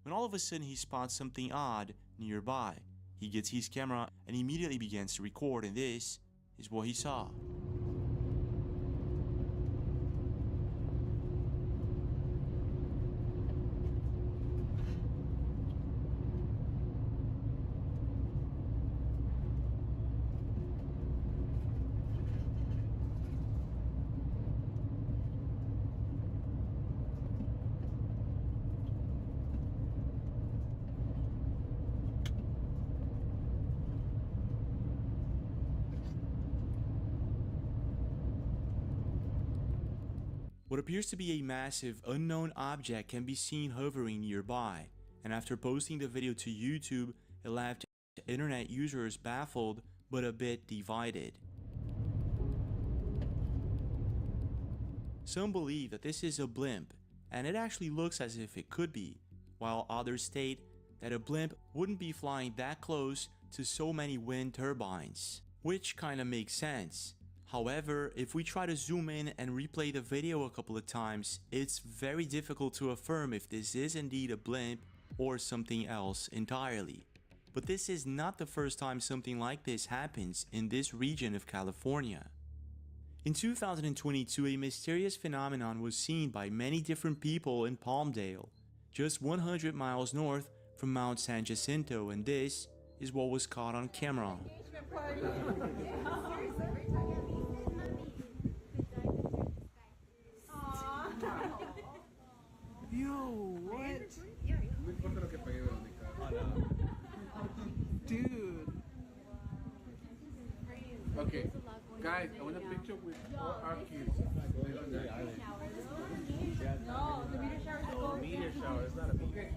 when all of a sudden he spots something odd nearby. He gets his camera and immediately begins to record, and this is what he saw. What appears to be a massive unknown object can be seen hovering nearby, and after posting the video to YouTube, it left internet users baffled but a bit divided. Some believe that this is a blimp, and it actually looks as if it could be, while others state that a blimp wouldn't be flying that close to so many wind turbines, which kinda makes sense. However, if we try to zoom in and replay the video a couple of times, it's very difficult to affirm if this is indeed a blimp or something else entirely. But this is not the first time something like this happens in this region of California. In 2022, a mysterious phenomenon was seen by many different people in Palmdale, just 100 miles north from Mount San Jacinto, and this is what was caught on camera. Yo, what? Dude. Okay, guys, I want a picture with all our kids. No, the meteor shower is a Meteor shower, it's not a meteor.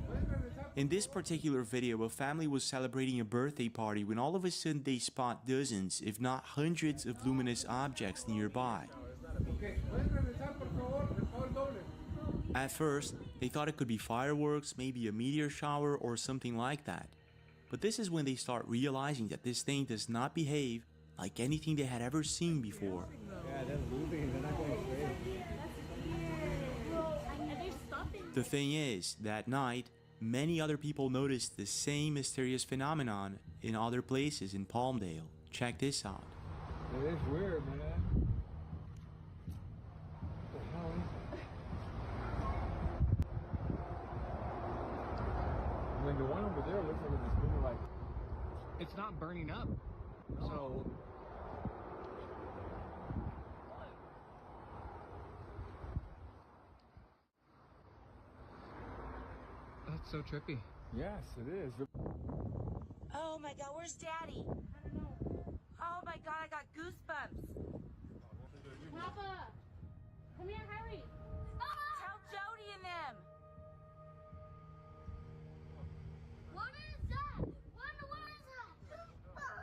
In this particular video, a family was celebrating a birthday party when all of a sudden they spot dozens, if not hundreds, of luminous objects nearby. At first, they thought it could be fireworks, maybe a meteor shower or something like that. But this is when they start realizing that this thing does not behave like anything they had ever seen before. Yeah, they're moving, they're not going straight. The thing is, that night, many other people noticed the same mysterious phenomenon in other places in Palmdale. Check this out. It is weird, man. What the hell is it? I mean, the one over there looks like it's moving like... It's not burning up, so... That's so trippy. Yes, it is. Oh my god, where's Daddy? I don't know. Oh my god, I got goosebumps. Papa! Come here, hurry! Tell Jody and them. What is that? What is that?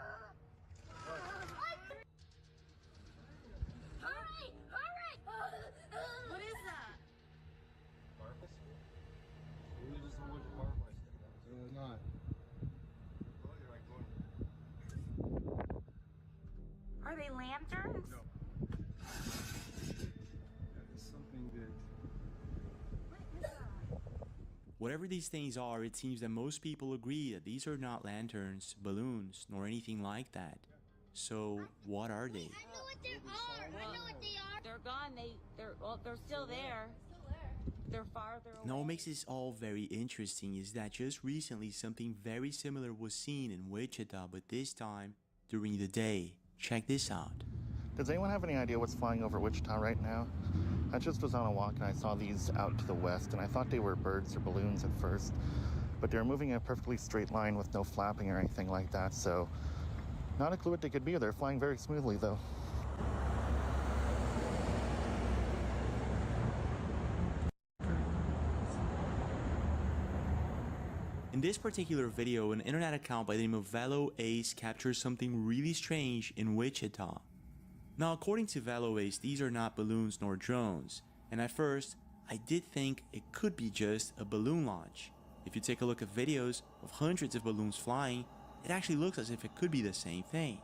Hurry! Hurry! What is that? It's not. Are they lanterns? No. It's something that... Whatever these things are, it seems that most people agree that these are not lanterns, balloons, nor anything like that. So, what are they? I know what they are! I know what they are! They're gone. They're still there. They're farther away. Now, what makes this all very interesting is that just recently something very similar was seen in Wichita, but this time during the day. Check this out. Does anyone have any idea what's flying over Wichita right now? I just was on a walk and I saw these out to the west, and I thought they were birds or balloons at first, but they were moving in a perfectly straight line with no flapping or anything like that, so not a clue what they could be. They're flying very smoothly though. In this particular video, an internet account by the name of Velo Ace captures something really strange in Wichita. Now, according to Velo Ace, these are not balloons nor drones, and at first, I did think it could be just a balloon launch. If you take a look at videos of hundreds of balloons flying, it actually looks as if it could be the same thing.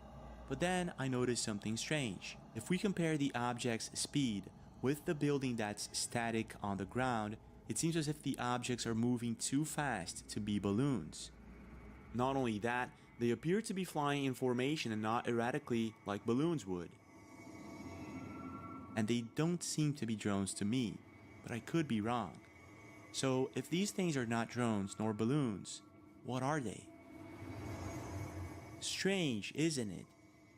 But then I noticed something strange. If we compare the object's speed with the building that's static on the ground, It seems as if the objects are moving too fast to be balloons. Not only that, they appear to be flying in formation and not erratically like balloons would. And they don't seem to be drones to me, but I could be wrong. So if these things are not drones nor balloons, what are they? Strange, isn't it?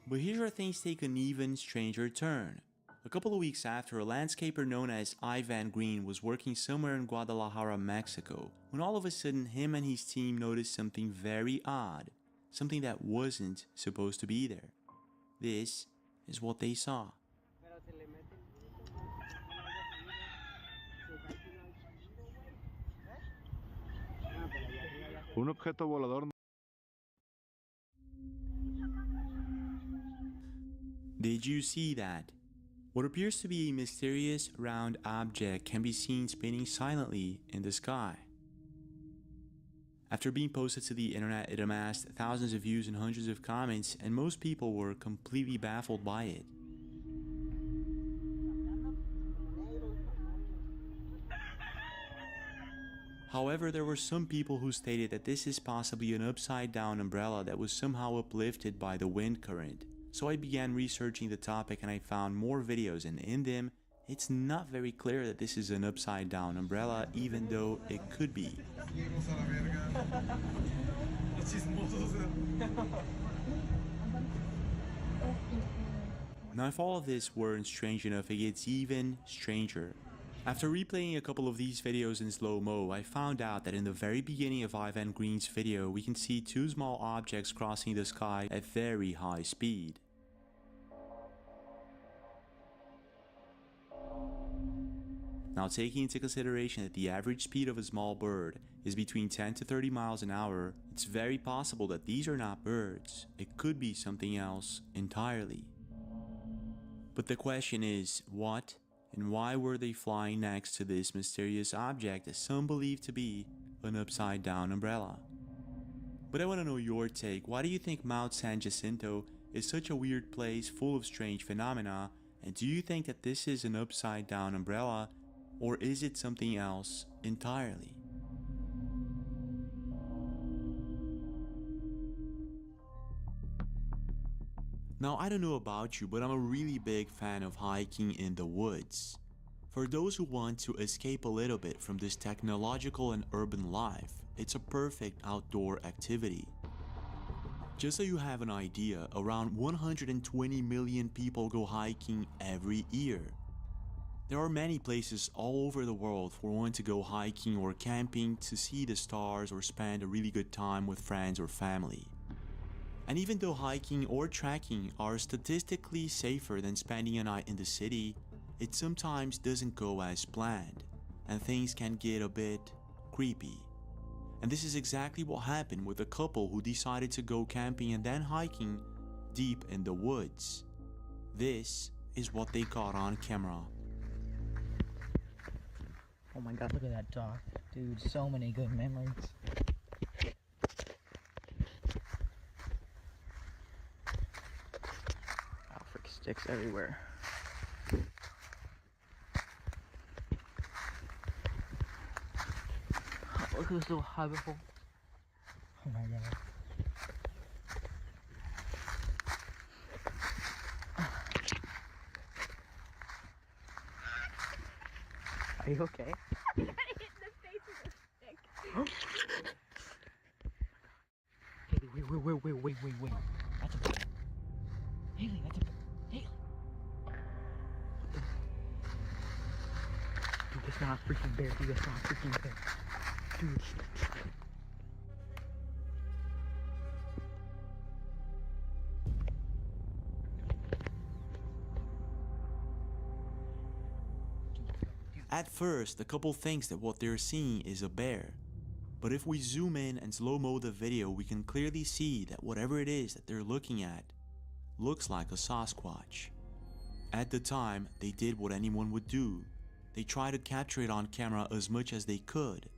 But here's where things take an even stranger turn. A couple of weeks after, a landscaper known as Ivan Green was working somewhere in Guadalajara, Mexico, when all of a sudden him and his team noticed something very odd, something that wasn't supposed to be there. This is what they saw. Un objeto volador. Did you see that? What appears to be a mysterious round object can be seen spinning silently in the sky. After being posted to the internet, it amassed thousands of views and hundreds of comments, and most people were completely baffled by it. However, there were some people who stated that this is possibly an upside-down umbrella that was somehow uplifted by the wind current. So I began researching the topic and I found more videos, and in them, it's not very clear that this is an upside-down umbrella, even though it could be. Now if all of this weren't strange enough, it gets even stranger. After replaying a couple of these videos in slow-mo, I found out that in the very beginning of Ivan Green's video, we can see two small objects crossing the sky at very high speed. Now, taking into consideration that the average speed of a small bird is between 10 to 30 miles an hour, it's very possible that these are not birds. It could be something else entirely. But the question is, what and why were they flying next to this mysterious object that some believe to be an upside-down umbrella? But I want to know your take. Why do you think Mount San Jacinto is such a weird place full of strange phenomena? And do you think that this is an upside-down umbrella, or is it something else entirely? Now, I don't know about you, but I'm a really big fan of hiking in the woods. For those who want to escape a little bit from this technological and urban life, it's a perfect outdoor activity. Just so you have an idea, around 120 million people go hiking every year. There are many places all over the world for one to go hiking or camping to see the stars or spend a really good time with friends or family. And even though hiking or trekking are statistically safer than spending a night in the city, it sometimes doesn't go as planned, and things can get a bit creepy. And this is exactly what happened with a couple who decided to go camping and then hiking deep in the woods. This is what they caught on camera. Oh my god, look at that dog. Dude, so many good memories. Oh, frick, sticks everywhere. Oh, look at this little hobby hole. Oh my god. Are you okay? I got hit in the face with a stick. Haley, wait. That's a bear. Haley, that's a bear. Haley. What the? Dude, that's not a freaking bear. Dude, that's not a freaking bear. Dude. At first, the couple thinks that what they're seeing is a bear. But if we zoom in and slow-mo the video, we can clearly see that whatever it is that they're looking at looks like a Sasquatch. At the time, they did what anyone would do. They tried to capture it on camera as much as they could.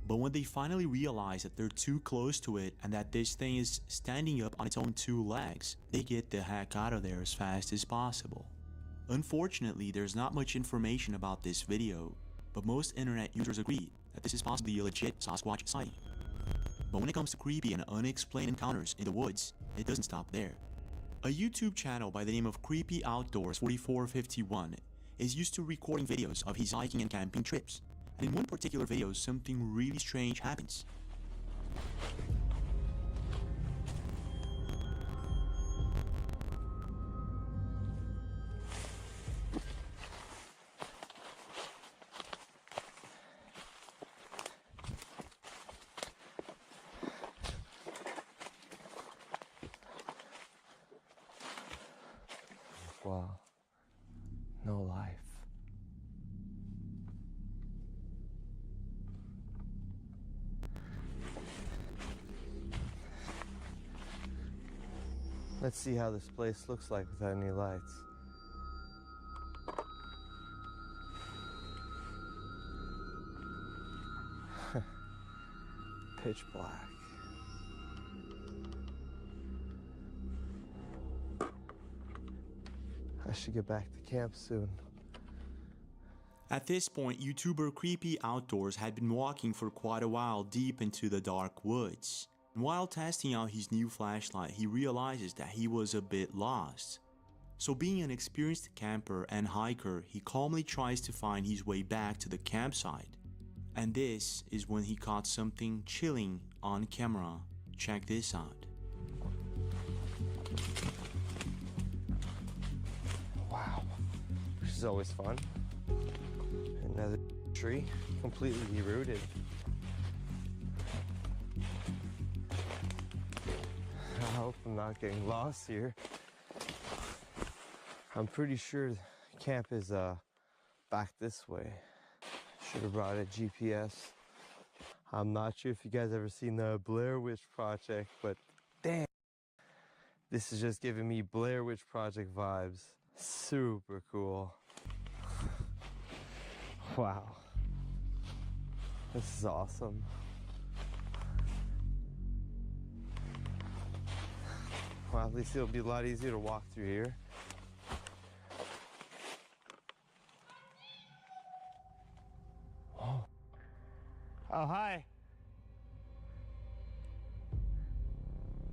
But when they finally realize that they're too close to it and that this thing is standing up on its own two legs, they get the heck out of there as fast as possible. Unfortunately, there's not much information about this video, but most internet users agree that this is possibly a legit Sasquatch sighting. But when it comes to creepy and unexplained encounters in the woods, it doesn't stop there. A YouTube channel by the name of Creepy Outdoors 4451 is used to recording videos of his hiking and camping trips, and in one particular video something really strange happens. Wow, no life. Let's see how this place looks like without any lights. Pitch black. I should get back to camp soon. At this point, YouTuber Creepy Outdoors had been walking for quite a while deep into the dark woods. And while testing out his new flashlight, he realizes that he was a bit lost. So being an experienced camper and hiker, he calmly tries to find his way back to the campsite. And this is when he caught something chilling on camera. Check this out. Wow, this is always fun. Another tree, completely rooted. I hope I'm not getting lost here. I'm pretty sure camp is back this way. Should have brought a GPS. I'm not sure if you guys ever seen the Blair Witch Project, but damn, this is just giving me Blair Witch Project vibes. Super cool. Wow. This is awesome. Well, at least it'll be a lot easier to walk through here. Oh. Oh, hi.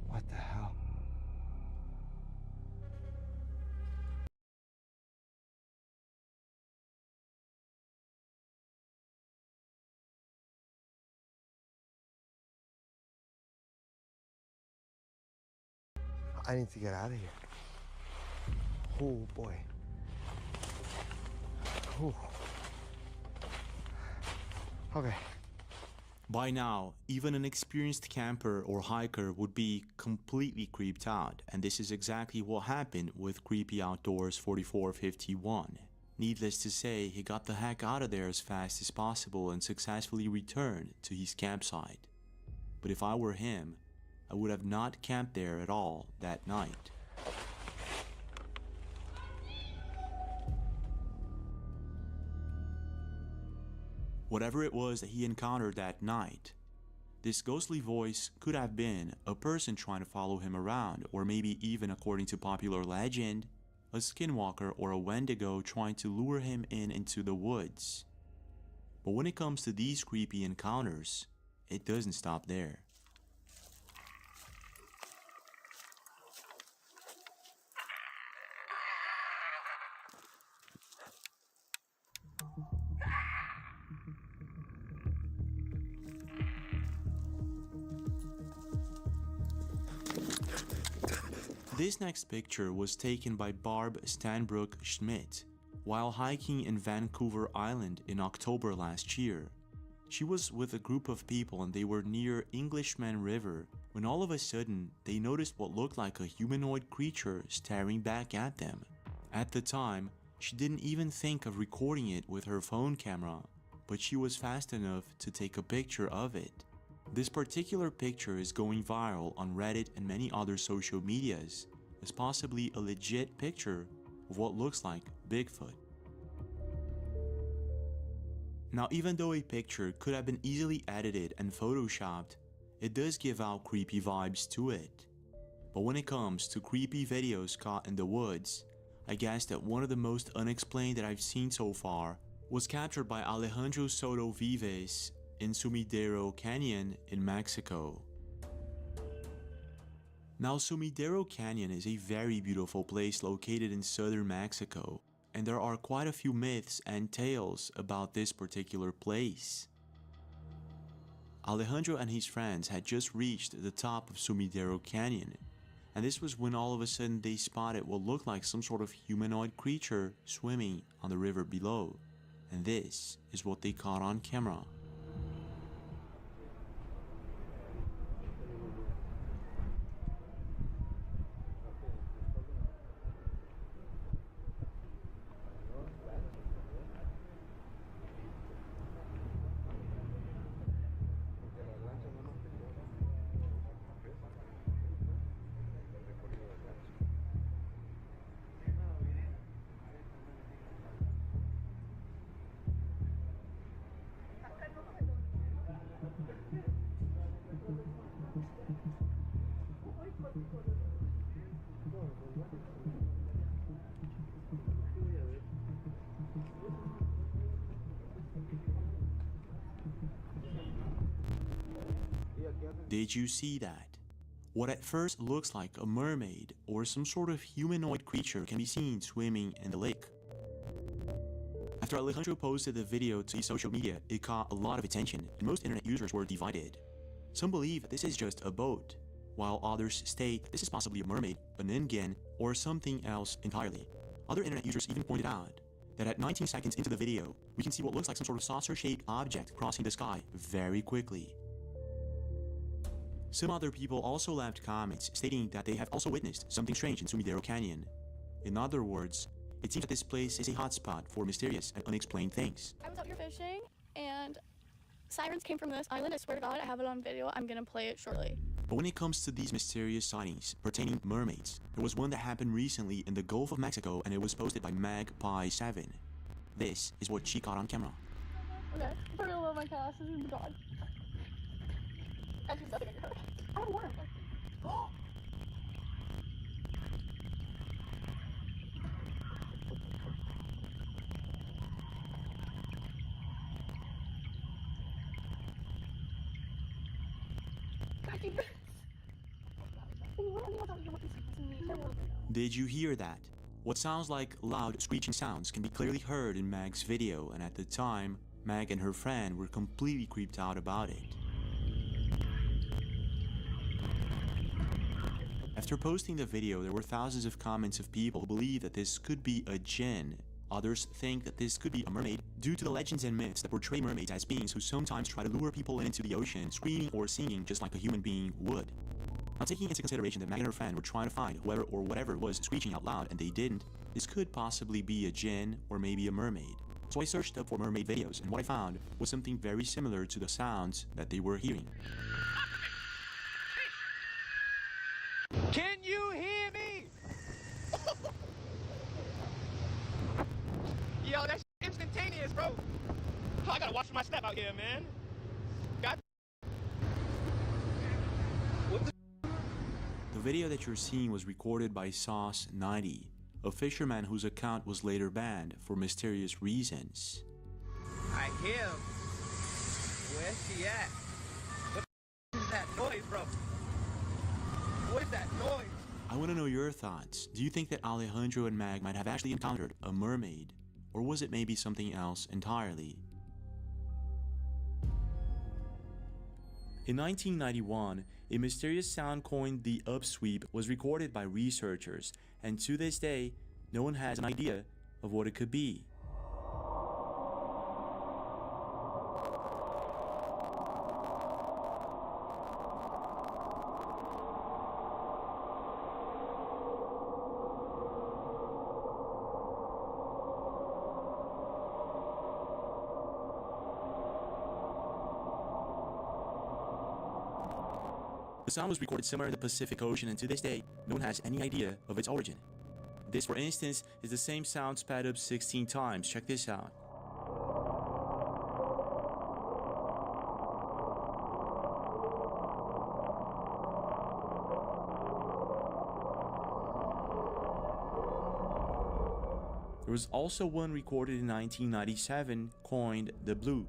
What the hell? I need to get out of here. Oh boy. Whew. Okay. By now, even an experienced camper or hiker would be completely creeped out, and this is exactly what happened with Creepy Outdoors 4451. Needless to say, he got the heck out of there as fast as possible and successfully returned to his campsite. But if I were him, I would have not camped there at all that night. Whatever it was that he encountered that night, this ghostly voice could have been a person trying to follow him around, or maybe even, according to popular legend, a skinwalker or a wendigo trying to lure him into the woods. But when it comes to these creepy encounters, it doesn't stop there. This next picture was taken by Barb Stanbrook Schmidt while hiking in Vancouver Island in October last year. She was with a group of people and they were near Englishman River when all of a sudden they noticed what looked like a humanoid creature staring back at them. At the time, she didn't even think of recording it with her phone camera, but she was fast enough to take a picture of it. This particular picture is going viral on Reddit and many other social medias as possibly a legit picture of what looks like Bigfoot. Now, even though a picture could have been easily edited and photoshopped, it does give out creepy vibes to it. But when it comes to creepy videos caught in the woods, I guess that one of the most unexplained that I've seen so far was captured by Alejandro Soto Vives in Sumidero Canyon in Mexico. Now, Sumidero Canyon is a very beautiful place located in southern Mexico, and there are quite a few myths and tales about this particular place. Alejandro and his friends had just reached the top of Sumidero Canyon, and this was when all of a sudden they spotted what looked like some sort of humanoid creature swimming on the river below, and this is what they caught on camera. Did you see that? What at first looks like a mermaid or some sort of humanoid creature can be seen swimming in the lake. After Alejandro posted the video to social media, it caught a lot of attention and most internet users were divided. Some believe this is just a boat, while others state this is possibly a mermaid, an ingen, or something else entirely. Other internet users even pointed out that at 19 seconds into the video, we can see what looks like some sort of saucer-shaped object crossing the sky very quickly. Some other people also left comments stating that they have also witnessed something strange in Sumidero Canyon. In other words, it seems that this place is a hotspot for mysterious and unexplained things. I was out here fishing and sirens came from this island. I swear to God, I have it on video. I'm gonna play it shortly. But when it comes to these mysterious sightings pertaining mermaids, there was one that happened recently in the Gulf of Mexico and it was posted by Magpie7. This is what she caught on camera. Okay, I'm gonna love my cat. This is the dog. Actually, nothing in her. I have a worm. Oh! Did you hear that? What sounds like loud screeching sounds can be clearly heard in Mag's video, and at the time, Mag and her friend were completely creeped out about it. After posting the video, there were thousands of comments of people who believe that this could be a jinn. Others think that this could be a mermaid due to the legends and myths that portray mermaids as beings who sometimes try to lure people into the ocean, screaming or singing just like a human being would. Now, taking into consideration that Mag and her friend were trying to find whoever or whatever was screeching out loud and they didn't, this could possibly be a jinn or maybe a mermaid. So I searched up for mermaid videos, and what I found was something very similar to the sounds that they were hearing. Can you hear me? Yo, that's instantaneous, bro. Oh, I gotta watch my step out here, man. God. What the? The video that you're seeing was recorded by Sauce90, a fisherman whose account was later banned for mysterious reasons. I hear him. Where's she at? What the is that noise, bro? What is that noise? I want to know your thoughts. Do you think that Alejandro and Mag might have actually encountered a mermaid? Or was it maybe something else entirely? In 1991, a mysterious sound coined the upsweep was recorded by researchers, and to this day, no one has an idea of what it could be. The sound was recorded somewhere in the Pacific Ocean, and to this day, no one has any idea of its origin. This, for instance, is the same sound sped up 16 times. Check this out. There was also one recorded in 1997 coined the bloop.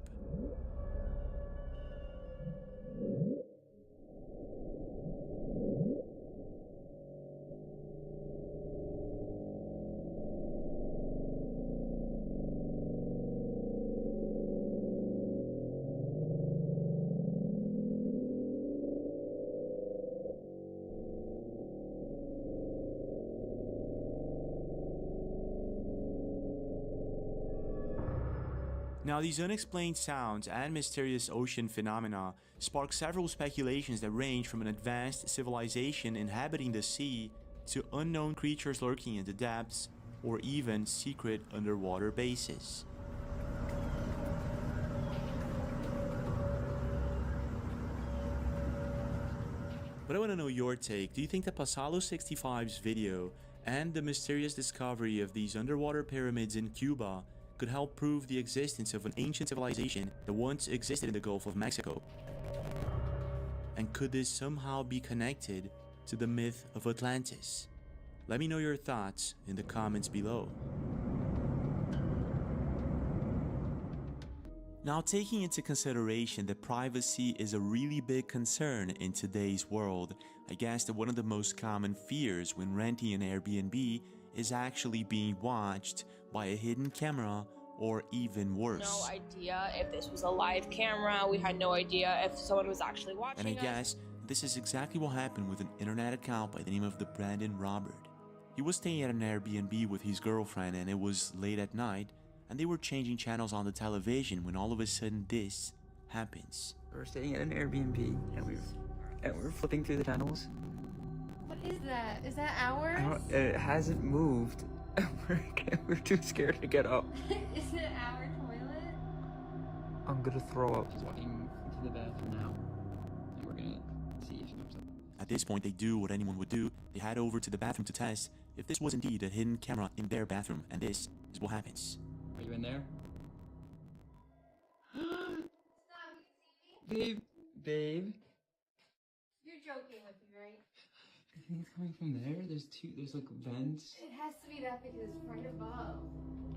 Now, these unexplained sounds and mysterious ocean phenomena spark several speculations that range from an advanced civilization inhabiting the sea to unknown creatures lurking in the depths or even secret underwater bases. But I want to know your take. Do you think that Pasalo 65's video and the mysterious discovery of these underwater pyramids in Cuba could help prove the existence of an ancient civilization that once existed in the Gulf of Mexico? And could this somehow be connected to the myth of Atlantis? Let me know your thoughts in the comments below. Now, taking into consideration that privacy is a really big concern in today's world, I guess that one of the most common fears when renting an Airbnb is actually being watched by a hidden camera, or even worse. No idea if this was a live camera. We had no idea if someone was actually watching us. And I guess this is exactly what happened with an internet account by the name of the Brandon Robert. He was staying at an Airbnb with his girlfriend, and it was late at night, and they were changing channels on the television when all of a sudden this happens. We're staying at an Airbnb, and we're flipping through the channels. What is that? Is that ours? It hasn't moved. We're too scared to get up. Is it our toilet? I'm gonna throw up. She's walking into the bathroom now, and we're gonna see if she comes up. At this point, they do what anyone would do. They head over to the bathroom to test if this was indeed a hidden camera in their bathroom, and this is what happens. Are you in there? Stop, you see me? Babe. You're joking with me, right? I think it's coming from there. There's like vents. It has to be that because it's right above.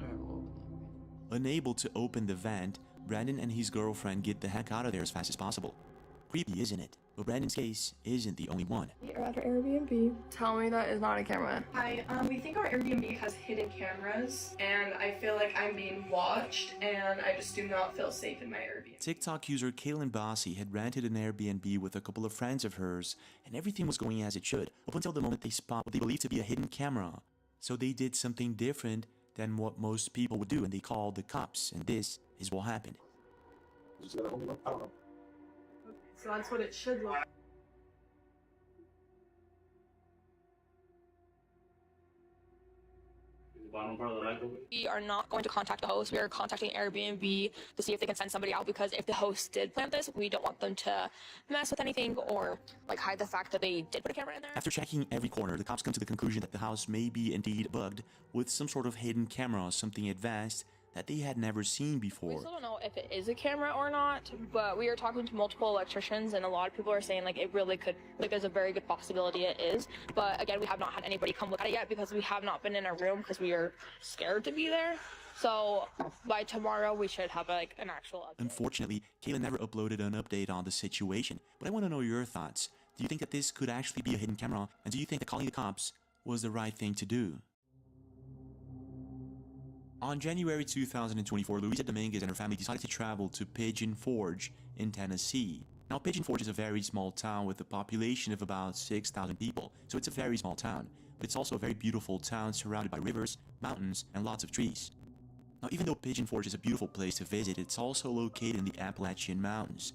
Alright, well. Unable to open the vent, Brandon and his girlfriend get the heck out of there as fast as possible. Creepy, isn't it? But Brandon's case isn't the only one. You're at our Airbnb. Tell me that is not a camera. Hi, we think our Airbnb has hidden cameras, and I feel like I'm being watched, and I just do not feel safe in my Airbnb. TikTok user Kaylin Bossy had rented an Airbnb with a couple of friends of hers, and everything was going as it should, up until the moment they spot what they believe to be a hidden camera. So they did something different than what most people would do, and they called the cops, and this is what happened. So that's what it should look like. We are not going to contact the host. We are contacting Airbnb to see if they can send somebody out, because if the host did plant this, we don't want them to mess with anything or like hide the fact that they did put a camera in there. After checking every corner, the cops come to the conclusion that the house may be indeed bugged with some sort of hidden camera, something advanced that they had never seen before. We still don't know if it is a camera or not, but we are talking to multiple electricians, and a lot of people are saying like it really could, like there's a very good possibility it is. But again, we have not had anybody come look at it yet because we have not been in our room because we are scared to be there. So by tomorrow we should have like an actual update. Unfortunately, Kaylin never uploaded an update on the situation, but I want to know your thoughts. Do you think that this could actually be a hidden camera, and do you think that calling the cops was the right thing to do? On January 2024, Luisa Dominguez and her family decided to travel to Pigeon Forge in Tennessee. Now, Pigeon Forge is a very small town with a population of about 6,000 people, so it's a very small town. But it's also a very beautiful town surrounded by rivers, mountains, and lots of trees. Now, even though Pigeon Forge is a beautiful place to visit, it's also located in the Appalachian Mountains.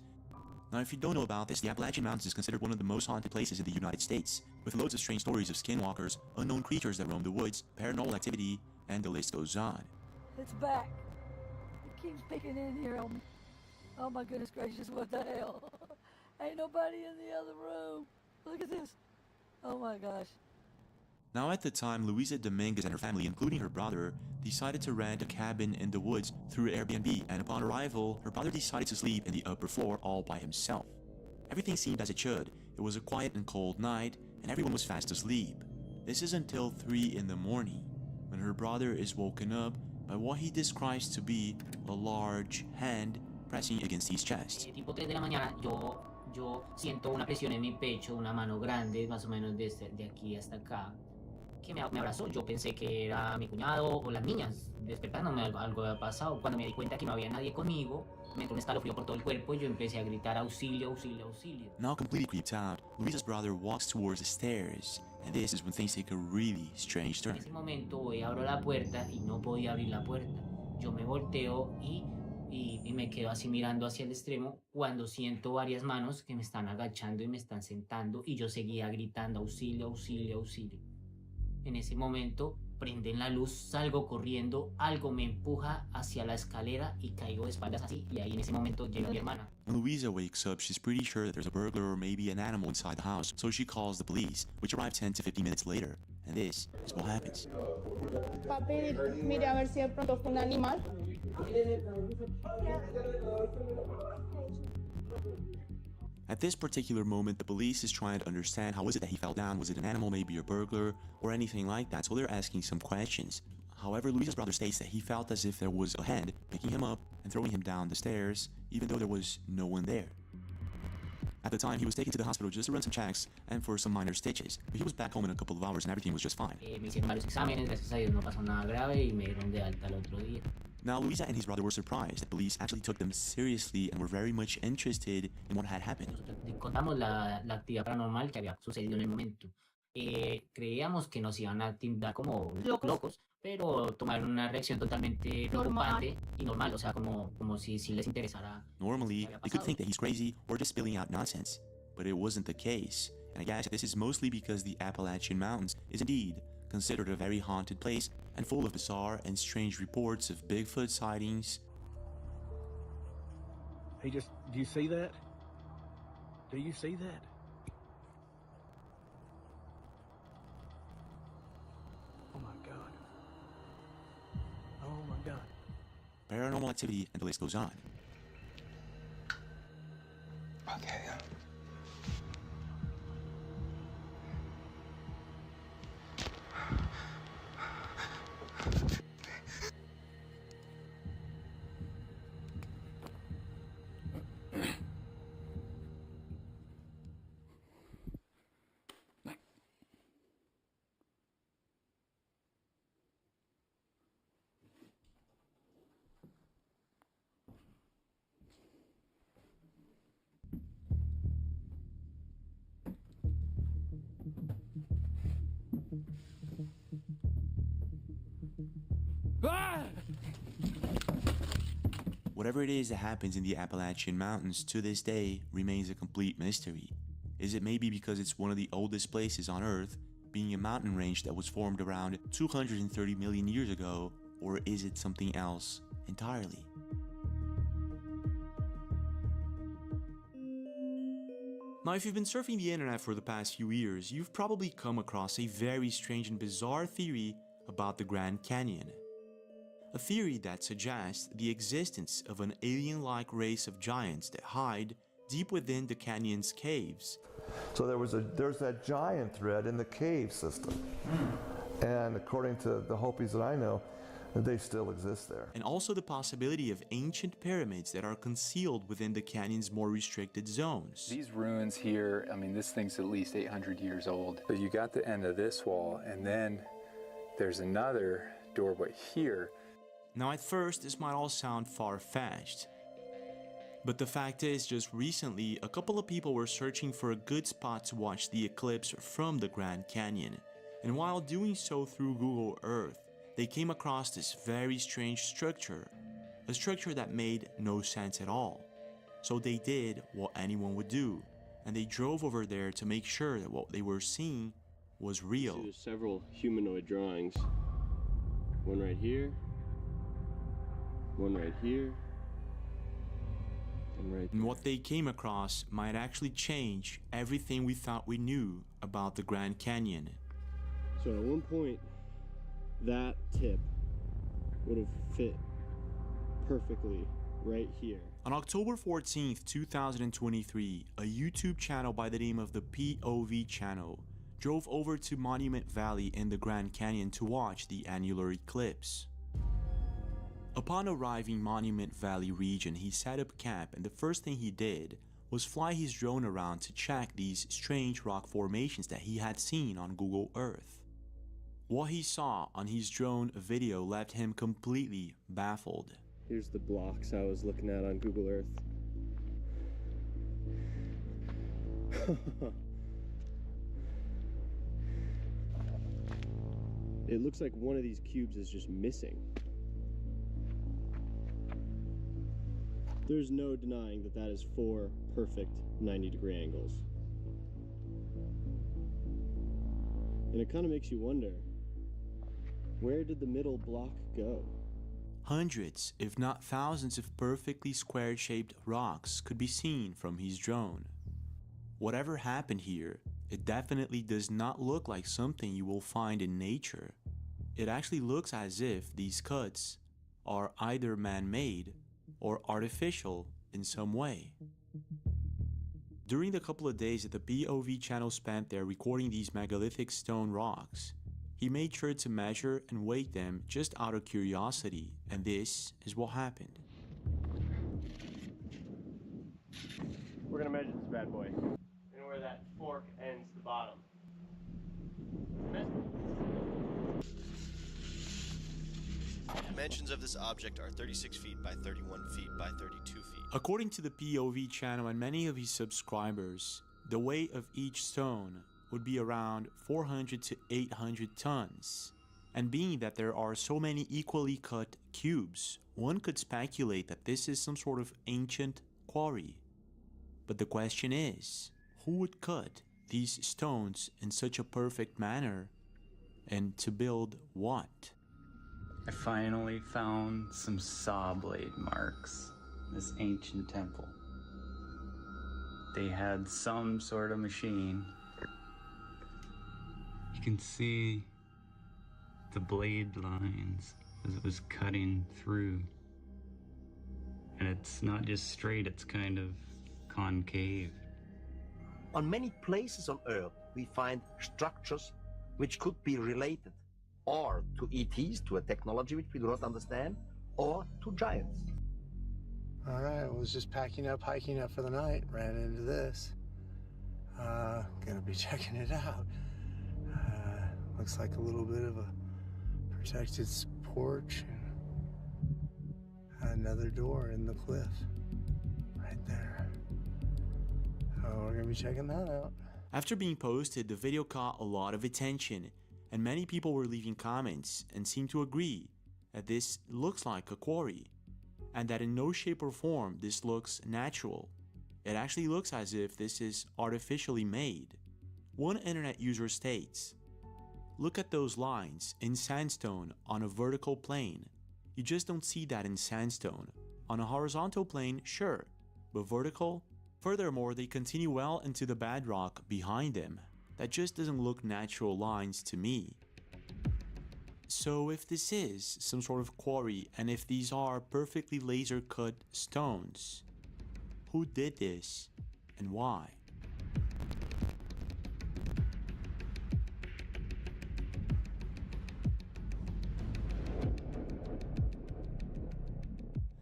Now, if you don't know about this, the Appalachian Mountains is considered one of the most haunted places in the United States, with loads of strange stories of skinwalkers, unknown creatures that roam the woods, paranormal activity, and the list goes on. It's back. It keeps picking in here on me. Oh my goodness gracious, what the hell? Ain't nobody in the other room. Look at this. Oh my gosh. Now, at the time, Luisa Dominguez and her family, including her brother, decided to rent a cabin in the woods through Airbnb, and upon arrival, her brother decided to sleep in the upper floor all by himself. Everything seemed as it should. It was a quiet and cold night, and everyone was fast asleep. This is until 3 in the morning, when when her brother is woken up by what he describes to be a large hand pressing against his chest. Tipo 3 de la mañana, yo siento una presión en mi pecho, una mano grande, más o menos de aquí hasta acá, que me abrazó. Yo pensé que era mi cuñado o las niñas despertándome, algo había pasado. Cuando me di cuenta que no había nadie conmigo, me entró un escalofrío por todo el cuerpo y yo empecé a gritar auxilio, auxilio, auxilio. Now completely creeped out, Luisa's brother walks towards the stairs, and this is when things take a really strange turn. En ese momento voy, abro la puerta y no podía abrir la puerta. Yo me volteo y me quedo así mirando hacia el extremo cuando siento varias manos que me están agachando y me están sentando y yo seguía gritando auxilio, auxilio, auxilio. En ese momento prenden la luz, salgo corriendo, algo me empuja hacia la escalera y caigo de espaldas así, y ahí en ese momento llega mi hermana. When Luisa wakes up, she's pretty sure that there's a burglar or maybe an animal inside the house, so she calls the police, which arrive 10 to 15 minutes later. And this is what happens. Papi, mire a ver si de pronto fue un animal. At this particular moment, the police is trying to understand how is it that he fell down. Was it an animal, maybe a burglar, or anything like that? So they're asking some questions. However, Luisa's brother states that he felt as if there was a hand picking him up and throwing him down the stairs, even though there was no one there. At the time, he was taken to the hospital just to run some checks and for some minor stitches. But he was back home in a couple of hours and everything was just fine. Me hicieron varios exámenes, gracias a Dios no pasó nada grave y me dieron de alta el otro día. Now, Luisa and his brother were surprised that police actually took them seriously and were very much interested in what had happened. Contamos la actividad paranormal que había sucedido en el momento. Creíamos que nos iban a tildar como locos, pero tomaron una reacción totalmente preocupante y normal, o sea, como si les interesara. Normally, they could think that he's crazy or just spilling out nonsense, but it wasn't the case. And I guess this is mostly because the Appalachian Mountains is indeed considered a very haunted place and full of bizarre and strange reports of Bigfoot sightings. Do you see that? Do you see that? Oh my God. Oh my God. Paranormal activity, and the list goes on. Okay. Whatever it is that happens in the Appalachian Mountains to this day remains a complete mystery. Is it maybe because it's one of the oldest places on Earth, being a mountain range that was formed around 230 million years ago, or is it something else entirely? Now, if you've been surfing the internet for the past few years, you've probably come across a very strange and bizarre theory about the Grand Canyon. A theory that suggests the existence of an alien-like race of giants that hide deep within the canyon's caves. So there's that giant thread in the cave system. And according to the Hopis that I know, they still exist there. And also the possibility of ancient pyramids that are concealed within the canyon's more restricted zones. These ruins here, I mean, this thing's at least 800 years old. So you got the end of this wall, and then there's another doorway here. Now, at first, this might all sound far-fetched. But the fact is, just recently, a couple of people were searching for a good spot to watch the eclipse from the Grand Canyon. And while doing so through Google Earth, they came across this very strange structure. A structure that made no sense at all. So they did what anyone would do, and they drove over there to make sure that what they were seeing was real. There's several humanoid drawings. One right here. One right here. And what they came across might actually change everything we thought we knew about the Grand Canyon. So at one point, that tip would have fit perfectly right here. On October 14th, 2023, a YouTube channel by the name of the POV channel drove over to Monument Valley in the Grand Canyon to watch the annular eclipse. Upon arriving Monument Valley region, he set up camp, and the first thing he did was fly his drone around to check these strange rock formations that he had seen on Google Earth. What he saw on his drone video left him completely baffled. Here's the blocks I was looking at on Google Earth. It looks like one of these cubes is just missing. There's no denying that that is 4 perfect 90-degree angles. And it kind of makes you wonder, where did the middle block go? Hundreds, if not thousands of perfectly square-shaped rocks could be seen from his drone. Whatever happened here, it definitely does not look like something you will find in nature. It actually looks as if these cuts are either man-made or artificial in some way. During the couple of days that the POV channel spent there recording these megalithic stone rocks, he made sure to measure and weight them just out of curiosity, and this is what happened. We're gonna measure this bad boy. And where that fork ends the bottom. Dimensions of this object are 36 feet by 31 feet by 32 feet. According to the POV channel and many of his subscribers, the weight of each stone would be around 400 to 800 tons. And being that there are so many equally cut cubes, one could speculate that this is some sort of ancient quarry. But the question is, who would cut these stones in such a perfect manner, and to build what? I finally found some saw blade marks in this ancient temple. They had some sort of machine. You can see the blade lines as it was cutting through. And it's not just straight, it's kind of concave. On many places on Earth, we find structures which could be related or to ETs, to a technology which we do not understand, or to giants. All right, I was just packing up, hiking up for the night, ran into this. Gonna be checking it out. Looks like a little bit of a protected porch and another door in the cliff right there. Oh, we're gonna be checking that out. After being posted, the video caught a lot of attention, and many people were leaving comments and seemed to agree that this looks like a quarry, and that in no shape or form this looks natural. It actually looks as if this is artificially made. One internet user states, "Look at those lines in sandstone on a vertical plane. You just don't see that in sandstone. On a horizontal plane, sure, but vertical? Furthermore, they continue well into the bedrock behind them. That just doesn't look natural lines to me." So if this is some sort of quarry, and if these are perfectly laser cut stones, who did this and why?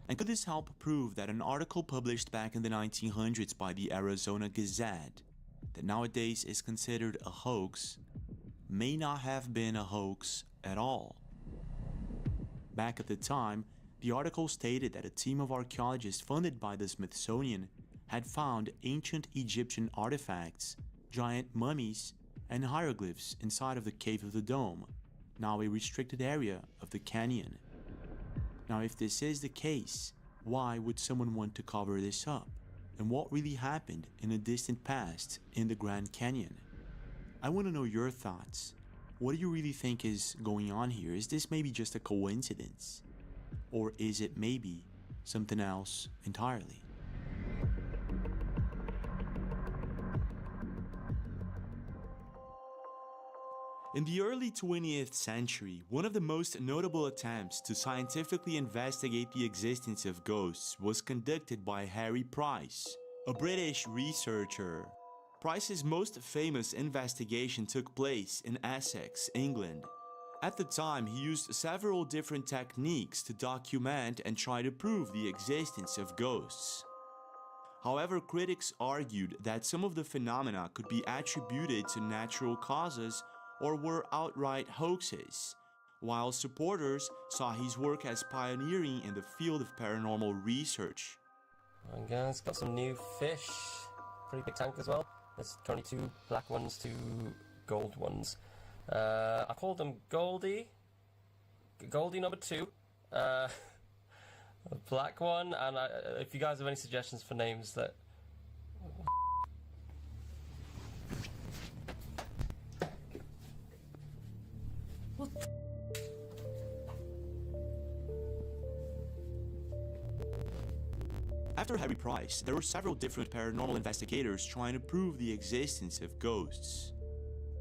And could this help prove that an article published back in the 1900s by the Arizona Gazette, that nowadays is considered a hoax, may not have been a hoax at all? Back at the time, the article stated that a team of archaeologists funded by the Smithsonian had found ancient Egyptian artifacts, giant mummies, and hieroglyphs inside of the Cave of the Dome, now a restricted area of the canyon. Now, if this is the case, why would someone want to cover this up? And what really happened in the distant past in the Grand Canyon? I want to know your thoughts. What do you really think is going on here? Is this maybe just a coincidence? Or is it maybe something else entirely? In the early 20th century, one of the most notable attempts to scientifically investigate the existence of ghosts was conducted by Harry Price, a British researcher. Price's most famous investigation took place in Essex, England. At the time, he used several different techniques to document and try to prove the existence of ghosts. However, critics argued that some of the phenomena could be attributed to natural causes or were outright hoaxes, while supporters saw his work as pioneering in the field of paranormal research. And guys, got some new fish. Pretty big tank as well. There's 22 black ones, 2 gold ones. I called them Goldie number 2, a black one, and if you guys have any suggestions for names that... What? After Harry Price, there were several different paranormal investigators trying to prove the existence of ghosts.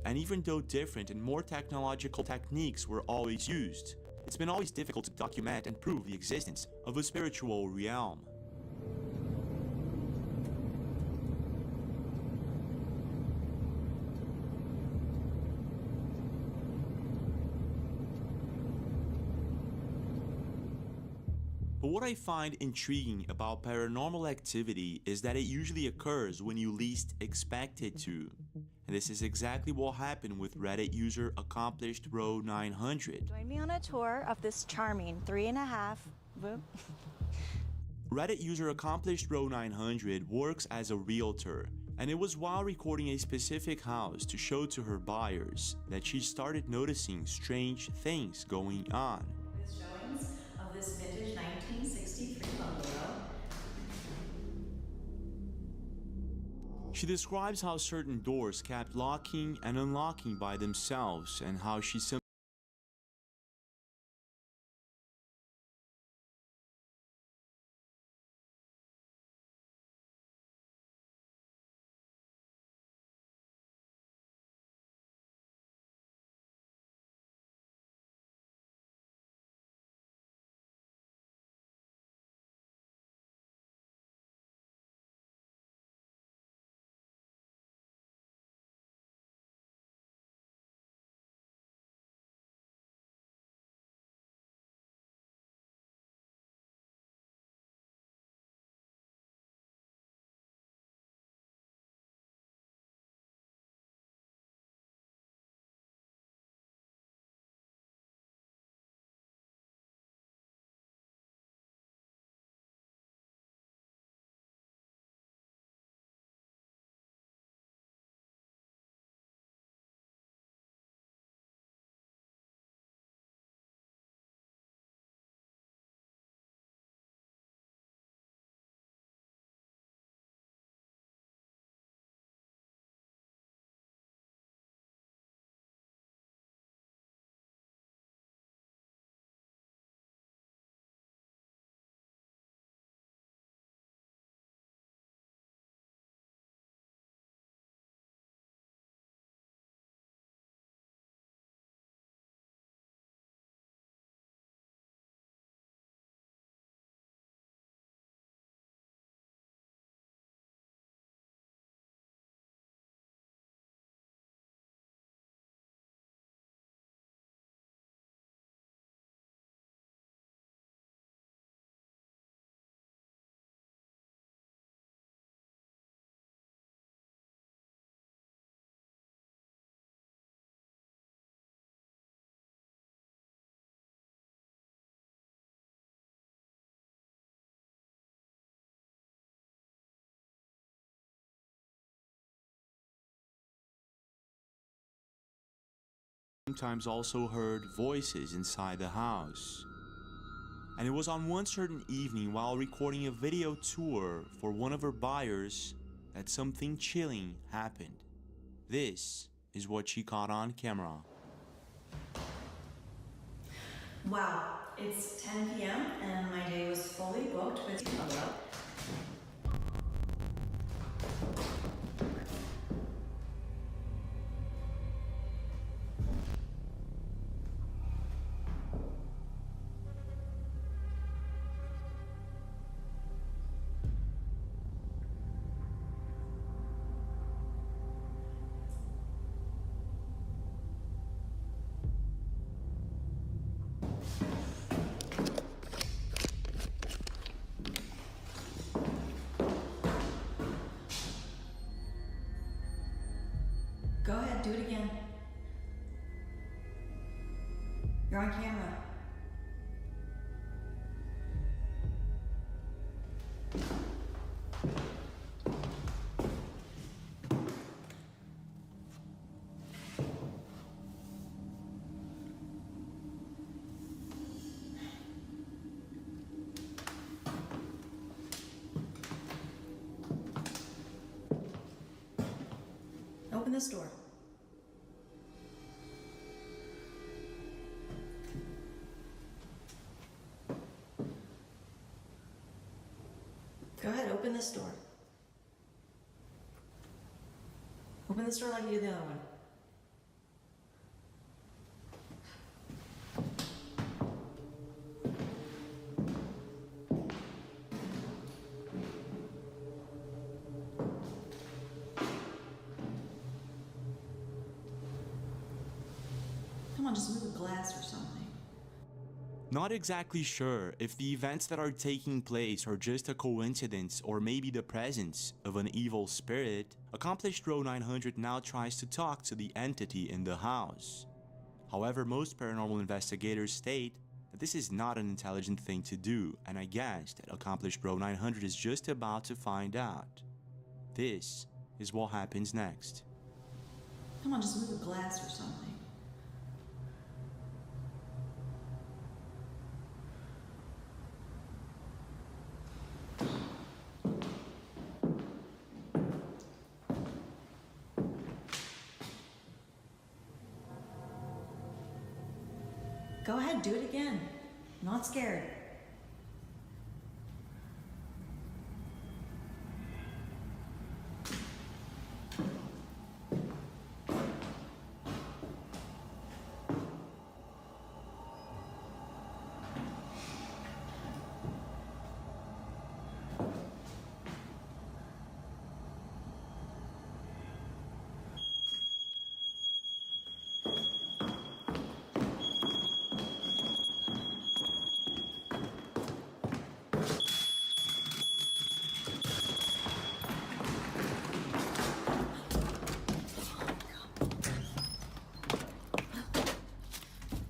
And even though different and more technological techniques were always used, it's been always difficult to document and prove the existence of a spiritual realm. But what I find intriguing about paranormal activity is that it usually occurs when you least expect it to. And this is exactly what happened with Reddit user Accomplished Row 900. Join me on a tour of this charming 3.5. Reddit user Accomplished Row 900 works as a realtor, and it was while recording a specific house to show to her buyers that she started noticing strange things going on. Showings of this vintage 1963 bungalow. She describes how certain doors kept locking and unlocking by themselves and how she sometimes also heard voices inside the house. And it was on one certain evening while recording a video tour for one of her buyers that something chilling happened. This is what she caught on camera. Wow, it's 10 p.m. and my day was fully booked with bungalow. Go ahead, do it again. You're on camera. Open this door. Go ahead, open this door. Open this door like you did the other one. Come on, just move the glass or something. Not exactly sure if the events that are taking place are just a coincidence or maybe the presence of an evil spirit, Accomplished Bro 900 now tries to talk to the entity in the house. However, most paranormal investigators state that this is not an intelligent thing to do, and I guess that Accomplished Bro 900 is just about to find out. This is what happens next. Come on, just move the glass or something. Go ahead, do it again. I'm not scared.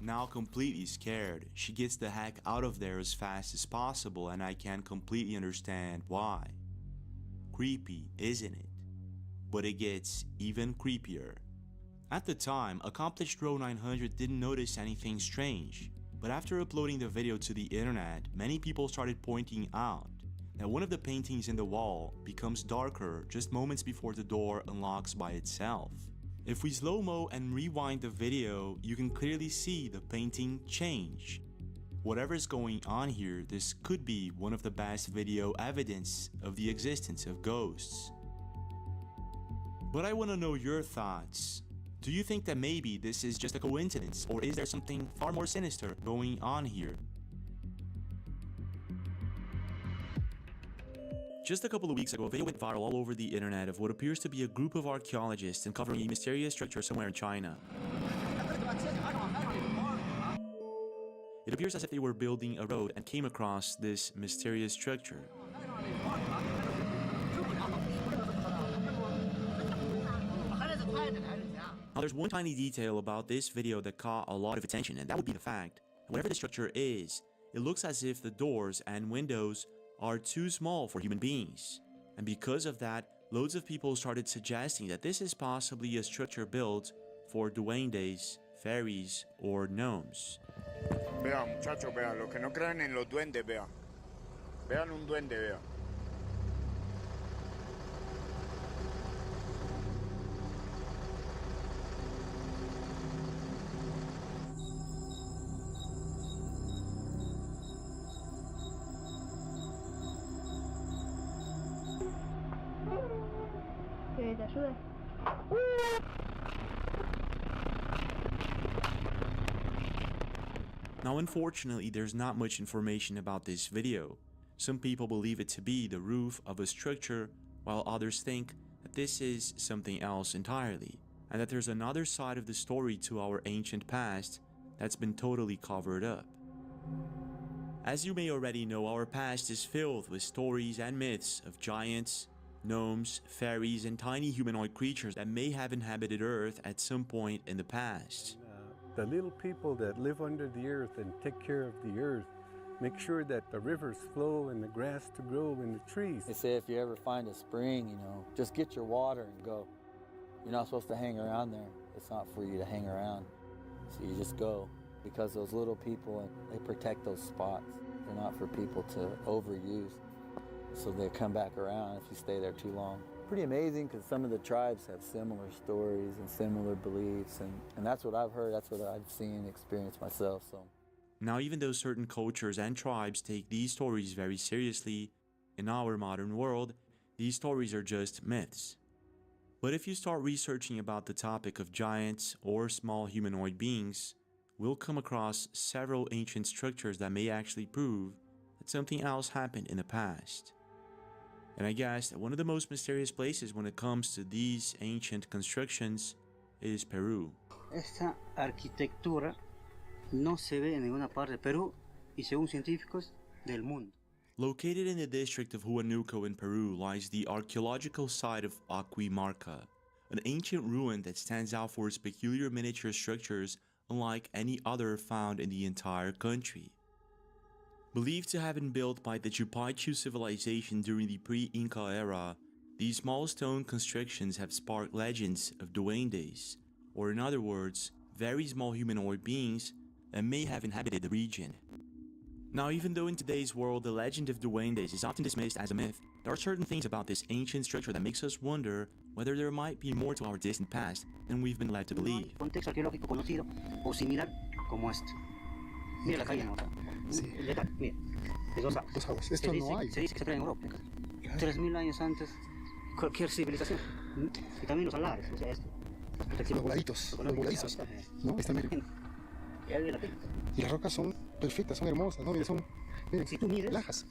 Now completely scared, she gets the heck out of there as fast as possible, and I can completely understand why. Creepy, isn't it? But it gets even creepier. At the time, Accomplished Bro 900 didn't notice anything strange, but after uploading the video to the internet, many people started pointing out that one of the paintings in the wall becomes darker just moments before the door unlocks by itself. If we slow-mo and rewind the video, you can clearly see the painting change. Whatever's going on here, this could be one of the best video evidence of the existence of ghosts. But I want to know your thoughts. Do you think that maybe this is just a coincidence, or is there something far more sinister going on here? Just a couple of weeks ago, a video went viral all over the internet of what appears to be a group of archaeologists uncovering a mysterious structure somewhere in China. It appears as if they were building a road and came across this mysterious structure. Now, there's one tiny detail about this video that caught a lot of attention, and that would be the fact that whatever the structure is, it looks as if the doors and windows are too small for human beings. And because of that, loads of people started suggesting that this is possibly a structure built for duendes, fairies, or gnomes. Vean, muchachos, vean, los que no crean en los duendes, vean. Vean un duende, vean. Que te ayude. Now, unfortunately, there's not much information about this video. Some people believe it to be the roof of a structure, while others think that this is something else entirely, and that there's another side of the story to our ancient past that's been totally covered up. As you may already know, our past is filled with stories and myths of giants, gnomes, fairies, and tiny humanoid creatures that may have inhabited Earth at some point in the past. The little people that live under the earth and take care of the earth, make sure that the rivers flow and the grass to grow and the trees. They say if you ever find a spring, just get your water and go. You're not supposed to hang around there. It's not for you to hang around. So you just go, because those little people, they protect those spots. They're not for people to overuse. So they come back around if you stay there too long. Pretty amazing, because some of the tribes have similar stories and similar beliefs, and that's what I've heard, that's what I've seen and experienced myself. So now, even though certain cultures and tribes take these stories very seriously, in our modern world, these stories are just myths. But if you start researching about the topic of giants or small humanoid beings, we'll come across several ancient structures that may actually prove that something else happened in the past. And I guess that one of the most mysterious places when it comes to these ancient constructions is Peru. Esta arquitectura no se ve en ninguna parte de Perú y según científicos del mundo. Located in the district of Huánuco in Peru lies the archaeological site of Aquimarca, an ancient ruin that stands out for its peculiar miniature structures unlike any other found in the entire country. Believed to have been built by the Chupachu civilization during the pre-Inca era, these small stone constructions have sparked legends of duendes, or in other words, very small humanoid beings that may have inhabited the region. Now, even though in today's world the legend of duendes is often dismissed as a myth, there are certain things about this ancient structure that makes us wonder whether there might be more to our distant past than we've been led to believe. Contexto arqueológico conocido o similar como este. Mira la calle, ¿no? Mira, dos aguas. Esto no hay. Se dice que se crea en Europa. 3000 años antes cualquier civilización. Y también los salares, o sea, esto. Los voladizos, ¿no? Están bien. Y las rocas son perfectas, son hermosas, ¿no? Miren, si tú mides, lajas.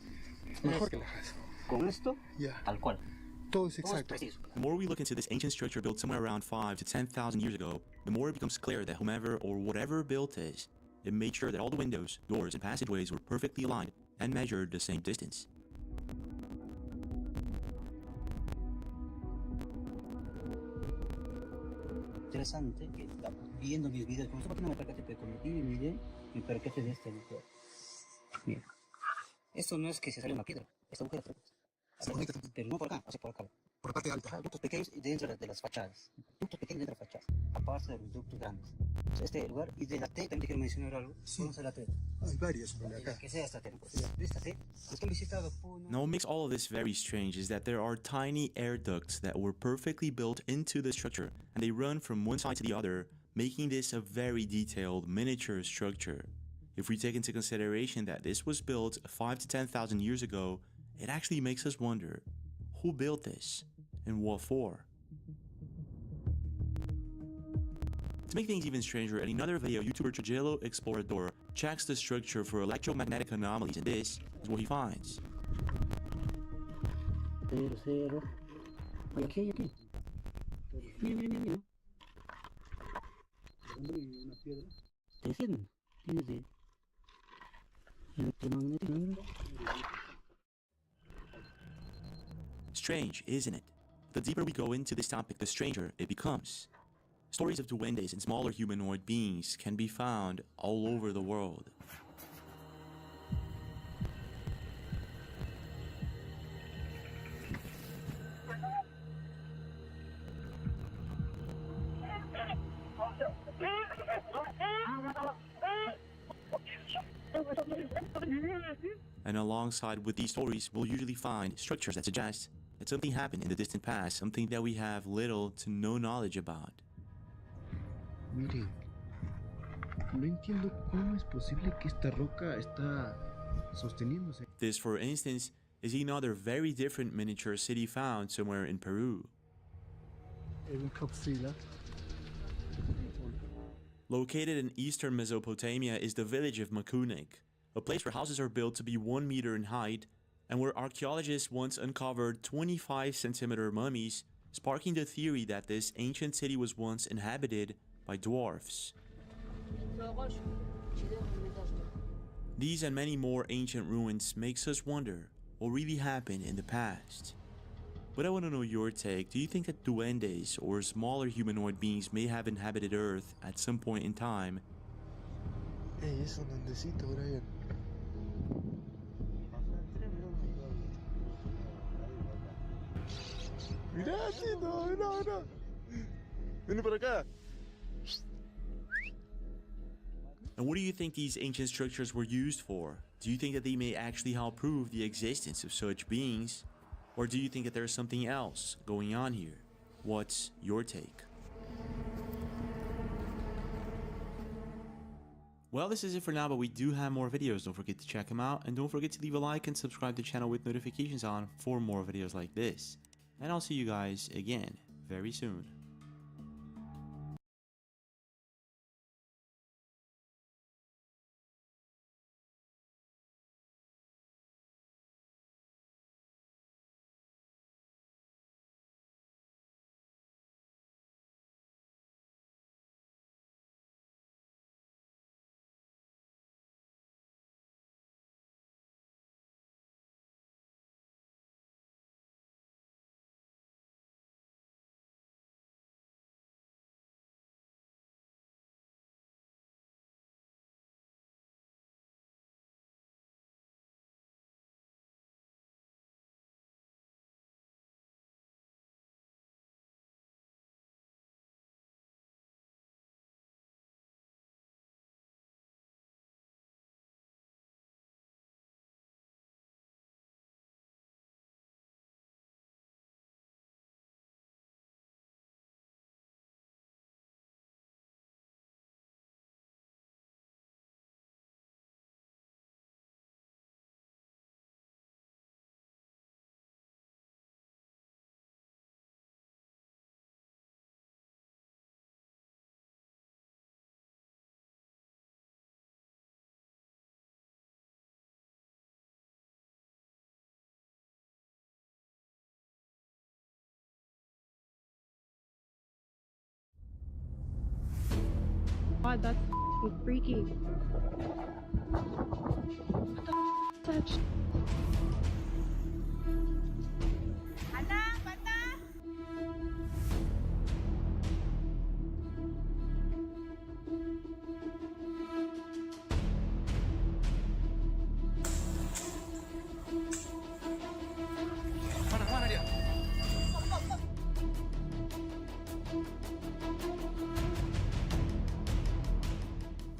Mejor que lajas. Con esto, tal cual. Todo es exacto. The more we look into this ancient structure built somewhere around 5,000 to 10,000 years ago, the more it becomes clear that whomever or whatever built this, it made sure that all the windows, doors, and passageways were perfectly aligned and measured the same distance. Interesante que viendo mis videos, como esto no me percaté, pero cuando vi mi video, me percaté de este agujero. Mira, esto no es que se salió una piedra, este agujero pero no por acá, o sea por acá. Por la parte alta. Ductos pequeños dentro de las fachadas. Ductos pequeños dentro de las fachadas, aparte de los ductos grandes. O sea, este lugar, y de la T, también te quiero mencionar algo. Sí. ¿Conoce la T? Hay varias por acá. Que sea esta T. Esta T, los que han visitado Puno. Now, what makes all of this very strange is that there are tiny air ducts that were perfectly built into the structure, and they run from one side to the other, making this a very detailed miniature structure. If we take into consideration that this was built 5,000 to 10,000 years ago, it actually makes us wonder, who built this and what for? To make things even stranger, in another video, YouTuber Trujillo Explorador checks the structure for electromagnetic anomalies, and this is what he finds. Cero. Aquí. Mira. Una piedra. ¿Te sienten? Tienes de electromagnético. Strange, isn't it? The deeper we go into this topic, the stranger it becomes. Stories of duendes and smaller humanoid beings can be found all over the world. And alongside with these stories, we'll usually find structures that suggest that something happened in the distant past, something that we have little to no knowledge about. Miren, no entiendo cómo es posible que esta roca está sosteniéndose. This, for instance, is another very different miniature city found somewhere in Peru. Located in eastern Mesopotamia is the village of Makunik, a place where houses are built to be 1 meter in height, and where archaeologists once uncovered 25-centimeter mummies, sparking the theory that this ancient city was once inhabited by dwarfs. These and many more ancient ruins makes us wonder what really happened in the past. But I want to know your take. Do you think that duendes or smaller humanoid beings may have inhabited Earth at some point in time? Ey, es un duendecito, Brian. Mirá, Tito, no. Vení para acá. And what do you think these ancient structures were used for? Do you think that they may actually help prove the existence of such beings? Or do you think that there's something else going on here? What's your take? Well, this is it for now, but we do have more videos. Don't forget to check them out. And don't forget to leave a like and subscribe to the channel with notifications on for more videos like this. And I'll see you guys again very soon. God, that's freaky. What the touch?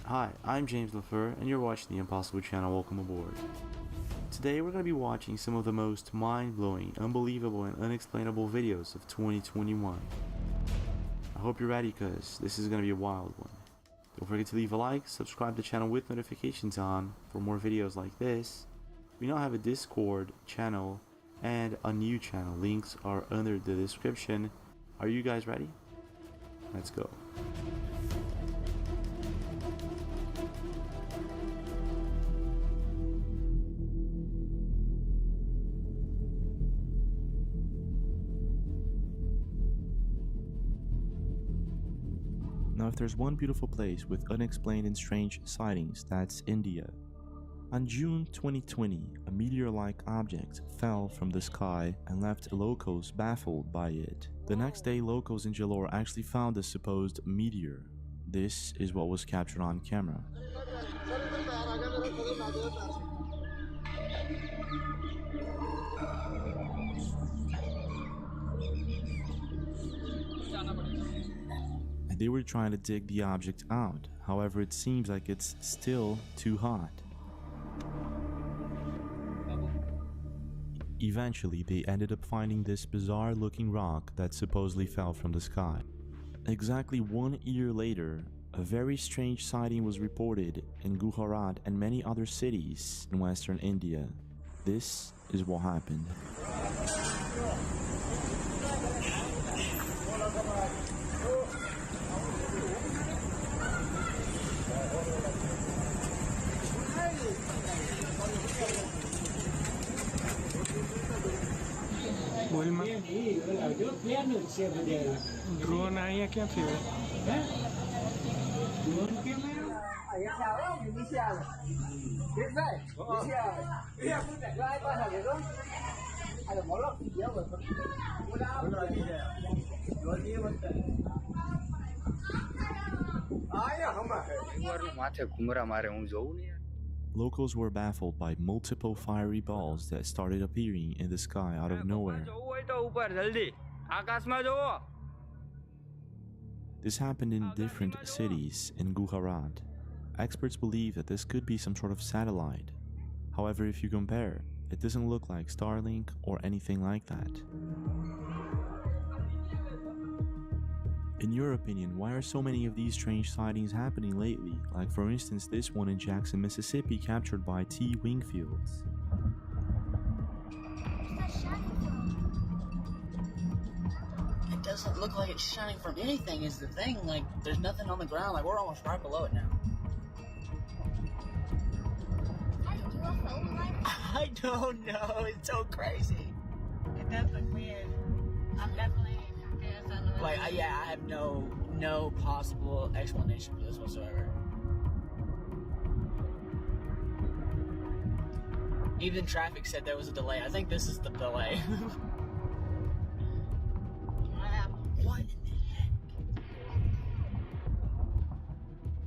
Hi, I'm James LaFleur, and you're watching the Impossible Channel. Welcome aboard. Today we're going to be watching some of the most mind-blowing, unbelievable, and unexplainable videos of 2021. I hope you're ready, because this is going to be a wild one. Don't forget to leave a like, subscribe to the channel with notifications on for more videos like this. We now have a Discord channel and a new channel. Links are under the description. Are you guys ready? Let's go. Now, if there's one beautiful place with unexplained and strange sightings, that's India. On June 2020, a meteor-like object fell from the sky and left locals baffled by it. The next day, locals in Jalore actually found the supposed meteor. This is what was captured on camera. And they were trying to dig the object out. However, it seems like it's still too hot. Eventually, they ended up finding this bizarre looking rock that supposedly fell from the sky. Exactly 1 year later, a very strange sighting was reported in Gujarat and many other cities in western India. This is what happened. Drone aí aqui atrás. Locals were baffled by multiple fiery balls that started appearing in the sky out of nowhere. This happened in different cities in Gujarat. Experts believe that this could be some sort of satellite. However, if you compare, it doesn't look like Starlink or anything like that. In your opinion, why are so many of these strange sightings happening lately? Like for instance this one in Jackson, Mississippi, captured by T. Wingfields. It doesn't look like it's shining from anything is the thing. Like, there's nothing on the ground. Like, we're almost right below it now. I don't know. It's so crazy. It does look weird. I'm definitely curious on the Like, yeah, I have no possible explanation for this whatsoever. Even traffic said there was a delay. I think this is the delay. What in the heck?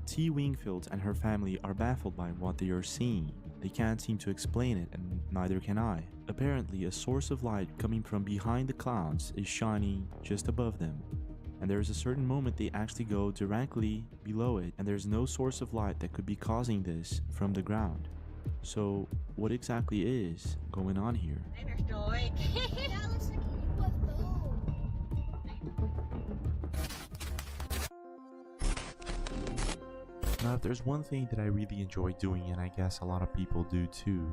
T. Wingfield and her family are baffled by what they are seeing. They can't seem to explain it, and neither can I. Apparently, a source of light coming from behind the clouds is shining just above them. And there is a certain moment they actually go directly below it, and there's no source of light that could be causing this from the ground. So, what exactly is going on here? Maybe you're still awake. That looks like a UFO. Now, if there's one thing that I really enjoy doing, and I guess a lot of people do too,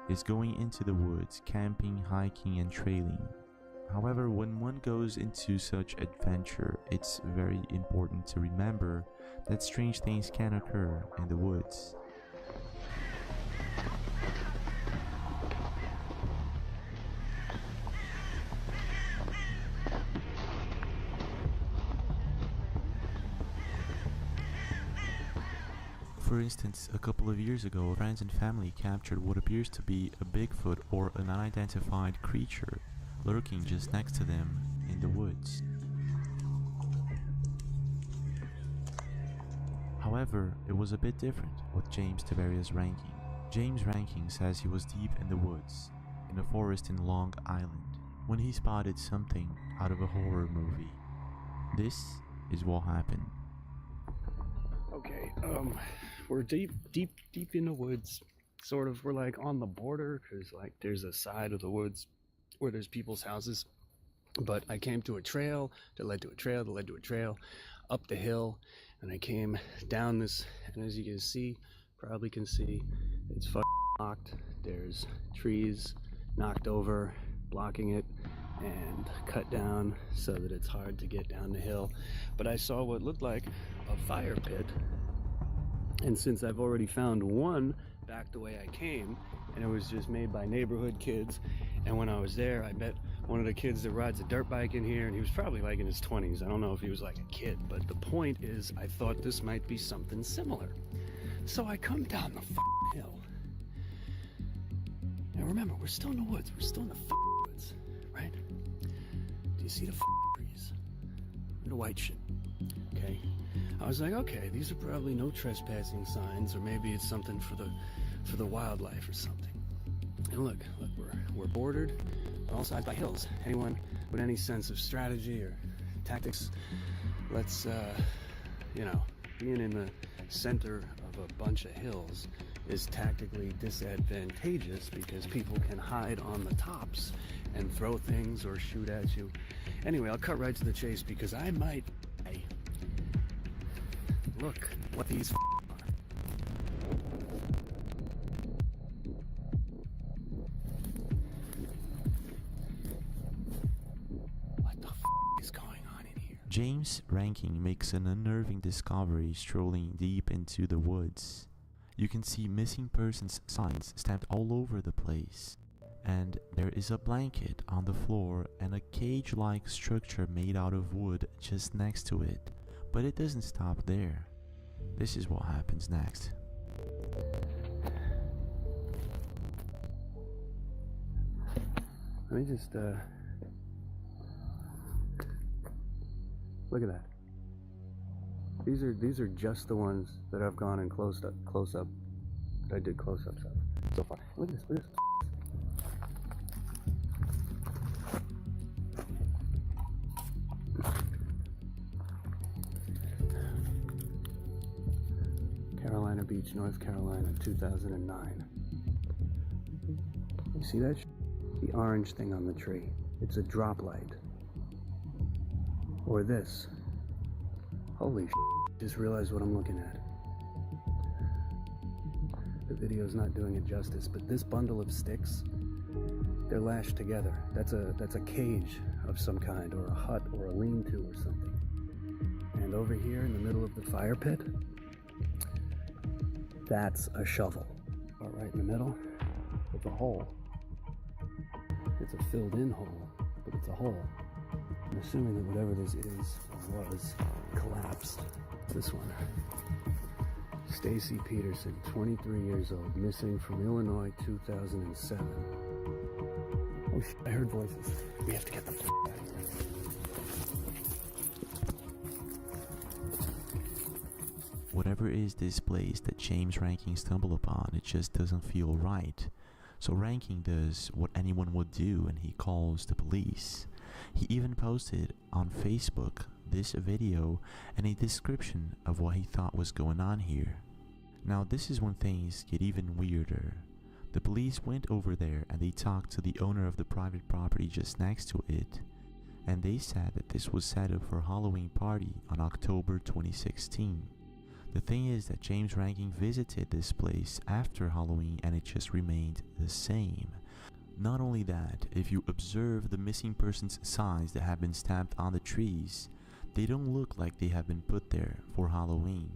is going into the woods, camping, hiking, and trailing. However, when one goes into such adventure, it's very important to remember that strange things can occur in the woods. For instance, a couple of years ago, friends and family captured what appears to be a Bigfoot or an unidentified creature lurking just next to them in the woods. However, it was a bit different with James Taveria's ranking. James' ranking says he was deep in the woods, in a forest in Long Island, when he spotted something out of a horror movie. This is what happened. Okay, we're deep in the woods. Sort of, we're like on the border, because like there's a side of the woods where there's people's houses. But I came to a trail that led to a trail that led to a trail up the hill, and I came down this, and as you can see, probably can see, it's locked. There's trees knocked over, blocking it, and cut down so that it's hard to get down the hill. But I saw what looked like a fire pit, and since I've already found one back the way I came, and it was just made by neighborhood kids, and when I was there I met one of the kids that rides a dirt bike in here, and he was probably like in his 20s. I don't know if he was like a kid, but the point is I thought this might be something similar. So I come down the hill, and remember, we're still in the woods, we're still in the woods, right? Do you see the trees? The white shit. Okay. I was like, okay, these are probably no trespassing signs, or maybe it's something for the wildlife or something. And look, we're bordered on all sides by hills. Anyone with any sense of strategy or tactics, let's being in the center of a bunch of hills is tactically disadvantageous because people can hide on the tops and throw things or shoot at you. Anyway, I'll cut right to the chase because I might look what these are. What the is going on in here? James' ranking makes an unnerving discovery strolling deep into the woods. You can see missing persons signs stamped all over the place. And there is a blanket on the floor and a cage-like structure made out of wood just next to it. But it doesn't stop there. This is what happens next. Let me just, look at that. These are just the ones that I've gone and close up, that I did close-ups of so far. Look at this, look at this. Carolina Beach, North Carolina, 2009. You see that? The orange thing on the tree. It's a drop light. Or this. Holy just realized what I'm looking at. The video's not doing it justice, but this bundle of sticks, they're lashed together. That's a cage of some kind, or a hut, or a lean-to or something. And over here in the middle of the fire pit, that's a shovel. But right in the middle, it's a hole. It's a filled-in hole, but it's a hole. I'm assuming that whatever this is, or was, collapsed. This one. Stacy Peterson, 23 years old, missing from Illinois, 2007. Oh shit, I heard voices. We have to get the f*** out of here. Whatever is this place that James Rankin stumbled upon, it just doesn't feel right. So Rankin does what anyone would do, and he calls the police. He even posted on Facebook this video and a description of what he thought was going on here. Now this is when things get even weirder. The police went over there and they talked to the owner of the private property just next to it, and they said that this was set up for a Halloween party on October 2016. The thing is that James Rankin visited this place after Halloween and it just remained the same. Not only that, if you observe the missing persons signs that have been stamped on the trees, they don't look like they have been put there for Halloween.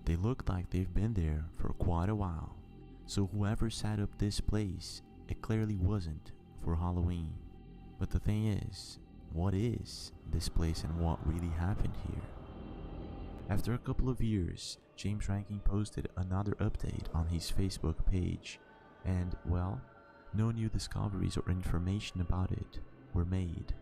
They look like they've been there for quite a while. So whoever set up this place, it clearly wasn't for Halloween. But the thing is, what is this place and what really happened here? After a couple of years, James Rankin posted another update on his Facebook page, and well, no new discoveries or information about it were made.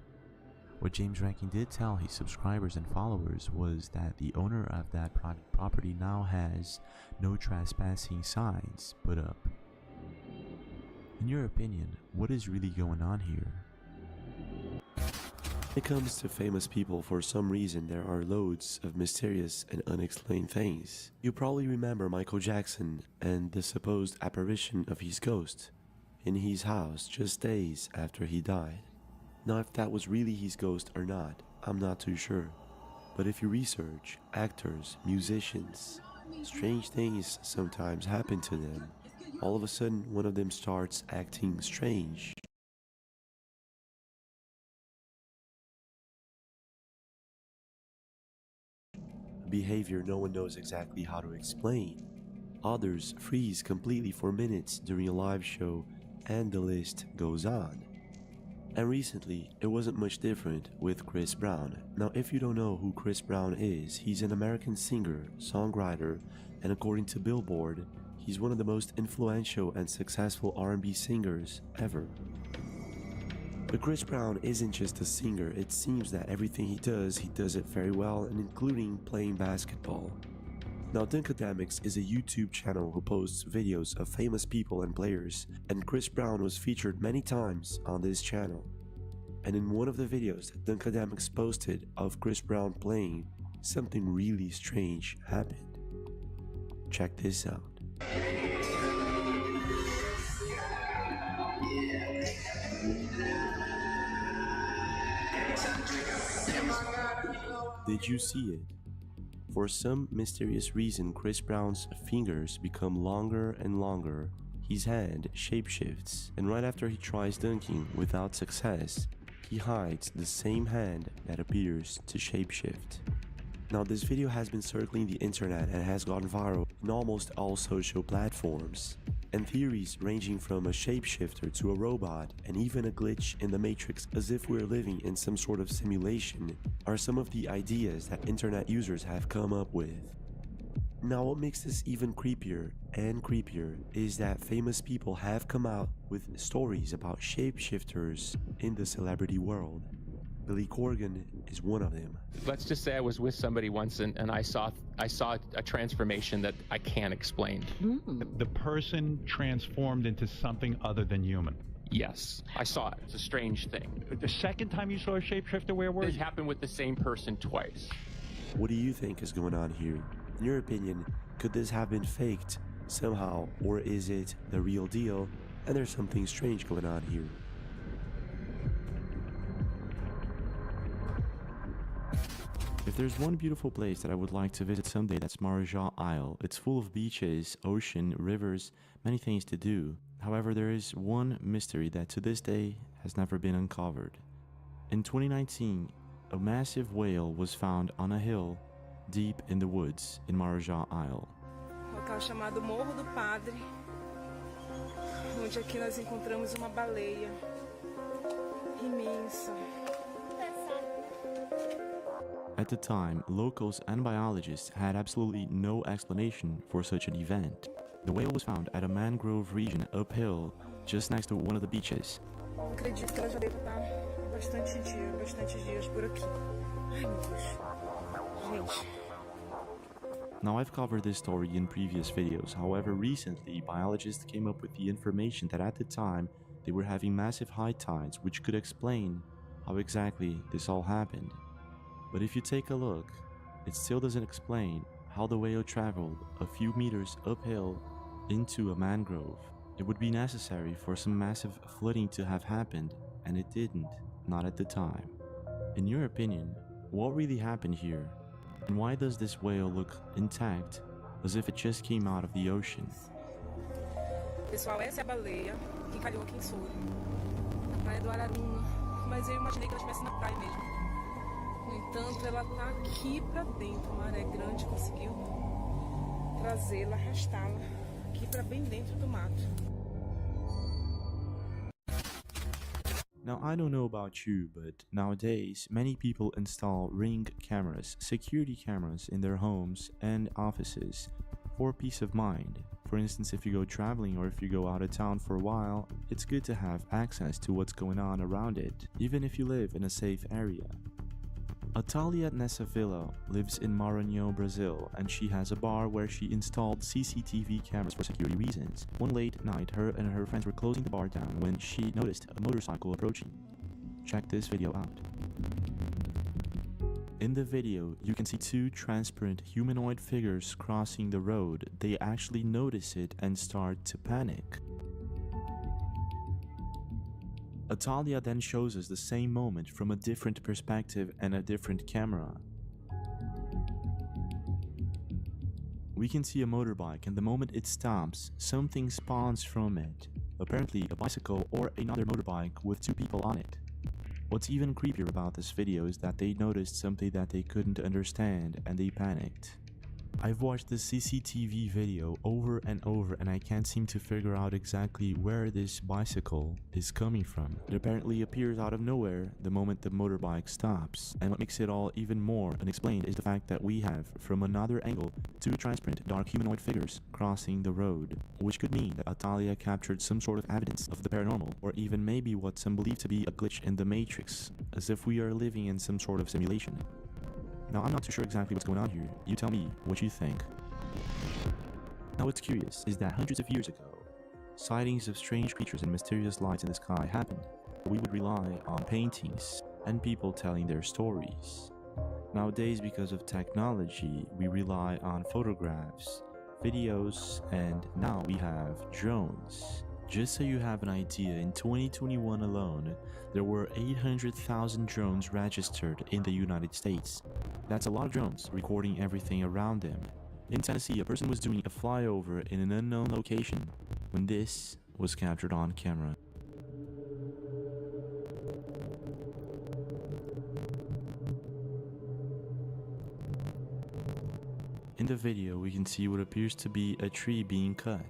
What James Rankin did tell his subscribers and followers was that the owner of that private property now has no trespassing signs put up. In your opinion, what is really going on here? When it comes to famous people, for some reason there are loads of mysterious and unexplained things. You probably remember Michael Jackson and the supposed apparition of his ghost in his house just days after he died. Now if that was really his ghost or not, I'm not too sure. But if you research actors, musicians, strange things sometimes happen to them. All of a sudden one of them starts acting strange. Behavior no one knows exactly how to explain. Others freeze completely for minutes during a live show, and the list goes on. And recently, it wasn't much different with Chris Brown. Now if you don't know who Chris Brown is, he's an American singer, songwriter, and according to Billboard, he's one of the most influential and successful R&B singers ever. But Chris Brown isn't just a singer. It seems that everything he does it very well, and including playing basketball. Now Dunkademics is a YouTube channel who posts videos of famous people and players, and Chris Brown was featured many times on this channel. And in one of the videos that Dunkademics posted of Chris Brown playing, something really strange happened. Check this out. Did you see it? For some mysterious reason, Chris Brown's fingers become longer and longer. His hand shapeshifts, and right after he tries dunking without success, he hides the same hand that appears to shapeshift. Now this video has been circling the internet and has gone viral in almost all social platforms. And theories ranging from a shapeshifter to a robot and even a glitch in the Matrix as if we're living in some sort of simulation are some of the ideas that internet users have come up with. Now what makes this even creepier and creepier is that famous people have come out with stories about shapeshifters in the celebrity world. Billy Corgan is one of them. Let's just say I was with somebody once and I saw a transformation that I can't explain. The person transformed into something other than human. Yes, I saw it. It's a strange thing. The second time you saw a shapeshifter, where were you? It happened with the same person twice. What do you think is going on here? In your opinion, could this have been faked somehow, or is it the real deal and there's something strange going on here? If there's one beautiful place that I would like to visit someday, that's Marajah Isle. It's full of beaches, ocean, rivers, many things to do. However, there is one mystery that to this day has never been uncovered. In 2019, a massive whale was found on a hill deep in the woods in Marajah Isle. Local chamado Morro do Padre, onde aqui nós encontramos uma baleia imensa. At the time, locals and biologists had absolutely no explanation for such an event. The whale was found at a mangrove region uphill, just next to one of the beaches. Acredito que ela já deve estar bastantes dias por aqui. Ai, meu Deus. Gente. Now, I've covered this story in previous videos. However, recently, biologists came up with the information that at the time, they were having massive high tides, which could explain how exactly this all happened. But if you take a look, it still doesn't explain how the whale traveled a few meters uphill into a mangrove. It would be necessary for some massive flooding to have happened, and it didn't, not at the time. In your opinion, what really happened here? And why does this whale look intact, as if it just came out of the ocean? Pessoal, essa é a baleia que encalhou aqui em Soura, na praia do Araruna. Mas eu imaginei que ela estivesse na praia mesmo. No entanto, ela tá aqui pra dentro. A maré grande conseguiu trazê-la, arrastá-la aqui pra bem dentro do mato. Now, I don't know about you, but nowadays, many people install Ring cameras, security cameras in their homes and offices for peace of mind. For instance, if you go traveling or if you go out of town for a while, it's good to have access to what's going on around it, even if you live in a safe area. Atalia Nessavilla lives in Maranhão, Brazil, and she has a bar where she installed CCTV cameras for security reasons. One late night, her and her friends were closing the bar down when she noticed a motorcycle approaching. Check this video out. In the video, you can see two transparent humanoid figures crossing the road. They actually notice it and start to panic. Atalia then shows us the same moment from a different perspective and a different camera. We can see a motorbike, and the moment it stops, something spawns from it. Apparently a bicycle or another motorbike with two people on it. What's even creepier about this video is that they noticed something that they couldn't understand and they panicked. I've watched the CCTV video over and over and I can't seem to figure out exactly where this bicycle is coming from. It apparently appears out of nowhere the moment the motorbike stops. And what makes it all even more unexplained is the fact that we have, from another angle, two transparent dark humanoid figures crossing the road, which could mean that Atalia captured some sort of evidence of the paranormal, or even maybe what some believe to be a glitch in the Matrix, as if we are living in some sort of simulation. Now, I'm not too sure exactly what's going on here. You tell me what you think. Now, what's curious is that hundreds of years ago, sightings of strange creatures and mysterious lights in the sky happened. We would rely on paintings and people telling their stories. Nowadays, because of technology, we rely on photographs, videos, and now we have drones. Just so you have an idea, in 2021 alone, there were 800,000 drones registered in the United States. That's a lot of drones recording everything around them. In Tennessee, a person was doing a flyover in an unknown location when this was captured on camera. In the video, we can see what appears to be a tree being cut.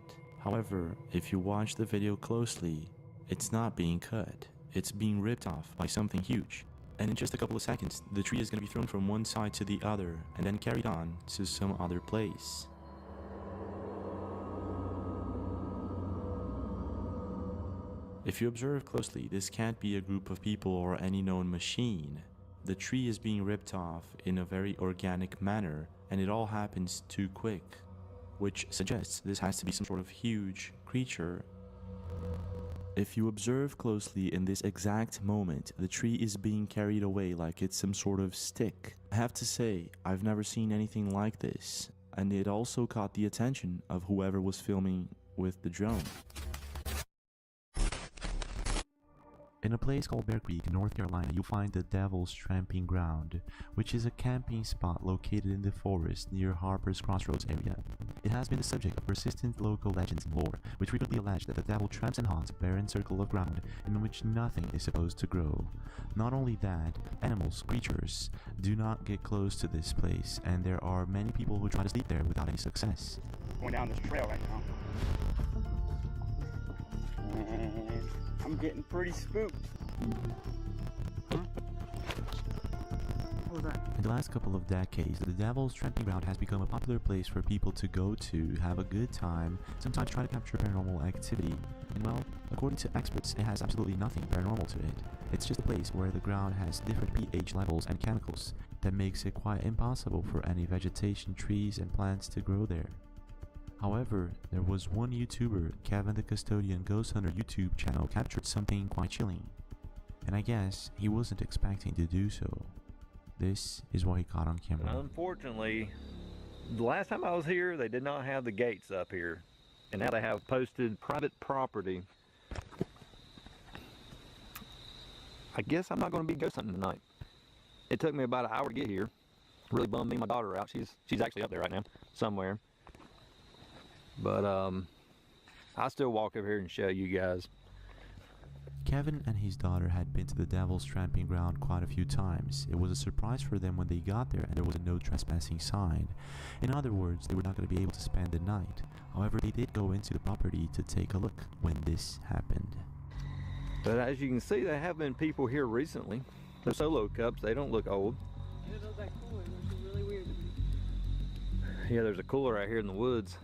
However, if you watch the video closely, it's not being cut. It's being ripped off by something huge. And in just a couple of seconds, the tree is going to be thrown from one side to the other and then carried on to some other place. If you observe closely, this can't be a group of people or any known machine. The tree is being ripped off in a very organic manner, and it all happens too quick, which suggests this has to be some sort of huge creature. If you observe closely in this exact moment, the tree is being carried away like it's some sort of stick. I have to say, I've never seen anything like this, and it also caught the attention of whoever was filming with the drone. In a place called Bear Creek, North Carolina, you'll find the Devil's Tramping Ground, which is a camping spot located in the forest near Harper's Crossroads area. It has been the subject of persistent local legends and lore, which frequently allege that the devil tramps and haunts a barren circle of ground in which nothing is supposed to grow. Not only that, animals, creatures, do not get close to this place, and there are many people who try to sleep there without any success. Going down this trail right now. And I'm getting pretty spooked. What was that? In the last couple of decades, the Devil's Tramping Ground has become a popular place for people to go to, have a good time, sometimes try to capture paranormal activity. And well, according to experts, it has absolutely nothing paranormal to it. It's just a place where the ground has different pH levels and chemicals that makes it quite impossible for any vegetation, trees, and plants to grow there. However, there was one YouTuber, Kevin the Custodian Ghost Hunter YouTube channel, captured something quite chilling. And I guess he wasn't expecting to do so. This is what he caught on camera. Unfortunately, the last time I was here, they did not have the gates up here. And now they have posted private property. I guess I'm not going to be ghost hunting tonight. It took me about an hour to get here. Really bummed me and my daughter out. She's actually up there right now, somewhere. But I'll still walk over here and show you guys. Kevin and his daughter had been to the Devil's Tramping Ground quite a few times. It was a surprise for them when they got there and there was a no trespassing sign. In other words, they were not going to be able to spend the night. However, they did go into the property to take a look when this happened. But as you can see, there have been people here recently. They're solo cups, they don't look old. It was that cooler, which is really weird. Yeah, there's a cooler right here in the woods.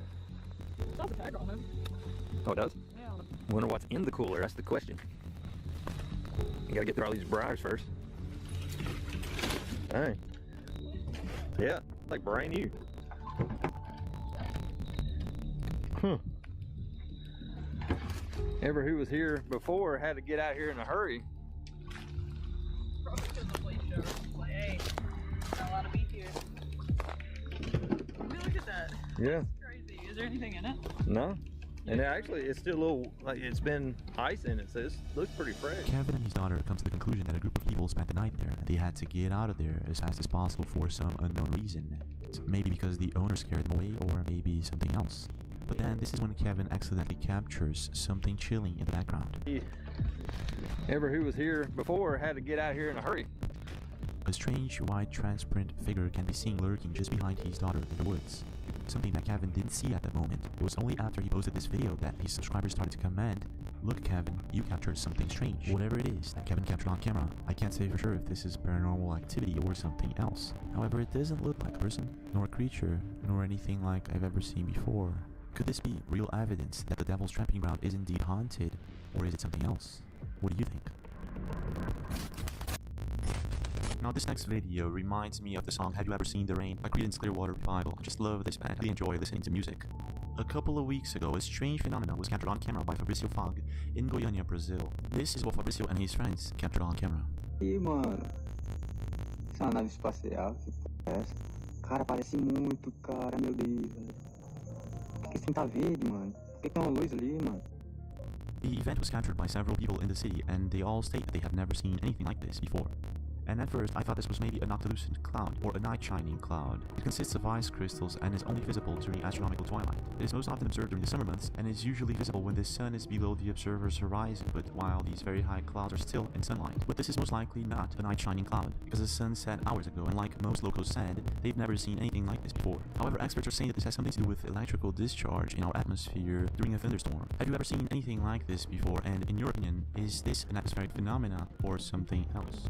It does a tag on it. Oh, it does? Yeah. Wonder what's in the cooler, that's the question. You gotta get through all these briars first. Dang. Yeah, like brand new. Huh. Ever who was here before had to get out here in a hurry. Probably because the place show. Like, hey, not a lot of beef here. I mean, look at that. Yeah. That's crazy. Is there anything in it? No. And actually, it's still a little, like, it's been ice in it, so it looks pretty fresh. Kevin and his daughter come to the conclusion that a group of people spent the night there and they had to get out of there as fast as possible for some unknown reason. So maybe because the owner scared them away, or maybe something else. But then this is when Kevin accidentally captures something chilling in the background. Ever who was here before had to get out here in a hurry. A strange white transparent figure can be seen lurking just behind his daughter in the woods. Something that Kevin didn't see at that moment. It was only after he posted this video that his subscribers started to comment, "Look Kevin, you captured something strange." Whatever it is that Kevin captured on camera, I can't say for sure if this is paranormal activity or something else. However, it doesn't look like a person, nor a creature, nor anything like I've ever seen before. Could this be real evidence that the Devil's Tramping Ground is indeed haunted, or is it something else? What do you think? Now this next video reminds me of the song Have You Ever Seen the Rain by Creedence Clearwater Revival. I just love this band, I really enjoy listening to music. A couple of weeks ago, a strange phenomenon was captured on camera by Fabricio Fog in Goiânia, Brazil. This is what Fabricio and his friends captured on camera. Ih, mano, isso é uma nave espacial, que porra é essa? Cara, parece muito, cara, meu Deus, velho. Por que esse trem tá verde, mano? Por que tem uma luz ali, mano? The event was captured by several people in the city, and they all state that they have never seen anything like this before. And at first, I thought this was maybe a noctilucent cloud, or a night-shining cloud. It consists of ice crystals and is only visible during astronomical twilight. It is most often observed during the summer months, and is usually visible when the sun is below the observer's horizon, but while these very high clouds are still in sunlight. But this is most likely not a night-shining cloud, because the sun set hours ago, and like most locals said, they've never seen anything like this before. However, experts are saying that this has something to do with electrical discharge in our atmosphere during a thunderstorm. Have you ever seen anything like this before, and in your opinion, is this an atmospheric phenomena or something else?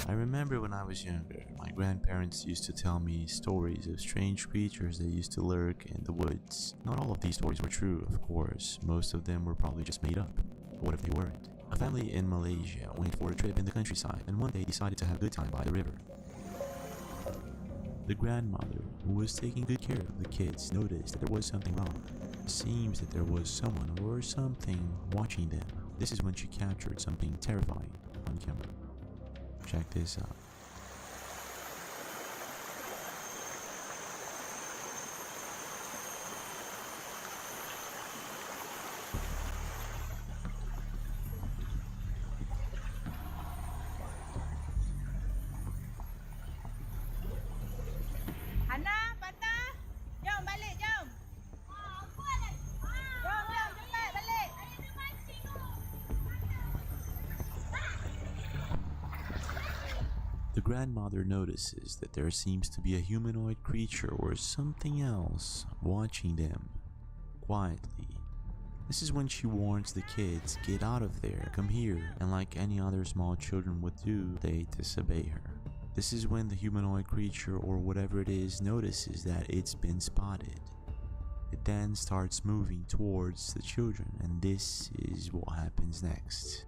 I remember when I was younger, my grandparents used to tell me stories of strange creatures that used to lurk in the woods. Not all of these stories were true, of course. Most of them were probably just made up. But what if they weren't? A family in Malaysia went for a trip in the countryside and one day decided to have a good time by the river. The grandmother, who was taking good care of the kids, noticed that there was something wrong. It seems that there was someone or something watching them. This is when she captured something terrifying on camera. Check this out. Ana, Patah, jom balik, jom. Jom, cepat balik. The grandmother notices that there seems to be a humanoid creature or something else watching them quietly. This is when she warns the kids, get out of there, come here, and like any other small children would do, they disobey her. This is when the humanoid creature or whatever it is notices that it's been spotted. It then starts moving towards the children, and this is what happens next.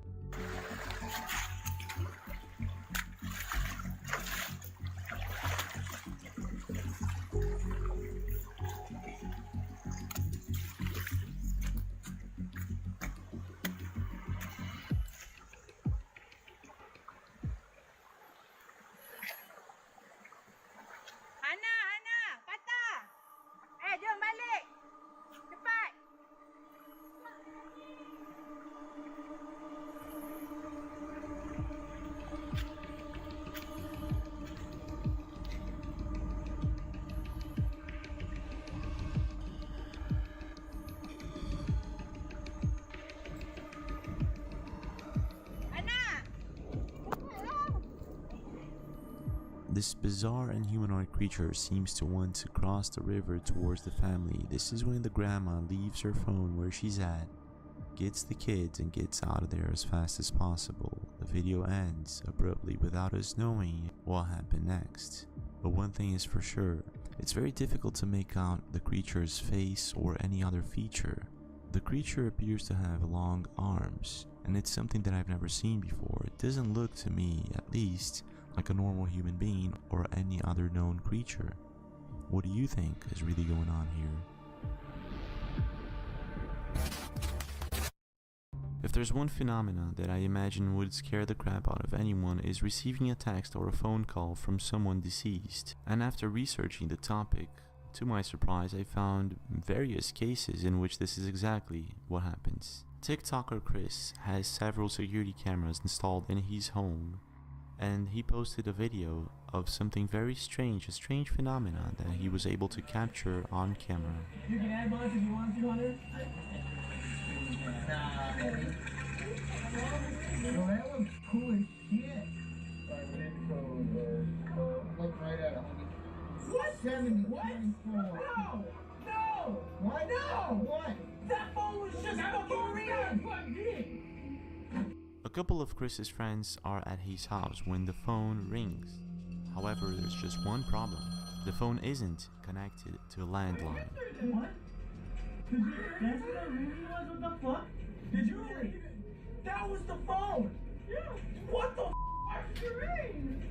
Ana, Patah. Jom balik. Cepat. This bizarre and humanoid creature seems to want to cross the river towards the family. This is when the grandma leaves her phone where she's at, gets the kids, and gets out of there as fast as possible. The video ends abruptly without us knowing what happened next. But one thing is for sure, it's very difficult to make out the creature's face or any other feature. The creature appears to have long arms, and it's something that I've never seen before. It doesn't look to me, at least, like a normal human being or any other known creature. What do you think is really going on here? If there's one phenomenon that I imagine would scare the crap out of anyone, is receiving a text or a phone call from someone deceased. And after researching the topic, to my surprise, I found various cases in which this is exactly what happens. TikToker Chris has several security cameras installed in his home, and he posted a video of something very strange, a strange phenomenon that he was able to capture on camera. You can add bullets if you want to, Hunter. Well, that looks cool as shit. Look right at 100. What? 70. What? No! No! What? No! What? That phone was just fucking plugged in! A couple of Chris's friends are at his house when the phone rings. However, there's just one problem. The phone isn't connected to a landline. What? That's what that really was? What the fuck? Did you read it? That was the phone! Yeah! What the f*** you mean?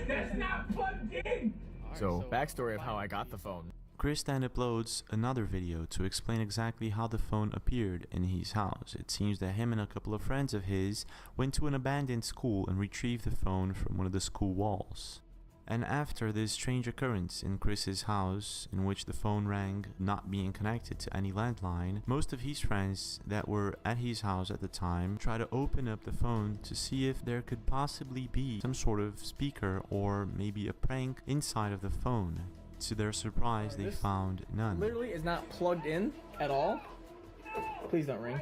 That's not plugged in! So, backstory of how I got the phone. Chris then uploads another video to explain exactly how the phone appeared in his house. It seems that him and a couple of friends of his went to an abandoned school and retrieved the phone from one of the school walls. And after this strange occurrence in Chris's house, in which the phone rang not being connected to any landline, most of his friends that were at his house at the time tried to open up the phone to see if there could possibly be some sort of speaker or maybe a prank inside of the phone. To their surprise, they found none. Literally is not plugged in at all. Please don't ring.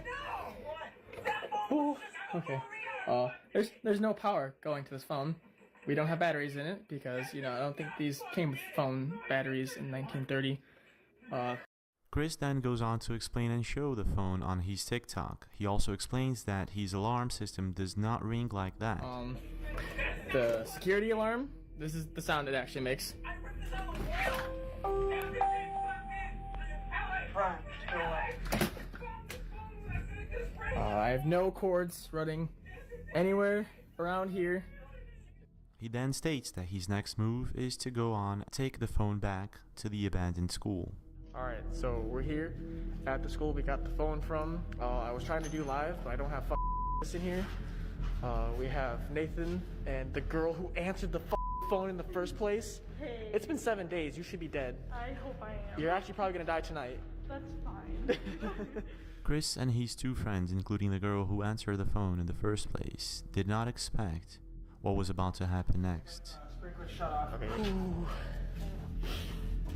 Ooh, okay. There's no power going to this phone. We don't have batteries in it because, I don't think these came with phone batteries in 1930. Chris then goes on to explain and show the phone on his TikTok. He also explains that his alarm system does not ring like that. the security alarm. This is the sound it actually makes. I have no cords running anywhere around here. He then states that his next move is to go on, take the phone back to the abandoned school. Alright, so we're here at the school we got the phone from. I was trying to do live, but I don't have in here. We have Nathan and the girl who answered the phone in the first place. Hey. It's been 7 days. You should be dead. I hope I am. You're actually probably gonna die tonight. That's fine. Chris and his two friends, including the girl who answered the phone in the first place, did not expect what was about to happen next. Sprinkler shut off. Okay.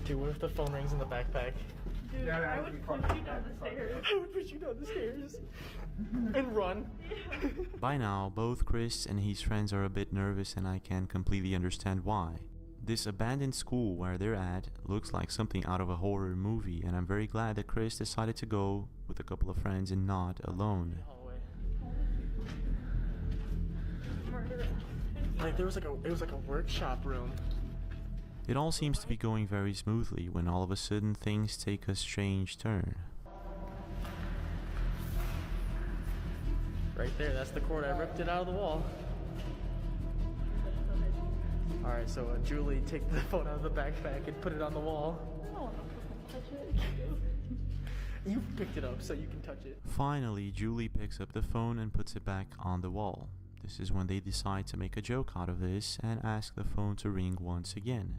Dude, what if the phone rings in the backpack? Dude, I would push you down the stairs. I would push you down the stairs and run. By now, both Chris and his friends are a bit nervous, and I can completely understand why. This abandoned school where they're at looks like something out of a horror movie, and I'm very glad that Chris decided to go with a couple of friends and not alone. Like it was like a workshop room. It all seems to be going very smoothly when all of a sudden things take a strange turn. Right there, that's the cord. I ripped it out of the wall. Alright, so Julie, take the phone out of the backpack and put it on the wall. You picked it up so you can touch it. Finally, Julie picks up the phone and puts it back on the wall. This is when they decide to make a joke out of this and ask the phone to ring once again.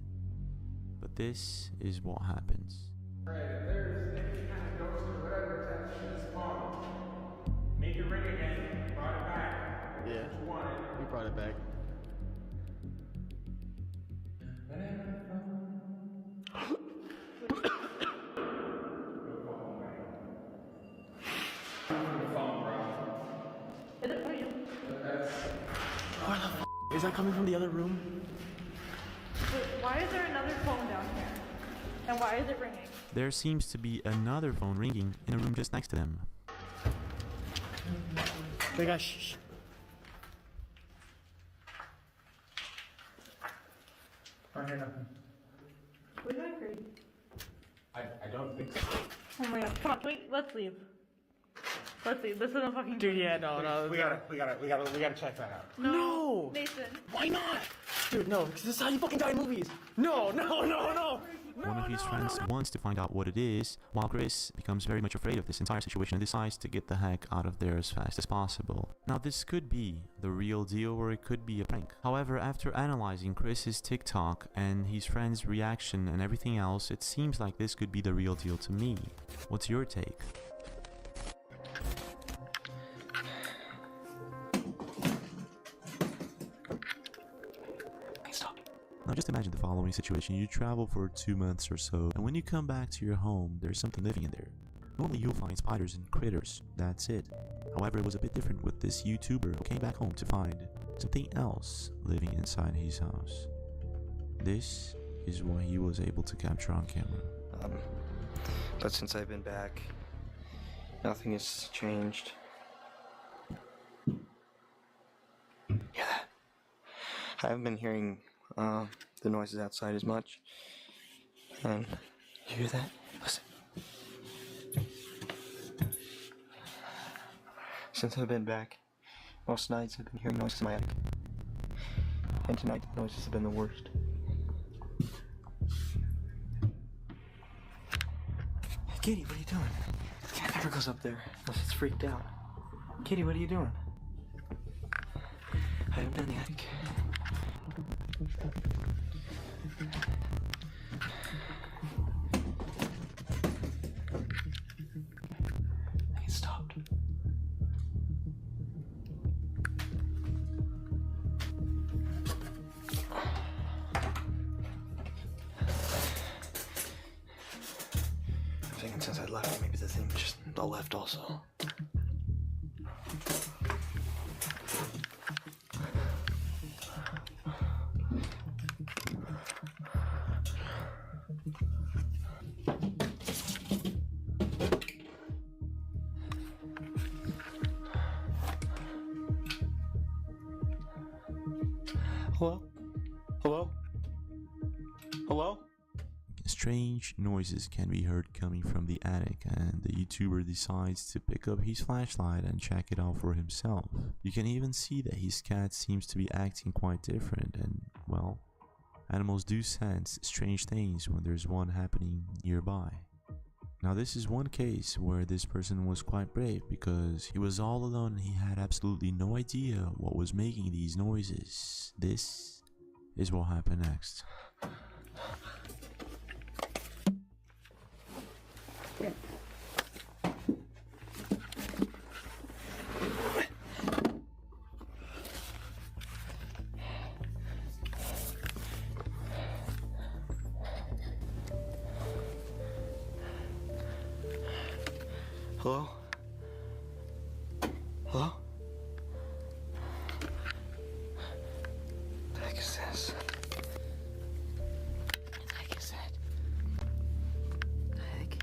But this is what happens. Alright, if there's any kind of ghost or whatever attached to this phone, make it ring again. Brought it back. Yeah, we brought it back. Where the f*** is that coming from the other room? Wait, why is there another phone down here? And why is it ringing? There seems to be another phone ringing in a room just next to them. Big guy, shh. I hear nothing. Was that great? I don't think so. Oh my god, come on, wait, let's leave. Let's leave. This isn't fucking. Dude, yeah, no. We gotta check that out. No! Nathan. Why not? Dude, no, because this is how you fucking die in movies. No. One of his friends wants to find out what it is, while Chris becomes very much afraid of this entire situation and decides to get the heck out of there as fast as possible. Now, this could be the real deal or it could be a prank. However, after analyzing Chris's TikTok and his friend's reaction and everything else, it seems like this could be the real deal to me. What's your take? Now just imagine the following situation. You travel for 2 months or so, and when you come back to your home, there's something living in there. Normally you'll find spiders and critters, that's it. However, it was a bit different with this YouTuber who came back home to find something else living inside his house. This is what he was able to capture on camera. But since I've been back, nothing has changed. Hear that? I haven't been hearing the noises outside as much. And you hear that? Listen. Since I've been back, most nights I've been hearing noises in my attic. And tonight the noises have been the worst. Hey, Kitty, what are you doing? The cat never goes up there unless it's freaked out. Kitty, what are you doing? I haven't been in the attic. It stopped. I'm thinking since I left, maybe the thing just left also. Strange noises can be heard coming from the attic, and the YouTuber decides to pick up his flashlight and check it out for himself. You can even see that his cat seems to be acting quite different, and well, animals do sense strange things when there's one happening nearby. Now this is one case where this person was quite brave because he was all alone and he had absolutely no idea what was making these noises. This is what happened next. Hello? Hello? What the heck is this? What the heck is that? What the heck?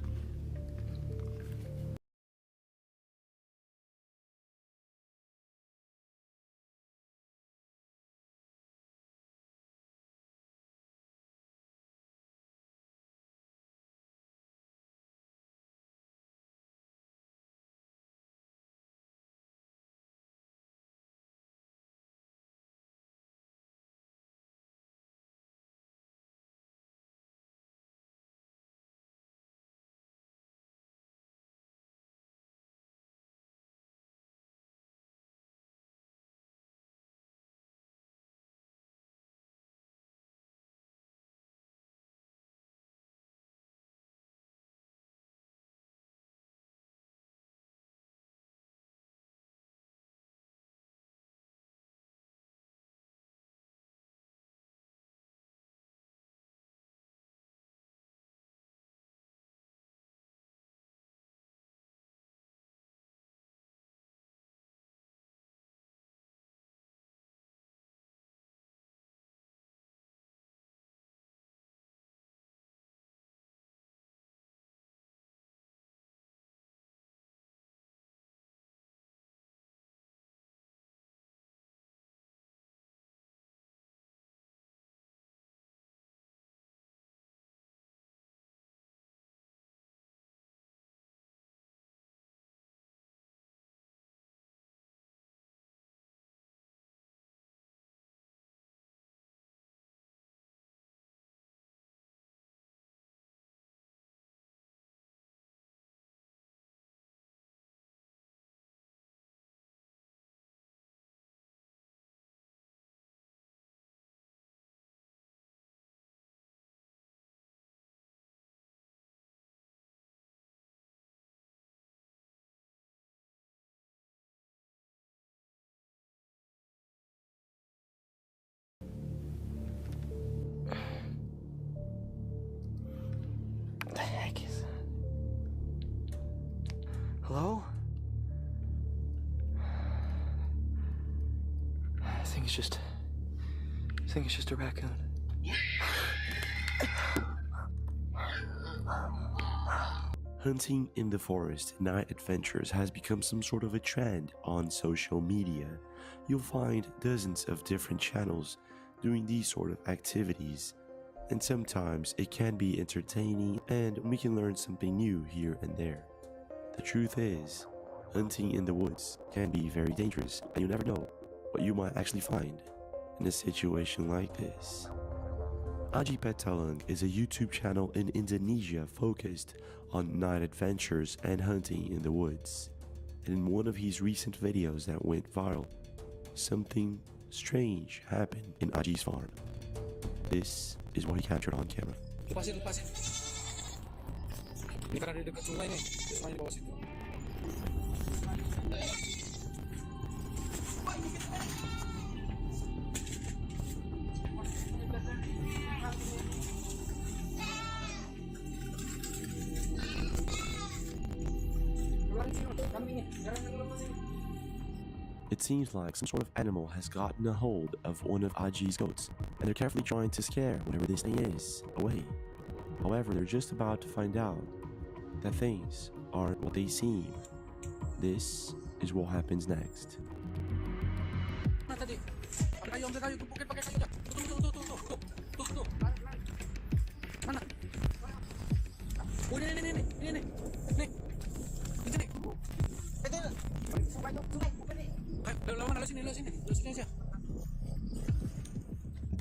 Hello? I think it's just a raccoon. Hunting in the forest night adventures has become some sort of a trend on social media. You'll find dozens of different channels doing these sort of activities, and sometimes it can be entertaining and we can learn something new here and there. The truth is, hunting in the woods can be very dangerous, and you never know what you might actually find in a situation like this. Aji Petualang is a YouTube channel in Indonesia focused on night adventures and hunting in the woods. And in one of his recent videos that went viral, something strange happened in Aji's farm. This is what he captured on camera. Ini karena dia dekat sungai nih, sungai di bawah situ. It seems like some sort of animal has gotten a hold of one of Aji's goats, and they're carefully trying to scare whatever this thing is away. However, they're just about to find out that things aren't what they seem. This is what happens next.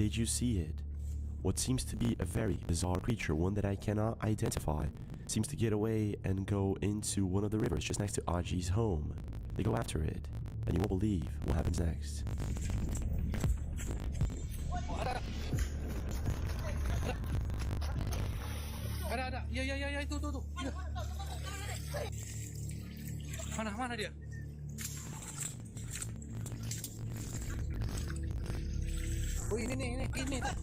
did you see it? What seems to be a very bizarre creature, one that I cannot identify, seems to get away and go into one of the rivers just next to Aji's home. They go after it, and you won't believe what happens next. Ada. Ya, itu. Mana dia? Oh, ini. Ini. Ada.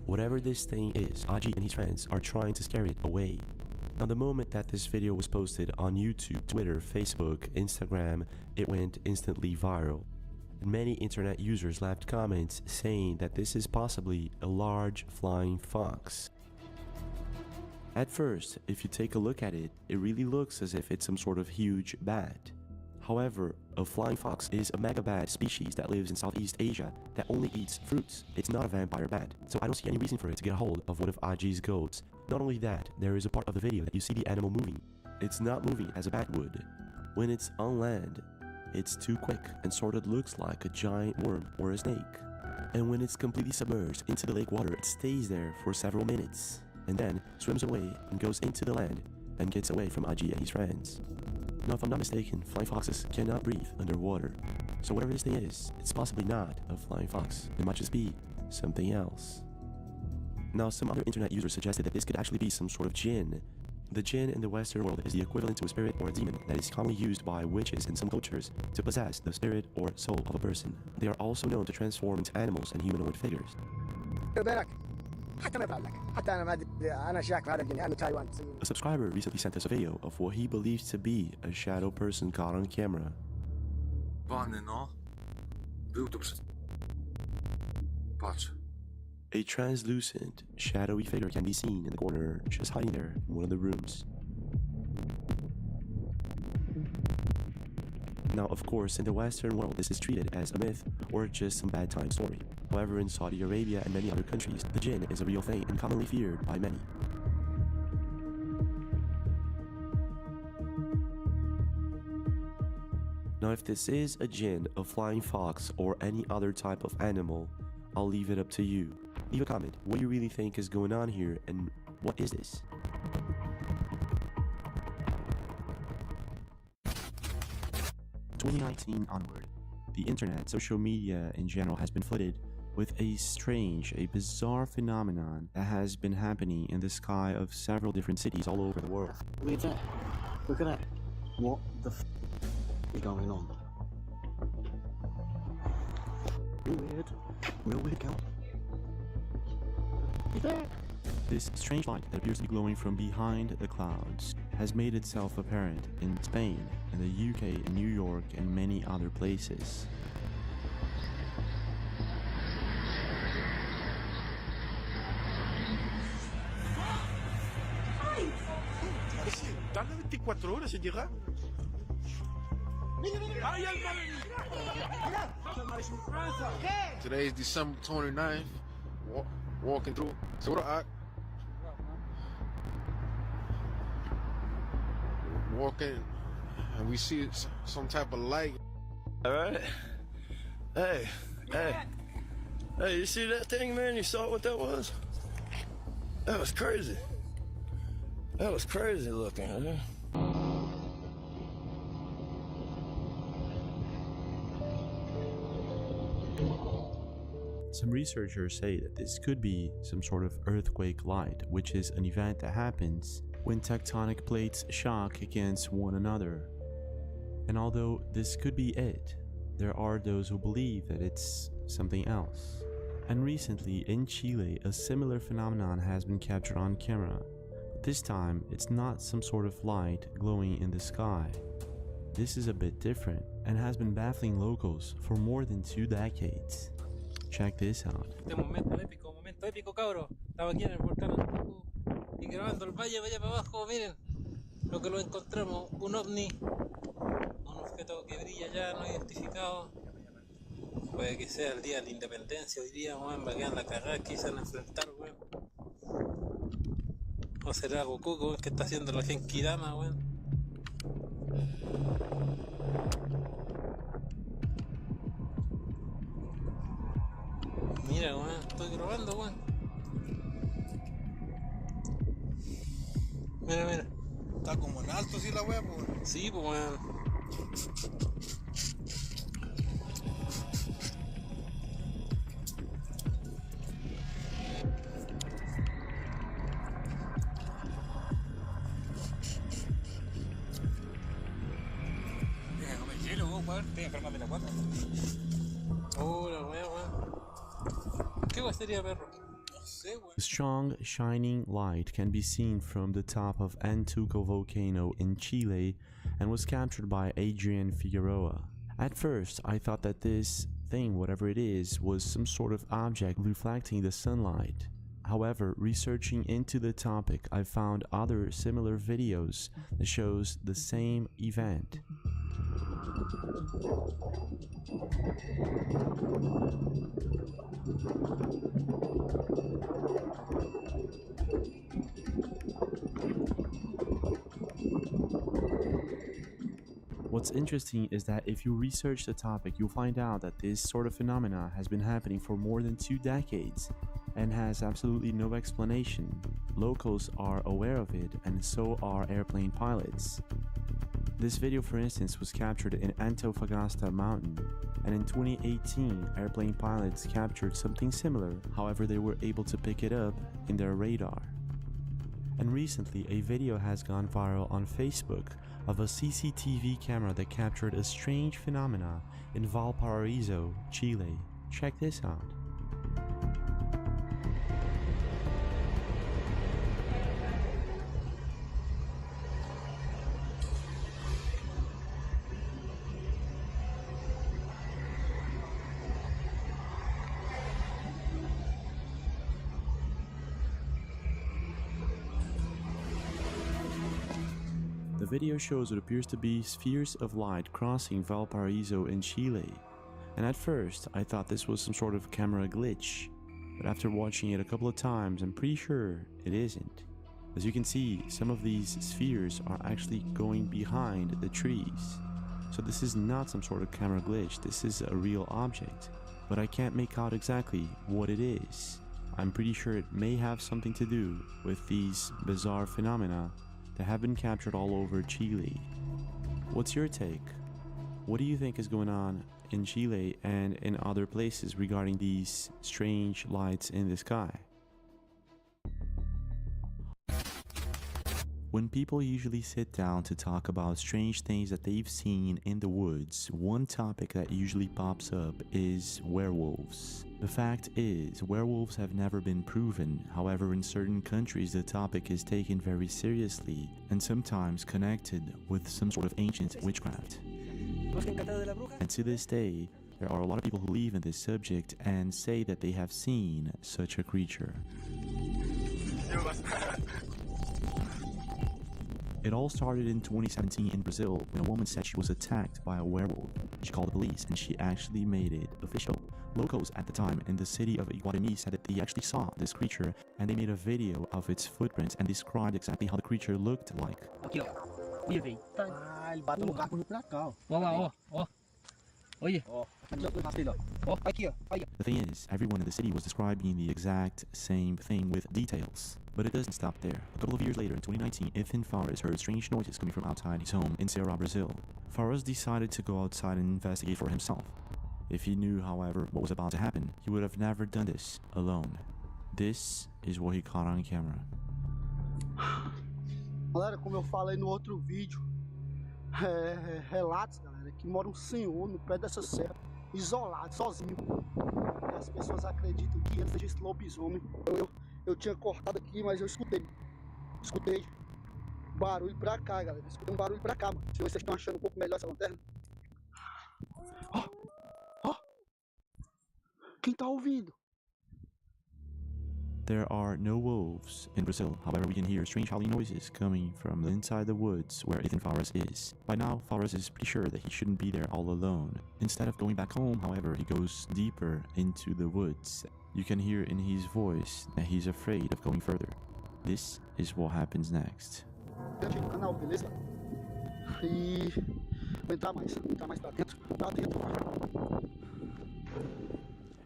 Whatever this thing is, Aji and his friends are trying to scare it away. Now, the moment that this video was posted on YouTube, Twitter, Facebook, Instagram, it went instantly viral. And many internet users left comments saying that this is possibly a large flying fox. At first, if you take a look at it, it really looks as if it's some sort of huge bat. However, a flying fox is a megabat species that lives in Southeast Asia that only eats fruits. It's not a vampire bat, so I don't see any reason for it to get a hold of one of Aji's goats. Not only that, there is a part of the video that you see the animal moving. It's not moving as a bat would. When it's on land, it's too quick and sort of looks like a giant worm or a snake. And when it's completely submerged into the lake water, it stays there for several minutes, and then swims away and goes into the land and gets away from Aji and his friends. Now, if I'm not mistaken, flying foxes cannot breathe underwater. So whatever this thing is, it's possibly not a flying fox. It might just be something else. Now, some other internet users suggested that this could actually be some sort of jinn. The jinn in the Western world is the equivalent to a spirit or a demon that is commonly used by witches in some cultures to possess the spirit or soul of a person. They are also known to transform into animals and humanoid figures. A subscriber recently sent us a video of what he believes to be a shadow person caught on camera. A translucent, shadowy figure can be seen in the corner, just hiding there in one of the rooms. Now, of course, in the Western world, this is treated as a myth or just some bad time story. However, in Saudi Arabia and many other countries, the jinn is a real thing and commonly feared by many. Now, if this is a jinn, a flying fox, or any other type of animal, I'll leave it up to you. Leave a comment what you really think is going on here and what is this? 2019 onward, the internet, social media in general has been flooded with a bizarre phenomenon that has been happening in the sky of several different cities all over the world. Look at that. Look at that. What the f is going on? Real weird, girl. This strange light that appears to be glowing from behind the clouds has made itself apparent in Spain, in the UK, New York, and many other places. Today is December 29th. Walking through Surah. Walking, and we see some type of light. All right. Hey, you see that thing, man? You saw what that was? That was crazy. That was crazy looking, huh? Some researchers say that this could be some sort of earthquake light, which is an event that happens when tectonic plates shock against one another. And although this could be it, there are those who believe that it's something else. And recently in Chile, a similar phenomenon has been captured on camera. But this time, it's not some sort of light glowing in the sky. This is a bit different and has been baffling locals for more than 2 decades. Check this out. Momento épico, cabro. Estaba aquí en el volcán Antuco y grabando el valle allá para abajo, miren lo que lo encontramos, un ovni, un objeto que brilla ya no identificado. Puede que sea el día de la independencia hoy día, weón, va a quedar la cagada que se van a enfrentar, weón. O será Goku, weón, que está haciendo la Genkidama, weón. Mira, weón, estoy grabando, weón. Mira, mira. Está como en alto, sí, la weá, pues. Sí, pues, weón. Deja comer hielo, vos, weón. Deja enfermarme la guata. Oh, la weá, weón. ¿Qué weá sería, perro? No sé, weón. A strong, shining light can be seen from the top of Antuco volcano in Chile and was captured by Adrian Figueroa. At first, I thought that this thing, whatever it is, was some sort of object reflecting the sunlight. However, researching into the topic, I found other similar videos that shows the same event. What's interesting is that if you research the topic, you'll find out that this sort of phenomena has been happening for more than 2 decades and has absolutely no explanation. Locals are aware of it, and so are airplane pilots. This video, for instance, was captured in Antofagasta Mountain, and in 2018, airplane pilots captured something similar, however they were able to pick it up in their radar. And recently, a video has gone viral on Facebook of a CCTV camera that captured a strange phenomena in Valparaiso, Chile. Check this out. The video shows what appears to be spheres of light crossing Valparaiso in Chile, and at first I thought this was some sort of camera glitch, but after watching it a couple of times I'm pretty sure it isn't. As you can see, some of these spheres are actually going behind the trees, so this is not some sort of camera glitch, this is a real object, but I can't make out exactly what it is. I'm pretty sure it may have something to do with these bizarre phenomena that have been captured all over Chile. What's your take? What do you think is going on in Chile and in other places regarding these strange lights in the sky? When people usually sit down to talk about strange things that they've seen in the woods, one topic that usually pops up is werewolves. The fact is, werewolves have never been proven. However, in certain countries the topic is taken very seriously and sometimes connected with some sort of ancient witchcraft. And to this day, there are a lot of people who believe in this subject and say that they have seen such a creature. It all started in 2017 in Brazil when a woman said she was attacked by a werewolf. She called the police and she actually made it official. Locals at the time in the city of Iguatemi said that they actually saw this creature and they made a video of its footprints and described exactly how the creature looked like. Aqui, ó. Olha, velho. Ah, ele bateu no carro pra cá, ó. Ó lá, ó, ó. Olha. Ó, ó, aqui, ó. Olha. The thing is, everyone in the city was describing the exact same thing with details. But it doesn't stop there. A couple of years later, in 2019, Ethan Fares heard strange noises coming from outside his home in Ceará, Brazil. Fares decided to go outside and investigate for himself. If he knew, however, what was about to happen, he would have never done this alone. This is what he caught on camera. Galera, como eu falei no outro vídeo, relatos, galera, que mora um senhor no pé dessa serra, isolado, sozinho. E as pessoas acreditam que ele seja esse lobisomem. Eu tinha cortado aqui, mas eu escutei barulho pra cá, galera. Escutei um barulho pra cá, mano. Se vocês estão achando um pouco melhor essa lanterna. Ó, quem tá ouvindo? There are no wolves in Brazil, however we can hear strange howling noises coming from inside the woods where Ethan Fares is. By now, Fares is pretty sure that he shouldn't be there all alone. Instead of going back home, however, he goes deeper into the woods. You can hear in his voice that he's afraid of going further. This is what happens next.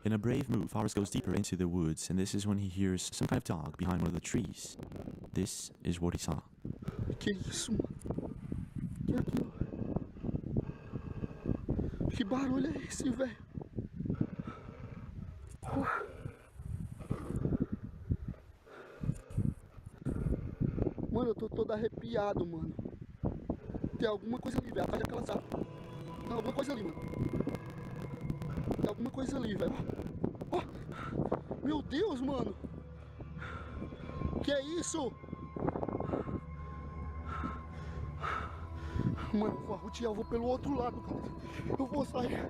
In a brave move, Fares goes deeper into the woods, and this is when he hears some kind of dog behind one of the trees. This is what he saw. Que isso, mano? Que barulho é esse, velho? Mano, eu tô todo arrepiado, mano. Tem alguma coisa ali, velho, atrás daquelas árvores. Tem alguma coisa ali, mano. Tem alguma coisa ali, velho. Oh, meu Deus, mano. Que é isso? Mano, eu vou arrotear, eu vou pelo outro lado, cara. Eu vou sair.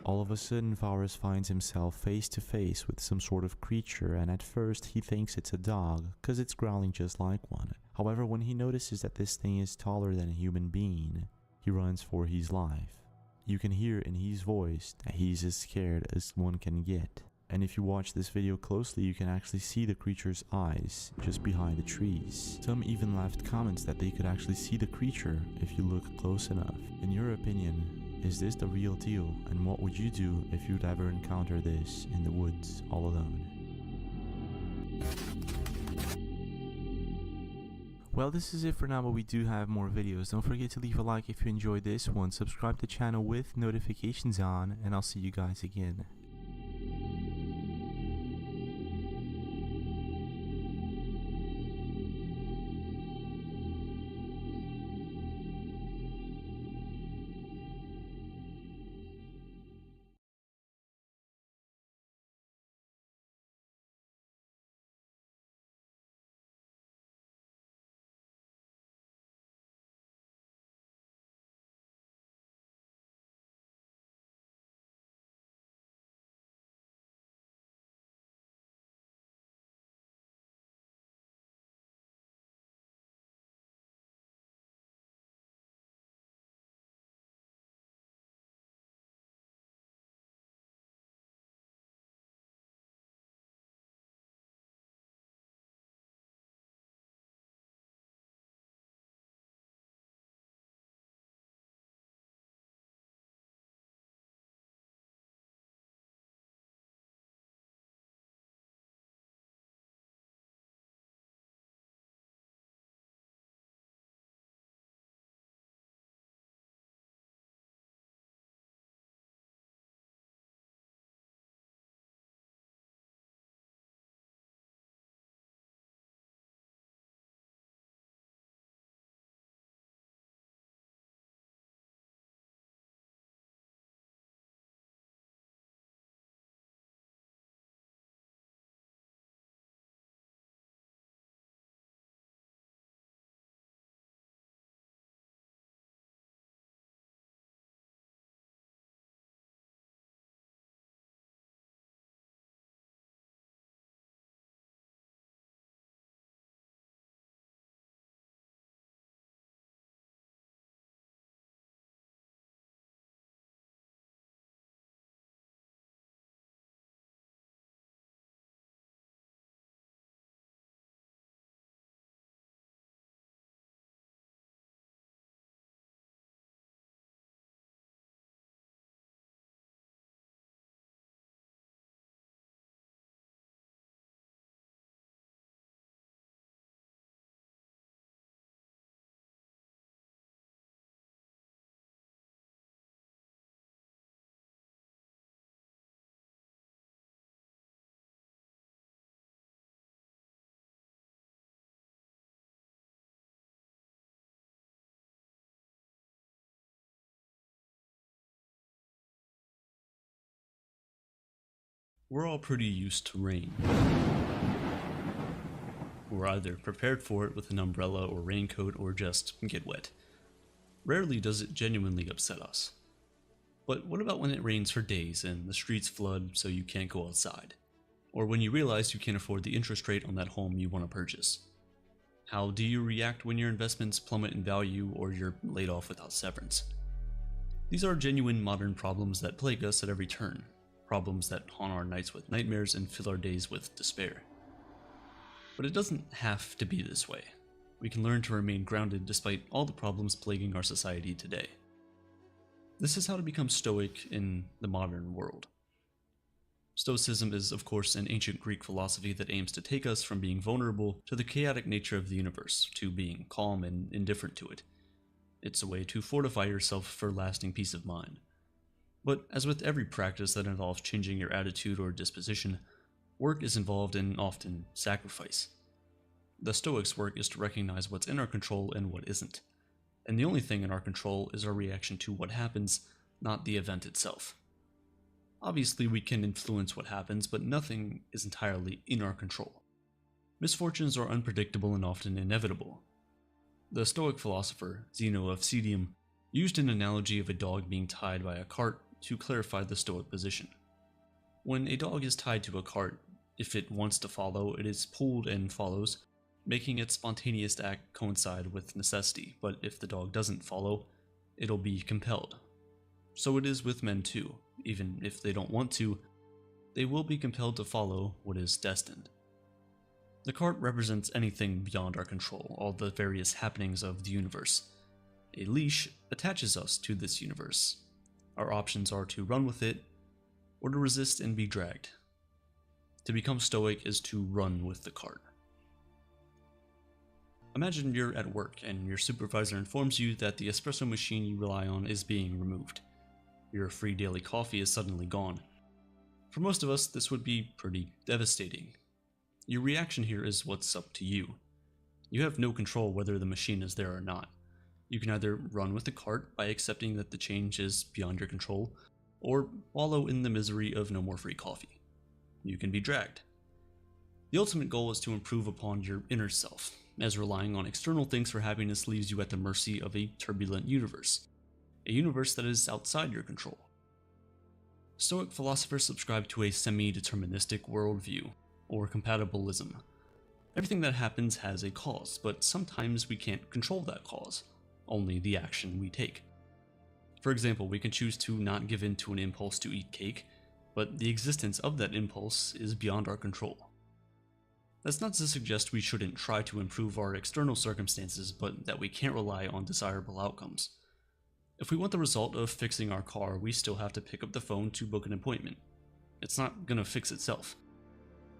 All of a sudden, Fares finds himself face to face with some sort of creature, and at first he thinks it's a dog, cause it's growling just like one. However, when he notices that this thing is taller than a human being, he runs for his life. You can hear in his voice that he's as scared as one can get. And if you watch this video closely, you can actually see the creature's eyes just behind the trees. Some even left comments that they could actually see the creature if you look close enough. In your opinion, is this the real deal? And what would you do if you'd ever encounter this in the woods all alone? Well, this is it for now, but we do have more videos. Don't forget to leave a like if you enjoyed this one, subscribe to the channel with notifications on, and I'll see you guys again. We're all pretty used to rain. We're either prepared for it with an umbrella or raincoat or just get wet. Rarely does it genuinely upset us. But what about when it rains for days and the streets flood so you can't go outside? or when you realize you can't afford the interest rate on that home you want to purchase. How do you react when your investments plummet in value or you're laid off without severance? These are genuine modern problems that plague us at every turn, problems that haunt our nights with nightmares and fill our days with despair. But it doesn't have to be this way. We can learn to remain grounded despite all the problems plaguing our society today. This is how to become stoic in the modern world. Stoicism is, of course, an ancient Greek philosophy that aims to take us from being vulnerable to the chaotic nature of the universe, to being calm and indifferent to it. It's a way to fortify yourself for lasting peace of mind. But as with every practice that involves changing your attitude or disposition, work is involved in often sacrifice. The Stoics' work is to recognize what's in our control and what isn't. And the only thing in our control is our reaction to what happens, not the event itself. Obviously, we can influence what happens, but nothing is entirely in our control. Misfortunes are unpredictable and often inevitable. The Stoic philosopher, Zeno of Citium, used an analogy of a dog being tied by a cart to clarify the Stoic position. When a dog is tied to a cart, if it wants to follow, it is pulled and follows, making its spontaneous act coincide with necessity, but if the dog doesn't follow, it'll be compelled. So it is with men too. Even if they don't want to, they will be compelled to follow what is destined. The cart represents anything beyond our control, all the various happenings of the universe. A leash attaches us to this universe. Our options are to run with it, or to resist and be dragged. To become stoic is to run with the cart. Imagine you're at work and your supervisor informs you that the espresso machine you rely on is being removed. Your free daily coffee is suddenly gone. For most of us, this would be pretty devastating. Your reaction here is what's up to you. You have no control whether the machine is there or not. You can either run with the cart by accepting that the change is beyond your control, or wallow in the misery of no more free coffee. You can be dragged. The ultimate goal is to improve upon your inner self, as relying on external things for happiness leaves you at the mercy of a turbulent universe. A universe that is outside your control. Stoic philosophers subscribe to a semi-deterministic worldview, or compatibilism. Everything that happens has a cause, but sometimes we can't control that cause, only the action we take. For example, we can choose to not give in to an impulse to eat cake, but the existence of that impulse is beyond our control. That's not to suggest we shouldn't try to improve our external circumstances, but that we can't rely on desirable outcomes. If we want the result of fixing our car, we still have to pick up the phone to book an appointment. It's not gonna fix itself.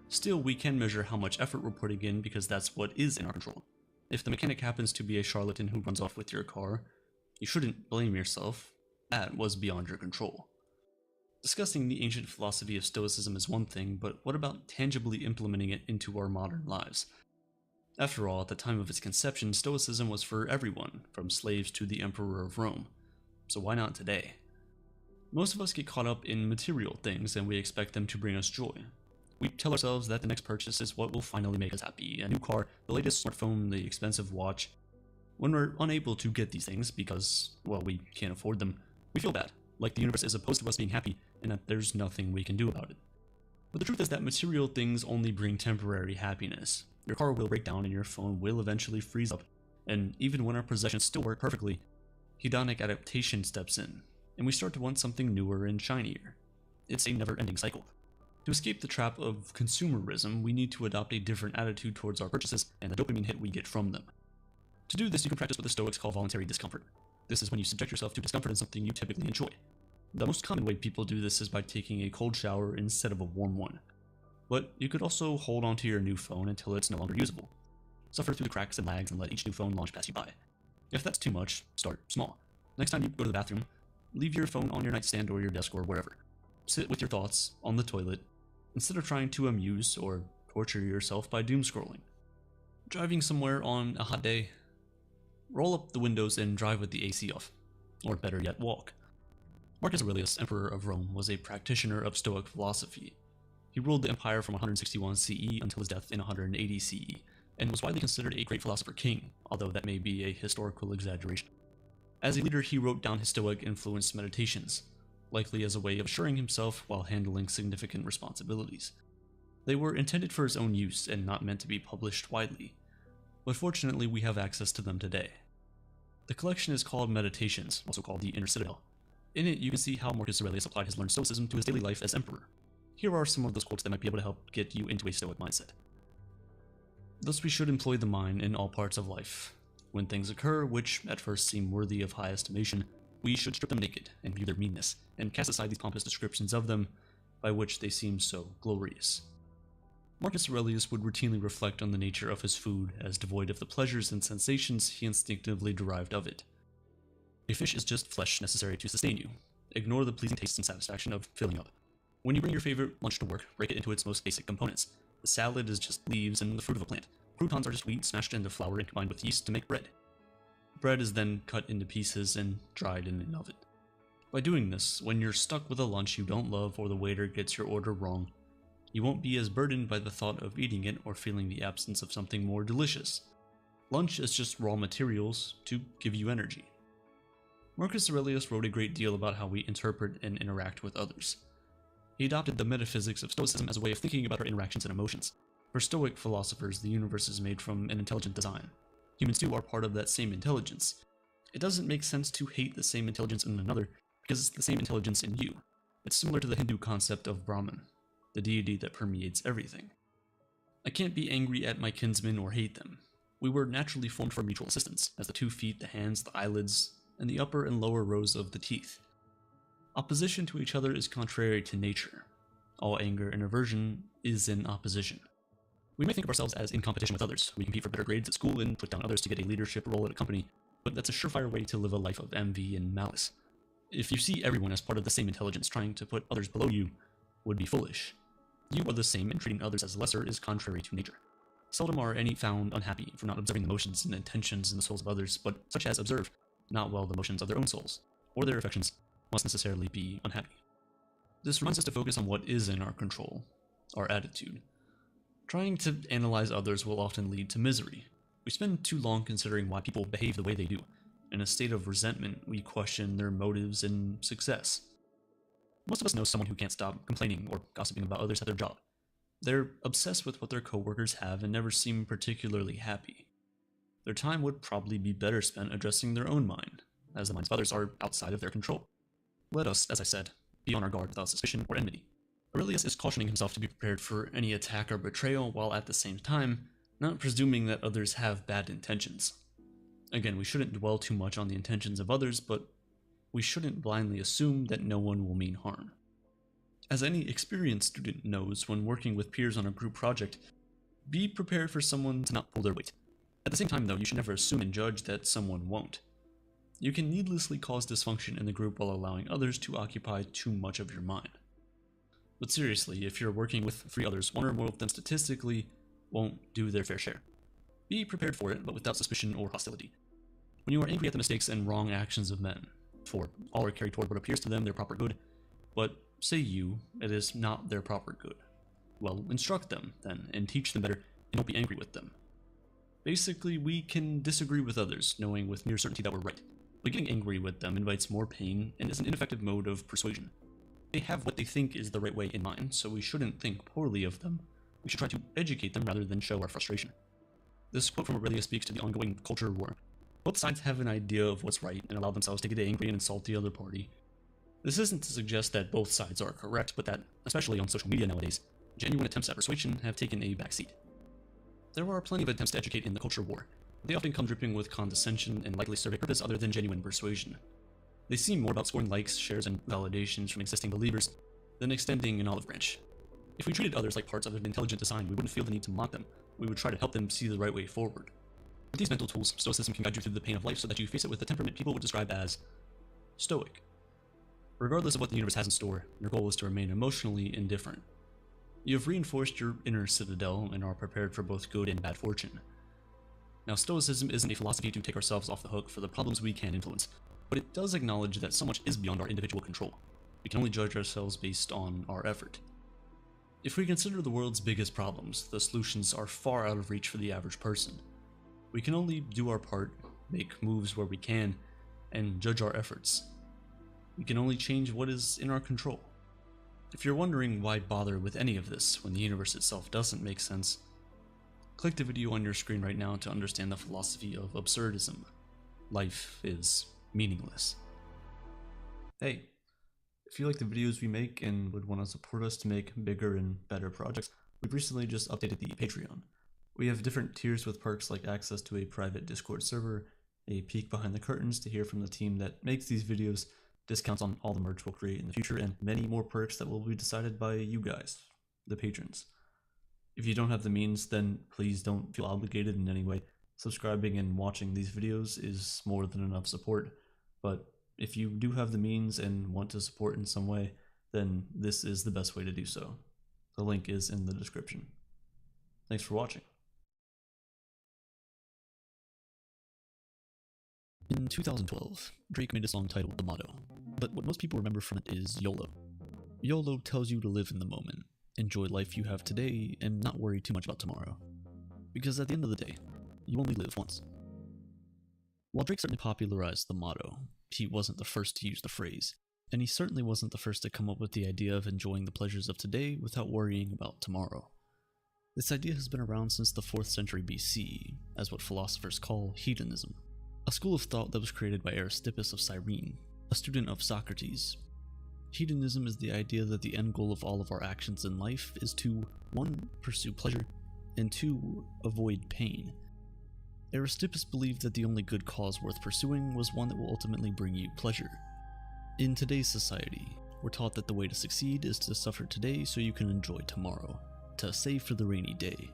Still, we can measure how much effort we're putting in because that's what is in our control. If the mechanic happens to be a charlatan who runs off with your car, you shouldn't blame yourself. That was beyond your control. Discussing the ancient philosophy of Stoicism is one thing, but what about tangibly implementing it into our modern lives? After all, at the time of its conception, Stoicism was for everyone, from slaves to the Emperor of Rome. So why not today? Most of us get caught up in material things and we expect them to bring us joy. We tell ourselves that the next purchase is what will finally make us happy. A new car, the latest smartphone, the expensive watch. When we're unable to get these things because, well, we can't afford them, we feel bad, like the universe is opposed to us being happy and that there's nothing we can do about it. But the truth is that material things only bring temporary happiness. Your car will break down and your phone will eventually freeze up. And even when our possessions still work perfectly, hedonic adaptation steps in, and we start to want something newer and shinier. It's a never-ending cycle. To escape the trap of consumerism, we need to adopt a different attitude towards our purchases and the dopamine hit we get from them. To do this, you can practice what the Stoics call voluntary discomfort. This is when you subject yourself to discomfort in something you typically enjoy. The most common way people do this is by taking a cold shower instead of a warm one. But you could also hold onto your new phone until it's no longer usable. Suffer through the cracks and lags and let each new phone launch pass you by. If that's too much, start small. Next time you go to the bathroom, leave your phone on your nightstand or your desk or wherever. Sit with your thoughts on the toilet, instead of trying to amuse or torture yourself by doom scrolling. Driving somewhere on a hot day, roll up the windows and drive with the AC off. Or better yet, walk. Marcus Aurelius, Emperor of Rome, was a practitioner of Stoic philosophy. He ruled the empire from 161 CE until his death in 180 CE, and was widely considered a great philosopher king, although that may be a historical exaggeration. As a leader, he wrote down his Stoic-influenced meditations, likely as a way of assuring himself while handling significant responsibilities. They were intended for his own use and not meant to be published widely, but fortunately we have access to them today. The collection is called Meditations, also called the Inner Citadel. In it, you can see how Marcus Aurelius applied his learned stoicism to his daily life as emperor. Here are some of those quotes that might be able to help get you into a stoic mindset. Thus we should employ the mind in all parts of life. When things occur which at first seem worthy of high estimation, we should strip them naked and view their meanness, and cast aside these pompous descriptions of them by which they seem so glorious. Marcus Aurelius would routinely reflect on the nature of his food as devoid of the pleasures and sensations he instinctively derived of it. A fish is just flesh necessary to sustain you. Ignore the pleasing taste and satisfaction of filling up. When you bring your favorite lunch to work, break it into its most basic components. The salad is just leaves and the fruit of a plant. Croutons are just wheat smashed into flour and combined with yeast to make bread. Bread is then cut into pieces and dried in an oven. By doing this, when you're stuck with a lunch you don't love or the waiter gets your order wrong, you won't be as burdened by the thought of eating it or feeling the absence of something more delicious. Lunch is just raw materials to give you energy. Marcus Aurelius wrote a great deal about how we interpret and interact with others. He adopted the metaphysics of Stoicism as a way of thinking about our interactions and emotions. For Stoic philosophers, the universe is made from an intelligent design. Humans too are part of that same intelligence. It doesn't make sense to hate the same intelligence in another, because it's the same intelligence in you. It's similar to the Hindu concept of Brahman, the deity that permeates everything. I can't be angry at my kinsmen or hate them. We were naturally formed for mutual assistance, as the 2 feet, the hands, the eyelids, and the upper and lower rows of the teeth. Opposition to each other is contrary to nature. All anger and aversion is in opposition. We may think of ourselves as in competition with others. We compete for better grades at school and put down others to get a leadership role at a company, but that's a surefire way to live a life of envy and malice. If you see everyone as part of the same intelligence, trying to put others below you would be foolish. You are the same, and treating others as lesser is contrary to nature. Seldom are any found unhappy for not observing the motions and intentions in the souls of others, but such as observe not well the motions of their own souls, or their affections, must necessarily be unhappy. This reminds us to focus on what is in our control, our attitude. Trying to analyze others will often lead to misery. We spend too long considering why people behave the way they do. In a state of resentment, we question their motives and success. Most of us know someone who can't stop complaining or gossiping about others at their job. They're obsessed with what their coworkers have and never seem particularly happy. Their time would probably be better spent addressing their own mind, as the minds of others are outside of their control. Let us, as I said, be on our guard without suspicion or enmity. Aurelius is cautioning himself to be prepared for any attack or betrayal, while at the same time, not presuming that others have bad intentions. Again, we shouldn't dwell too much on the intentions of others, but we shouldn't blindly assume that no one will mean harm. As any experienced student knows when working with peers on a group project, be prepared for someone to not pull their weight. At the same time, though, you should never assume and judge that someone won't. You can needlessly cause dysfunction in the group while allowing others to occupy too much of your mind. But seriously, if you're working with 3 others, 1 or more of them statistically won't do their fair share. Be prepared for it, but without suspicion or hostility. When you are angry at the mistakes and wrong actions of men, for all are carried toward what appears to them their proper good, but say you, it is not their proper good. Well, instruct them, then, and teach them better, and don't be angry with them. Basically, we can disagree with others, knowing with near certainty that we're right, but getting angry with them invites more pain and is an ineffective mode of persuasion. They have what they think is the right way in mind, so we shouldn't think poorly of them. We should try to educate them rather than show our frustration. This quote from Aurelius speaks to the ongoing culture war. Both sides have an idea of what's right and allow themselves to get angry and insult the other party. This isn't to suggest that both sides are correct, but that, especially on social media nowadays, genuine attempts at persuasion have taken a backseat. There are plenty of attempts to educate in the culture war. They often come dripping with condescension and likely serve a purpose other than genuine persuasion. They seem more about scoring likes, shares, and validations from existing believers than extending an olive branch. If we treated others like parts of an intelligent design, we wouldn't feel the need to mock them. We would try to help them see the right way forward. With these mental tools, Stoicism can guide you through the pain of life so that you face it with the temperament people would describe as stoic. Regardless of what the universe has in store, your goal is to remain emotionally indifferent. You have reinforced your inner citadel and are prepared for both good and bad fortune. Now, Stoicism isn't a philosophy to take ourselves off the hook for the problems we can influence, but it does acknowledge that so much is beyond our individual control. We can only judge ourselves based on our effort. If we consider the world's biggest problems, the solutions are far out of reach for the average person. We can only do our part, make moves where we can, and judge our efforts. We can only change what is in our control. If you're wondering why bother with any of this when the universe itself doesn't make sense, click the video on your screen right now to understand the philosophy of absurdism. Life is meaningless. Hey, if you like the videos we make and would want to support us to make bigger and better projects, we've recently just updated the Patreon. We have different tiers with perks like access to a private Discord server, a peek behind the curtains to hear from the team that makes these videos, discounts on all the merch we'll create in the future, and many more perks that will be decided by you guys, the patrons. If you don't have the means, then please don't feel obligated in any way. Subscribing and watching these videos is more than enough support, but if you do have the means and want to support in some way, then this is the best way to do so. The link is in the description. Thanks for watching. In 2012, Drake made a song titled The Motto, but what most people remember from it is YOLO. YOLO tells you to live in the moment, enjoy life you have today, and not worry too much about tomorrow. Because at the end of the day, you only live once. While Drake certainly popularized the motto, he wasn't the first to use the phrase, and he certainly wasn't the first to come up with the idea of enjoying the pleasures of today without worrying about tomorrow. This idea has been around since the 4th century BC, as what philosophers call hedonism, a school of thought that was created by Aristippus of Cyrene, a student of Socrates. Hedonism is the idea that the end goal of all of our actions in life is to 1. Pursue pleasure, and 2. Avoid pain. Aristippus believed that the only good cause worth pursuing was one that will ultimately bring you pleasure. In today's society, we're taught that the way to succeed is to suffer today so you can enjoy tomorrow, to save for the rainy day.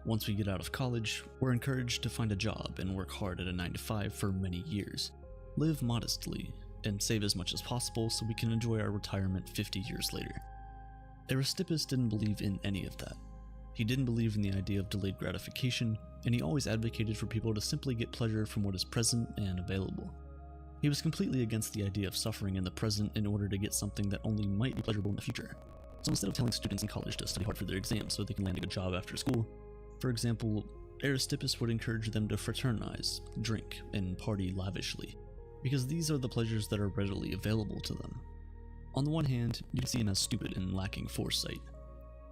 Once we get out of college, we're encouraged to find a job and work hard at a 9-to-5 for many years, live modestly, and save as much as possible so we can enjoy our retirement 50 years later. Aristippus didn't believe in any of that. He didn't believe in the idea of delayed gratification, and he always advocated for people to simply get pleasure from what is present and available. He was completely against the idea of suffering in the present in order to get something that only might be pleasurable in the future. So instead of telling students in college to study hard for their exams so they can land a good job after school, for example, Aristippus would encourage them to fraternize, drink, and party lavishly, because these are the pleasures that are readily available to them. On the one hand, you can see him as stupid and lacking foresight.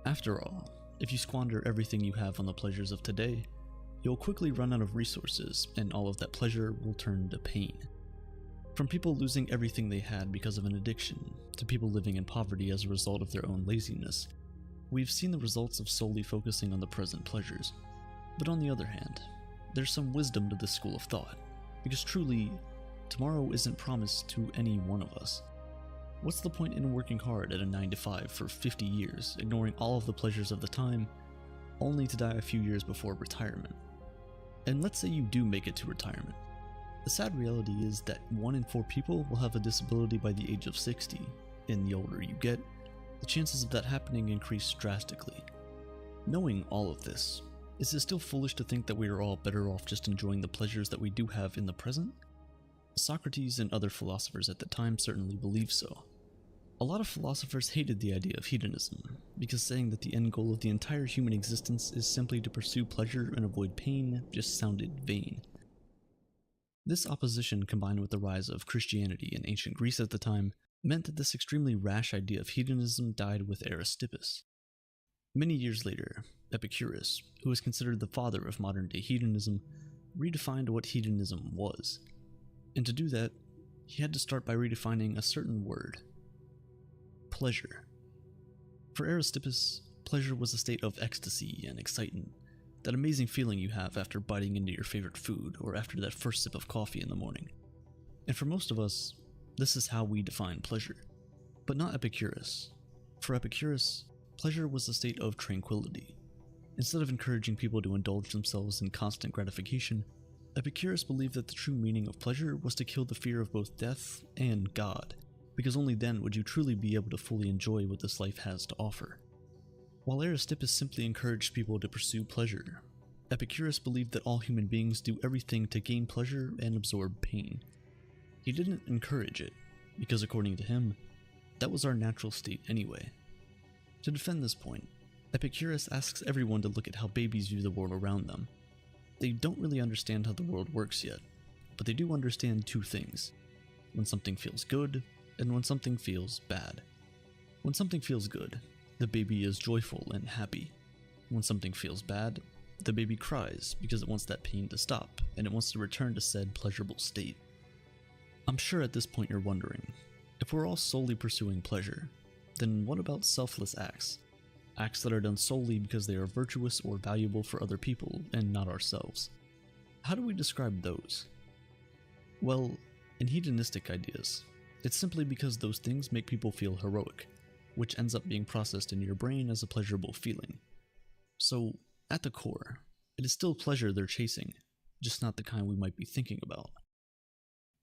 After all, if you squander everything you have on the pleasures of today, you'll quickly run out of resources, and all of that pleasure will turn to pain. From people losing everything they had because of an addiction, to people living in poverty as a result of their own laziness, we've seen the results of solely focusing on the present pleasures. But on the other hand, there's some wisdom to this school of thought, because truly, tomorrow isn't promised to any one of us. What's the point in working hard at a 9-to-5 for 50 years, ignoring all of the pleasures of the time, only to die a few years before retirement? And let's say you do make it to retirement. The sad reality is that 1 in 4 people will have a disability by the age of 60, and the older you get, the chances of that happening increase drastically. Knowing all of this, is it still foolish to think that we are all better off just enjoying the pleasures that we do have in the present? Socrates and other philosophers at the time certainly believed so. A lot of philosophers hated the idea of hedonism, because saying that the end goal of the entire human existence is simply to pursue pleasure and avoid pain just sounded vain. This opposition, combined with the rise of Christianity in ancient Greece at the time, meant that this extremely rash idea of hedonism died with Aristippus. Many years later, Epicurus, who is considered the father of modern-day hedonism, redefined what hedonism was. And to do that, he had to start by redefining a certain word: pleasure. For Aristippus, pleasure was a state of ecstasy and excitement, that amazing feeling you have after biting into your favorite food or after that first sip of coffee in the morning. And for most of us, this is how we define pleasure. But not Epicurus. For Epicurus, pleasure was a state of tranquility. Instead of encouraging people to indulge themselves in constant gratification, Epicurus believed that the true meaning of pleasure was to kill the fear of both death and God, because only then would you truly be able to fully enjoy what this life has to offer. While Aristippus simply encouraged people to pursue pleasure, Epicurus believed that all human beings do everything to gain pleasure and absorb pain. He didn't encourage it, because according to him, that was our natural state anyway. To defend this point, Epicurus asks everyone to look at how babies view the world around them. They don't really understand how the world works yet, but they do understand 2 things: when something feels good, and when something feels bad. When something feels good, the baby is joyful and happy. When something feels bad, the baby cries because it wants that pain to stop and it wants to return to said pleasurable state. I'm sure at this point you're wondering, if we're all solely pursuing pleasure, then what about selfless acts? Acts that are done solely because they are virtuous or valuable for other people and not ourselves. How do we describe those? Well, in hedonistic ideas, it's simply because those things make people feel heroic, which ends up being processed in your brain as a pleasurable feeling. So, at the core, it is still pleasure they're chasing, just not the kind we might be thinking about.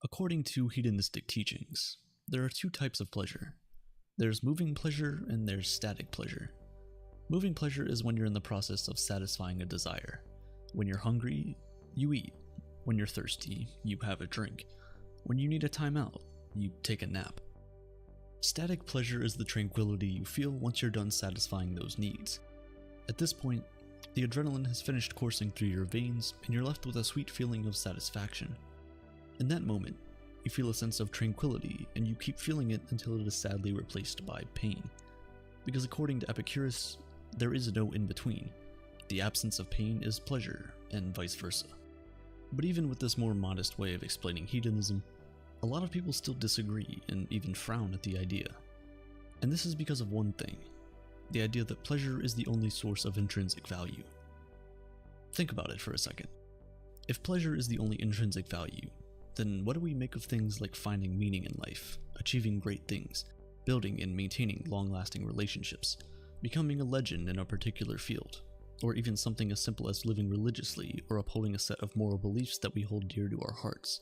According to hedonistic teachings, there are two types of pleasure. There's moving pleasure and there's static pleasure. Moving pleasure is when you're in the process of satisfying a desire. When you're hungry, you eat. When you're thirsty, you have a drink. When you need a timeout, you take a nap. Static pleasure is the tranquility you feel once you're done satisfying those needs. At this point, the adrenaline has finished coursing through your veins and you're left with a sweet feeling of satisfaction. In that moment, you feel a sense of tranquility and you keep feeling it until it is sadly replaced by pain. Because according to Epicurus, there is no in-between. The absence of pain is pleasure, and vice versa. But even with this more modest way of explaining hedonism, a lot of people still disagree and even frown at the idea. And this is because of one thing: the idea that pleasure is the only source of intrinsic value. Think about it for a second. If pleasure is the only intrinsic value, then what do we make of things like finding meaning in life, achieving great things, building and maintaining long-lasting relationships, becoming a legend in a particular field, or even something as simple as living religiously or upholding a set of moral beliefs that we hold dear to our hearts?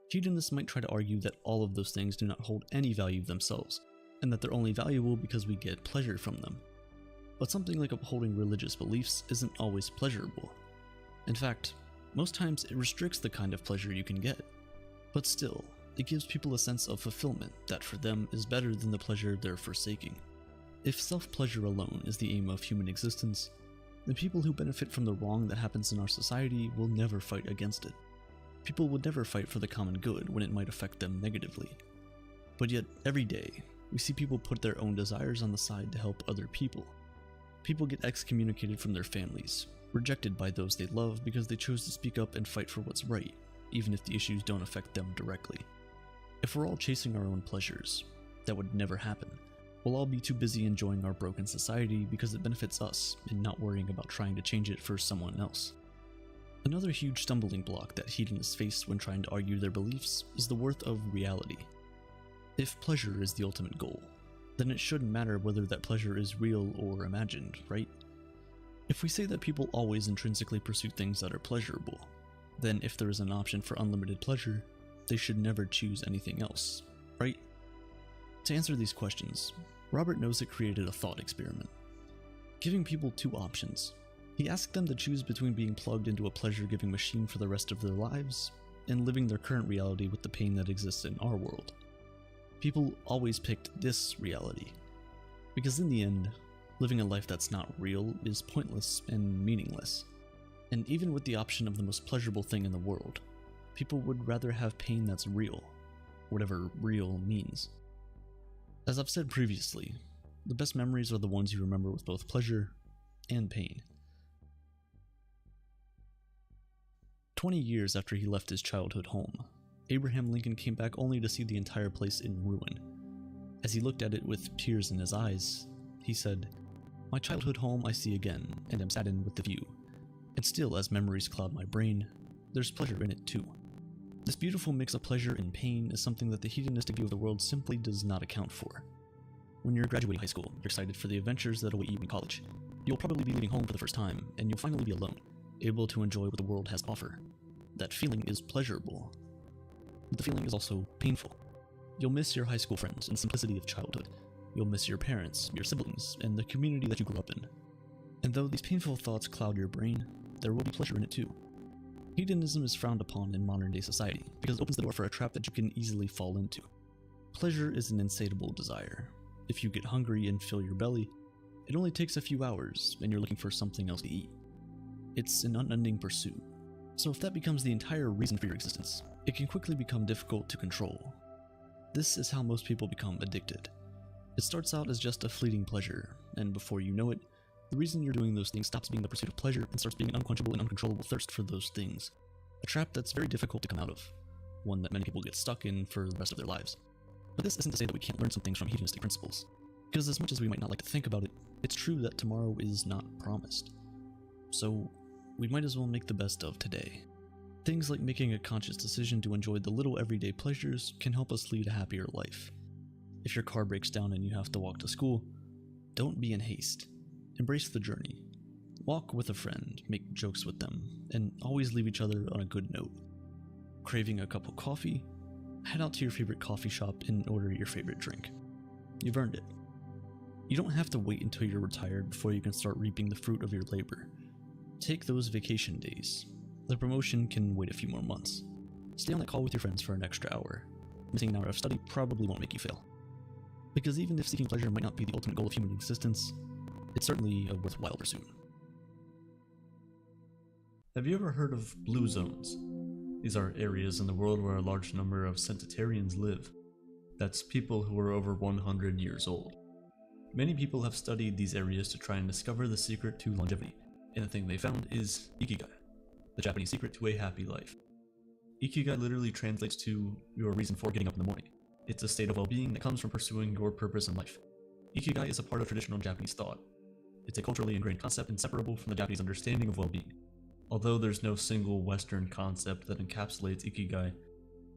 Hedonists might try to argue that all of those things do not hold any value themselves, and that they're only valuable because we get pleasure from them. But something like upholding religious beliefs isn't always pleasurable. In fact, most times it restricts the kind of pleasure you can get. But still, it gives people a sense of fulfillment that for them is better than the pleasure they're forsaking. If self-pleasure alone is the aim of human existence, then people who benefit from the wrong that happens in our society will never fight against it. People would never fight for the common good when it might affect them negatively. But yet, every day, we see people put their own desires on the side to help other people. People get excommunicated from their families, rejected by those they love because they chose to speak up and fight for what's right, even if the issues don't affect them directly. If we're all chasing our own pleasures, that would never happen. We'll all be too busy enjoying our broken society because it benefits us and not worrying about trying to change it for someone else. Another huge stumbling block that hedonists face when trying to argue their beliefs is the worth of reality. If pleasure is the ultimate goal, then it shouldn't matter whether that pleasure is real or imagined, right? If we say that people always intrinsically pursue things that are pleasurable, then if there is an option for unlimited pleasure, they should never choose anything else, right? To answer these questions, Robert Nozick created a thought experiment. Giving people two options, he asked them to choose between being plugged into a pleasure-giving machine for the rest of their lives and living their current reality with the pain that exists in our world. People always picked this reality, because in the end, living a life that's not real is pointless and meaningless. And even with the option of the most pleasurable thing in the world, people would rather have pain that's real, whatever real means. As I've said previously, the best memories are the ones you remember with both pleasure and pain. 20 years after he left his childhood home, Abraham Lincoln came back only to see the entire place in ruin. As he looked at it with tears in his eyes, he said, "My childhood home I see again, and am saddened with the view. And still, as memories cloud my brain, there's pleasure in it too." This beautiful mix of pleasure and pain is something that the hedonistic view of the world simply does not account for. When you're graduating high school, you're excited for the adventures that await you in college. You'll probably be leaving home for the first time, and you'll finally be alone, able to enjoy what the world has to offer. That feeling is pleasurable. But the feeling is also painful. You'll miss your high school friends and simplicity of childhood. You'll miss your parents, your siblings, and the community that you grew up in. And though these painful thoughts cloud your brain, there will be pleasure in it too. Hedonism is frowned upon in modern-day society because it opens the door for a trap that you can easily fall into. Pleasure is an insatiable desire. If you get hungry and fill your belly, it only takes a few hours and you're looking for something else to eat. It's an unending pursuit. So if that becomes the entire reason for your existence, it can quickly become difficult to control. This is how most people become addicted. It starts out as just a fleeting pleasure, and before you know it, the reason you're doing those things stops being the pursuit of pleasure and starts being an unquenchable and uncontrollable thirst for those things. A trap that's very difficult to come out of, one that many people get stuck in for the rest of their lives. But this isn't to say that we can't learn some things from hedonistic principles, because as much as we might not like to think about it, it's true that tomorrow is not promised. So, we might as well make the best of today. Things like making a conscious decision to enjoy the little everyday pleasures can help us lead a happier life. If your car breaks down and you have to walk to school, don't be in haste. Embrace the journey. Walk with a friend, make jokes with them, and always leave each other on a good note. Craving a cup of coffee? Head out to your favorite coffee shop and order your favorite drink. You've earned it. You don't have to wait until you're retired before you can start reaping the fruit of your labor. Take those vacation days. The promotion can wait a few more months. Stay on that call with your friends for an extra hour. Missing an hour of study probably won't make you fail. Because even if seeking pleasure might not be the ultimate goal of human existence, it's certainly a worthwhile pursuit. Have you ever heard of blue zones? These are areas in the world where a large number of centenarians live. That's people who are over 100 years old. Many people have studied these areas to try and discover the secret to longevity, and the thing they found is Ikigai, the Japanese secret to a happy life. Ikigai literally translates to your reason for getting up in the morning. It's a state of well-being that comes from pursuing your purpose in life. Ikigai is a part of traditional Japanese thought. It's a culturally ingrained concept inseparable from the Japanese understanding of well-being. Although there's no single Western concept that encapsulates Ikigai,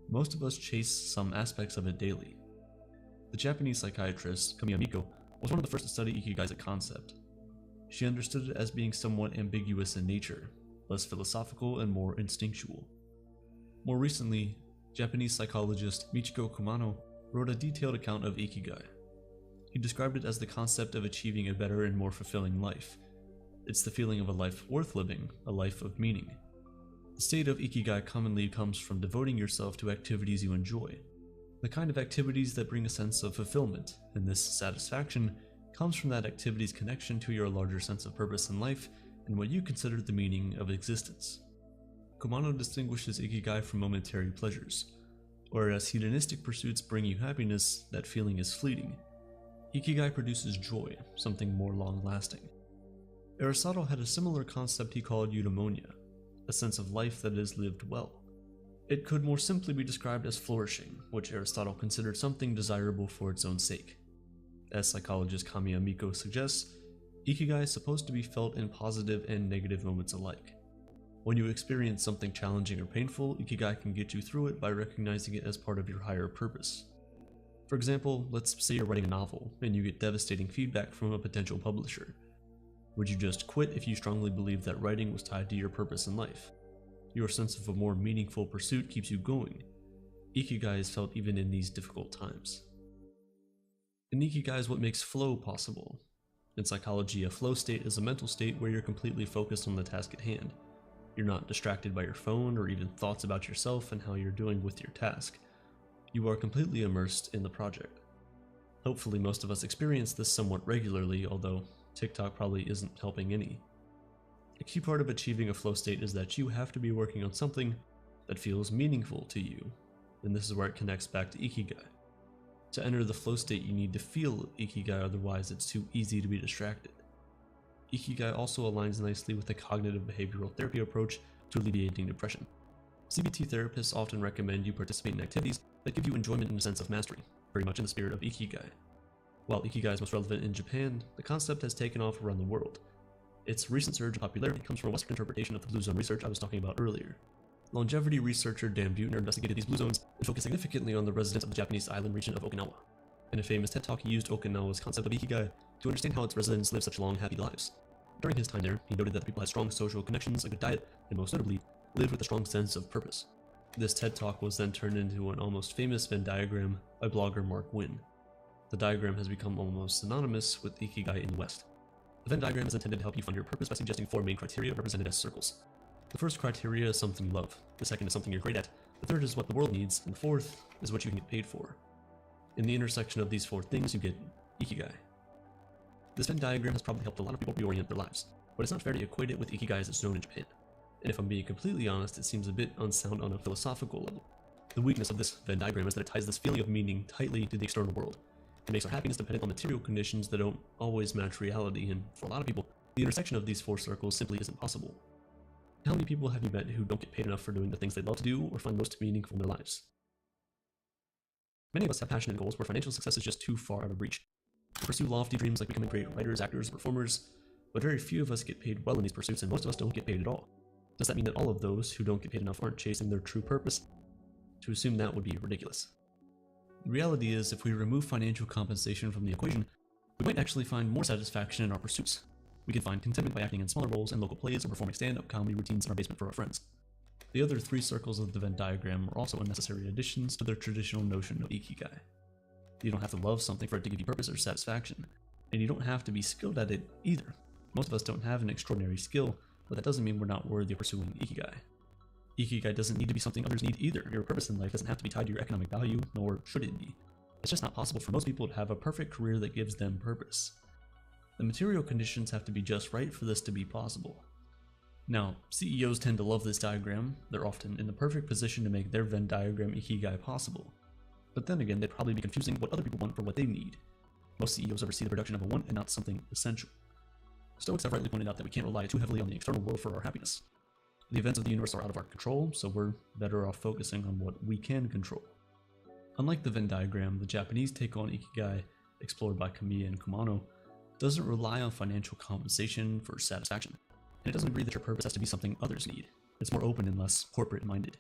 most of us chase some aspects of it daily. The Japanese psychiatrist Kamiya Miko was one of the first to study Ikigai as a concept. She understood it as being somewhat ambiguous in nature, less philosophical and more instinctual. More recently, Japanese psychologist Michiko Kumano wrote a detailed account of Ikigai. He described it as the concept of achieving a better and more fulfilling life. It's the feeling of a life worth living, a life of meaning. The state of Ikigai commonly comes from devoting yourself to activities you enjoy, the kind of activities that bring a sense of fulfillment, and this satisfaction comes from that activity's connection to your larger sense of purpose in life and what you consider the meaning of existence. Kumano distinguishes Ikigai from momentary pleasures. Whereas hedonistic pursuits bring you happiness, that feeling is fleeting. Ikigai produces joy, something more long-lasting. Aristotle had a similar concept he called eudaimonia, a sense of life that is lived well. It could more simply be described as flourishing, which Aristotle considered something desirable for its own sake. As psychologist Kamiya Miko suggests, Ikigai is supposed to be felt in positive and negative moments alike. When you experience something challenging or painful, Ikigai can get you through it by recognizing it as part of your higher purpose. For example, let's say you're writing a novel, and you get devastating feedback from a potential publisher. Would you just quit if you strongly believe that writing was tied to your purpose in life? Your sense of a more meaningful pursuit keeps you going. Ikigai is felt even in these difficult times. And Ikigai is what makes flow possible. In psychology, a flow state is a mental state where you're completely focused on the task at hand. You're not distracted by your phone or even thoughts about yourself and how you're doing with your task. You are completely immersed in the project. Hopefully most of us experience this somewhat regularly, although TikTok probably isn't helping any. A key part of achieving a flow state is that you have to be working on something that feels meaningful to you, and this is where it connects back to Ikigai. To enter the flow state, you need to feel Ikigai, otherwise it's too easy to be distracted. Ikigai also aligns nicely with the cognitive behavioral therapy approach to alleviating depression. CBT therapists often recommend you participate in activities that give you enjoyment and a sense of mastery, very much in the spirit of Ikigai. While Ikigai is most relevant in Japan, the concept has taken off around the world. Its recent surge in popularity comes from a Western interpretation of the blue zone research I was talking about earlier. Longevity researcher Dan Buettner investigated these blue zones and focused significantly on the residents of the Japanese island region of Okinawa. In a famous TED Talk, he used Okinawa's concept of Ikigai to understand how its residents live such long, happy lives. During his time there, he noted that the people had strong social connections, a good diet, and most notably, lived with a strong sense of purpose. This TED Talk was then turned into an almost famous Venn diagram by blogger Mark Wynn. The diagram has become almost synonymous with Ikigai in the West. The Venn diagram is intended to help you find your purpose by suggesting 4 main criteria represented as circles. The first criteria is something you love, the second is something you're great at, the third is what the world needs, and the fourth is what you can get paid for. In the intersection of these 4 things, you get Ikigai. This Venn diagram has probably helped a lot of people reorient their lives, but it's not fair to equate it with Ikigai as it's known in Japan. And if I'm being completely honest, it seems a bit unsound on a philosophical level. The weakness of this Venn diagram is that it ties this feeling of meaning tightly to the external world. It makes our happiness dependent on material conditions that don't always match reality, and for a lot of people, the intersection of these four circles simply isn't possible. How many people have you met who don't get paid enough for doing the things they love to do or find most meaningful in their lives? Many of us have passionate goals where financial success is just too far out of reach. We pursue lofty dreams like becoming great writers, actors, performers, but very few of us get paid well in these pursuits, and most of us don't get paid at all. Does that mean that all of those who don't get paid enough aren't chasing their true purpose? To assume that would be ridiculous. The reality is, if we remove financial compensation from the equation, we might actually find more satisfaction in our pursuits. We can find contentment by acting in smaller roles in local plays or performing stand-up comedy routines in our basement for our friends. The other three circles of the Venn diagram are also unnecessary additions to their traditional notion of Ikigai. You don't have to love something for it to give you purpose or satisfaction, and you don't have to be skilled at it either. Most of us don't have an extraordinary skill, but that doesn't mean we're not worthy of pursuing Ikigai. Ikigai doesn't need to be something others need either. Your purpose in life doesn't have to be tied to your economic value, nor should it be. It's just not possible for most people to have a perfect career that gives them purpose. The material conditions have to be just right for this to be possible. Now, CEOs tend to love this diagram. They're often in the perfect position to make their Venn diagram Ikigai possible. But then again, they'd probably be confusing what other people want for what they need. Most CEOs oversee the production of a want and not something essential. Stoics have rightly pointed out that we can't rely too heavily on the external world for our happiness. The events of the universe are out of our control, so we're better off focusing on what we can control. Unlike the Venn diagram, the Japanese take on Ikigai, explored by Kamiya and Kumano, doesn't rely on financial compensation for satisfaction, and it doesn't agree that your purpose has to be something others need. It's more open and less corporate-minded.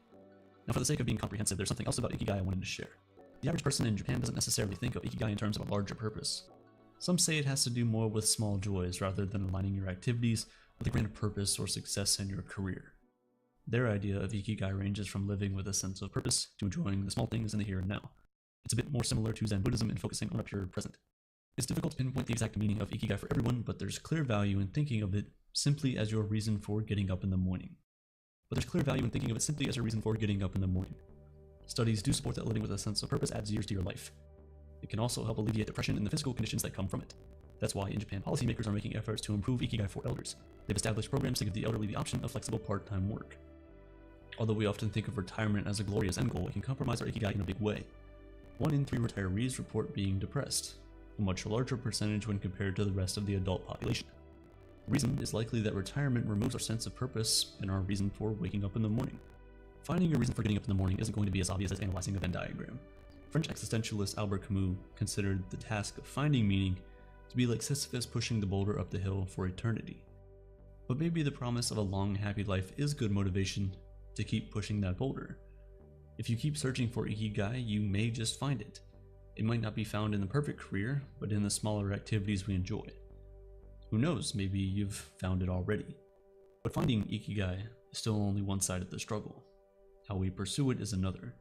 Now, for the sake of being comprehensive, there's something else about Ikigai I wanted to share. The average person in Japan doesn't necessarily think of Ikigai in terms of a larger purpose. Some say it has to do more with small joys rather than aligning your activities with a grander purpose or success in your career. Their idea of Ikigai ranges from living with a sense of purpose to enjoying the small things in the here and now. It's a bit more similar to Zen Buddhism in focusing on a pure present. It's difficult to pinpoint the exact meaning of Ikigai for everyone, but there's clear value in thinking of it simply as your reason for getting up in the morning. Studies do support that living with a sense of purpose adds years to your life. It can also help alleviate depression and the physical conditions that come from it. That's why in Japan, policymakers are making efforts to improve Ikigai for elders. They've established programs to give the elderly the option of flexible part-time work. Although we often think of retirement as a glorious end goal, it can compromise our Ikigai in a big way. 1 in 3 retirees report being depressed, a much larger percentage when compared to the rest of the adult population. The reason is likely that retirement removes our sense of purpose and our reason for waking up in the morning. Finding a reason for getting up in the morning isn't going to be as obvious as analyzing a Venn diagram. French existentialist Albert Camus considered the task of finding meaning to be like Sisyphus pushing the boulder up the hill for eternity. But maybe the promise of a long, happy life is good motivation to keep pushing that boulder. If you keep searching for Ikigai, you may just find it. It might not be found in the perfect career, but in the smaller activities we enjoy. Who knows, maybe you've found it already. But finding Ikigai is still only one side of the struggle. How we pursue it is another.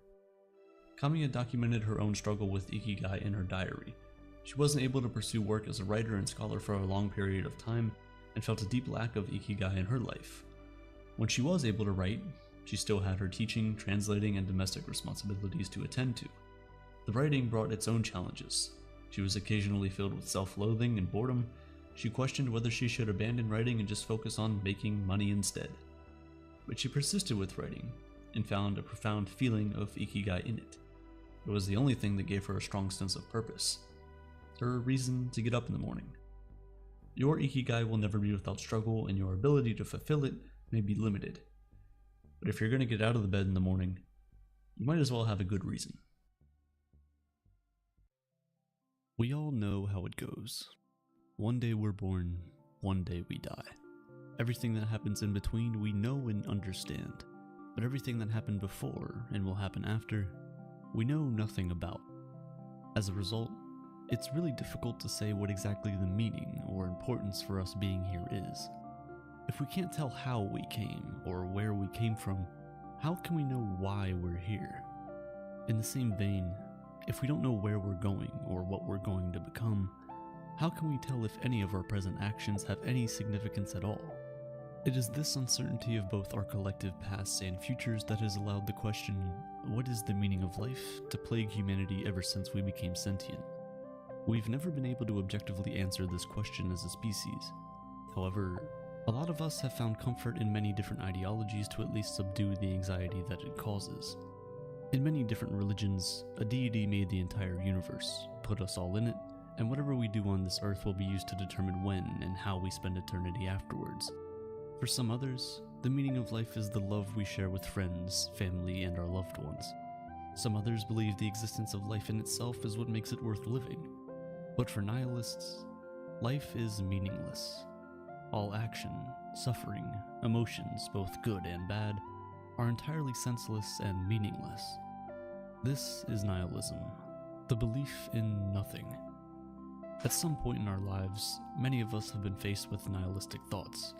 Kamiya documented her own struggle with Ikigai in her diary. She wasn't able to pursue work as a writer and scholar for a long period of time, and felt a deep lack of Ikigai in her life. When she was able to write, she still had her teaching, translating, and domestic responsibilities to attend to. The writing brought its own challenges. She was occasionally filled with self-loathing and boredom. She questioned whether she should abandon writing and just focus on making money instead. But she persisted with writing, and found a profound feeling of Ikigai in it. It was the only thing that gave her a strong sense of purpose. Her reason to get up in the morning. Your Ikigai will never be without struggle, and your ability to fulfill it may be limited. But if you're going to get out of the bed in the morning, you might as well have a good reason. We all know how it goes. One day we're born, one day we die. Everything that happens in between we know and understand, but everything that happened before and will happen after, we know nothing about. As a result, it's really difficult to say what exactly the meaning or importance for us being here is. If we can't tell how we came or where we came from, how can we know why we're here? In the same vein, if we don't know where we're going or what we're going to become, how can we tell if any of our present actions have any significance at all? It is this uncertainty of both our collective pasts and futures that has allowed the question, what is the meaning of life, to plague humanity ever since we became sentient. We've never been able to objectively answer this question as a species. However, a lot of us have found comfort in many different ideologies to at least subdue the anxiety that it causes. In many different religions, a deity made the entire universe, put us all in it, and whatever we do on this earth will be used to determine when and how we spend eternity afterwards. For some others, the meaning of life is the love we share with friends, family, and our loved ones. Some others believe the existence of life in itself is what makes it worth living. But for nihilists, life is meaningless. All action, suffering, emotions, both good and bad, are entirely senseless and meaningless. This is nihilism, the belief in nothing. At some point in our lives, many of us have been faced with nihilistic thoughts.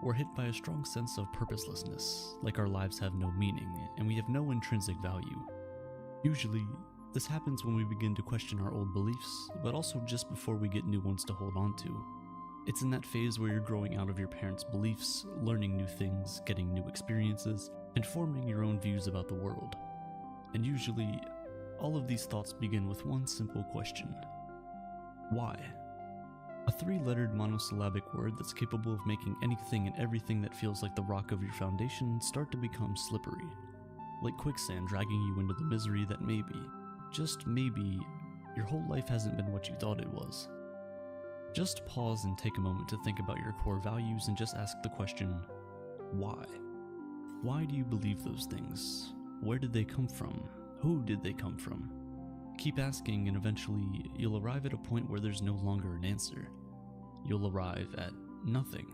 We're hit by a strong sense of purposelessness, like our lives have no meaning and we have no intrinsic value. Usually, this happens when we begin to question our old beliefs, but also just before we get new ones to hold on to. It's in that phase where you're growing out of your parents' beliefs, learning new things, getting new experiences, and forming your own views about the world. And usually, all of these thoughts begin with one simple question. Why? A 3-lettered monosyllabic word that's capable of making anything and everything that feels like the rock of your foundation start to become slippery. Like quicksand dragging you into the misery that maybe, just maybe, your whole life hasn't been what you thought it was. Just pause and take a moment to think about your core values and just ask the question, why? Why do you believe those things? Where did they come from? Who did they come from? Keep asking and eventually you'll arrive at a point where there's no longer an answer. You'll arrive at nothing.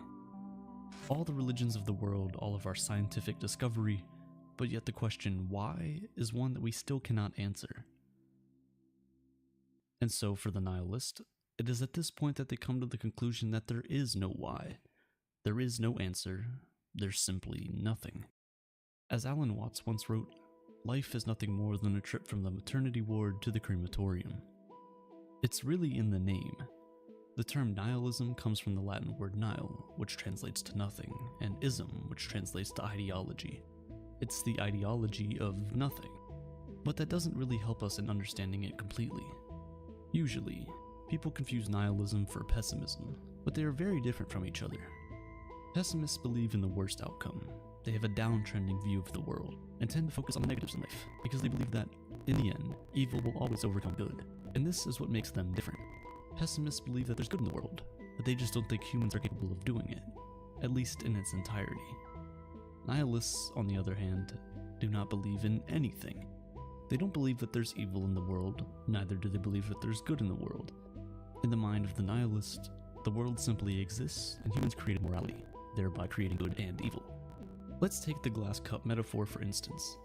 All the religions of the world, all of our scientific discovery, but yet the question why is one that we still cannot answer. And so for the nihilist, it is at this point that they come to the conclusion that there is no why. There is no answer. There's simply nothing. As Alan Watts once wrote, life is nothing more than a trip from the maternity ward to the crematorium. It's really in the name. The term nihilism comes from the Latin word nihil, which translates to nothing, and ism, which translates to ideology. It's the ideology of nothing. But that doesn't really help us in understanding it completely. Usually, people confuse nihilism for pessimism, but they are very different from each other. Pessimists believe in the worst outcome. They have a downtrending view of the world, and tend to focus on the negatives in life, because they believe that, in the end, evil will always overcome good, and this is what makes them different. Pessimists believe that there's good in the world, but they just don't think humans are capable of doing it, at least in its entirety. Nihilists, on the other hand, do not believe in anything. They don't believe that there's evil in the world, neither do they believe that there's good in the world. In the mind of the nihilist, the world simply exists, and humans create morality, thereby creating good and evil. Let's take the glass cup metaphor for instance.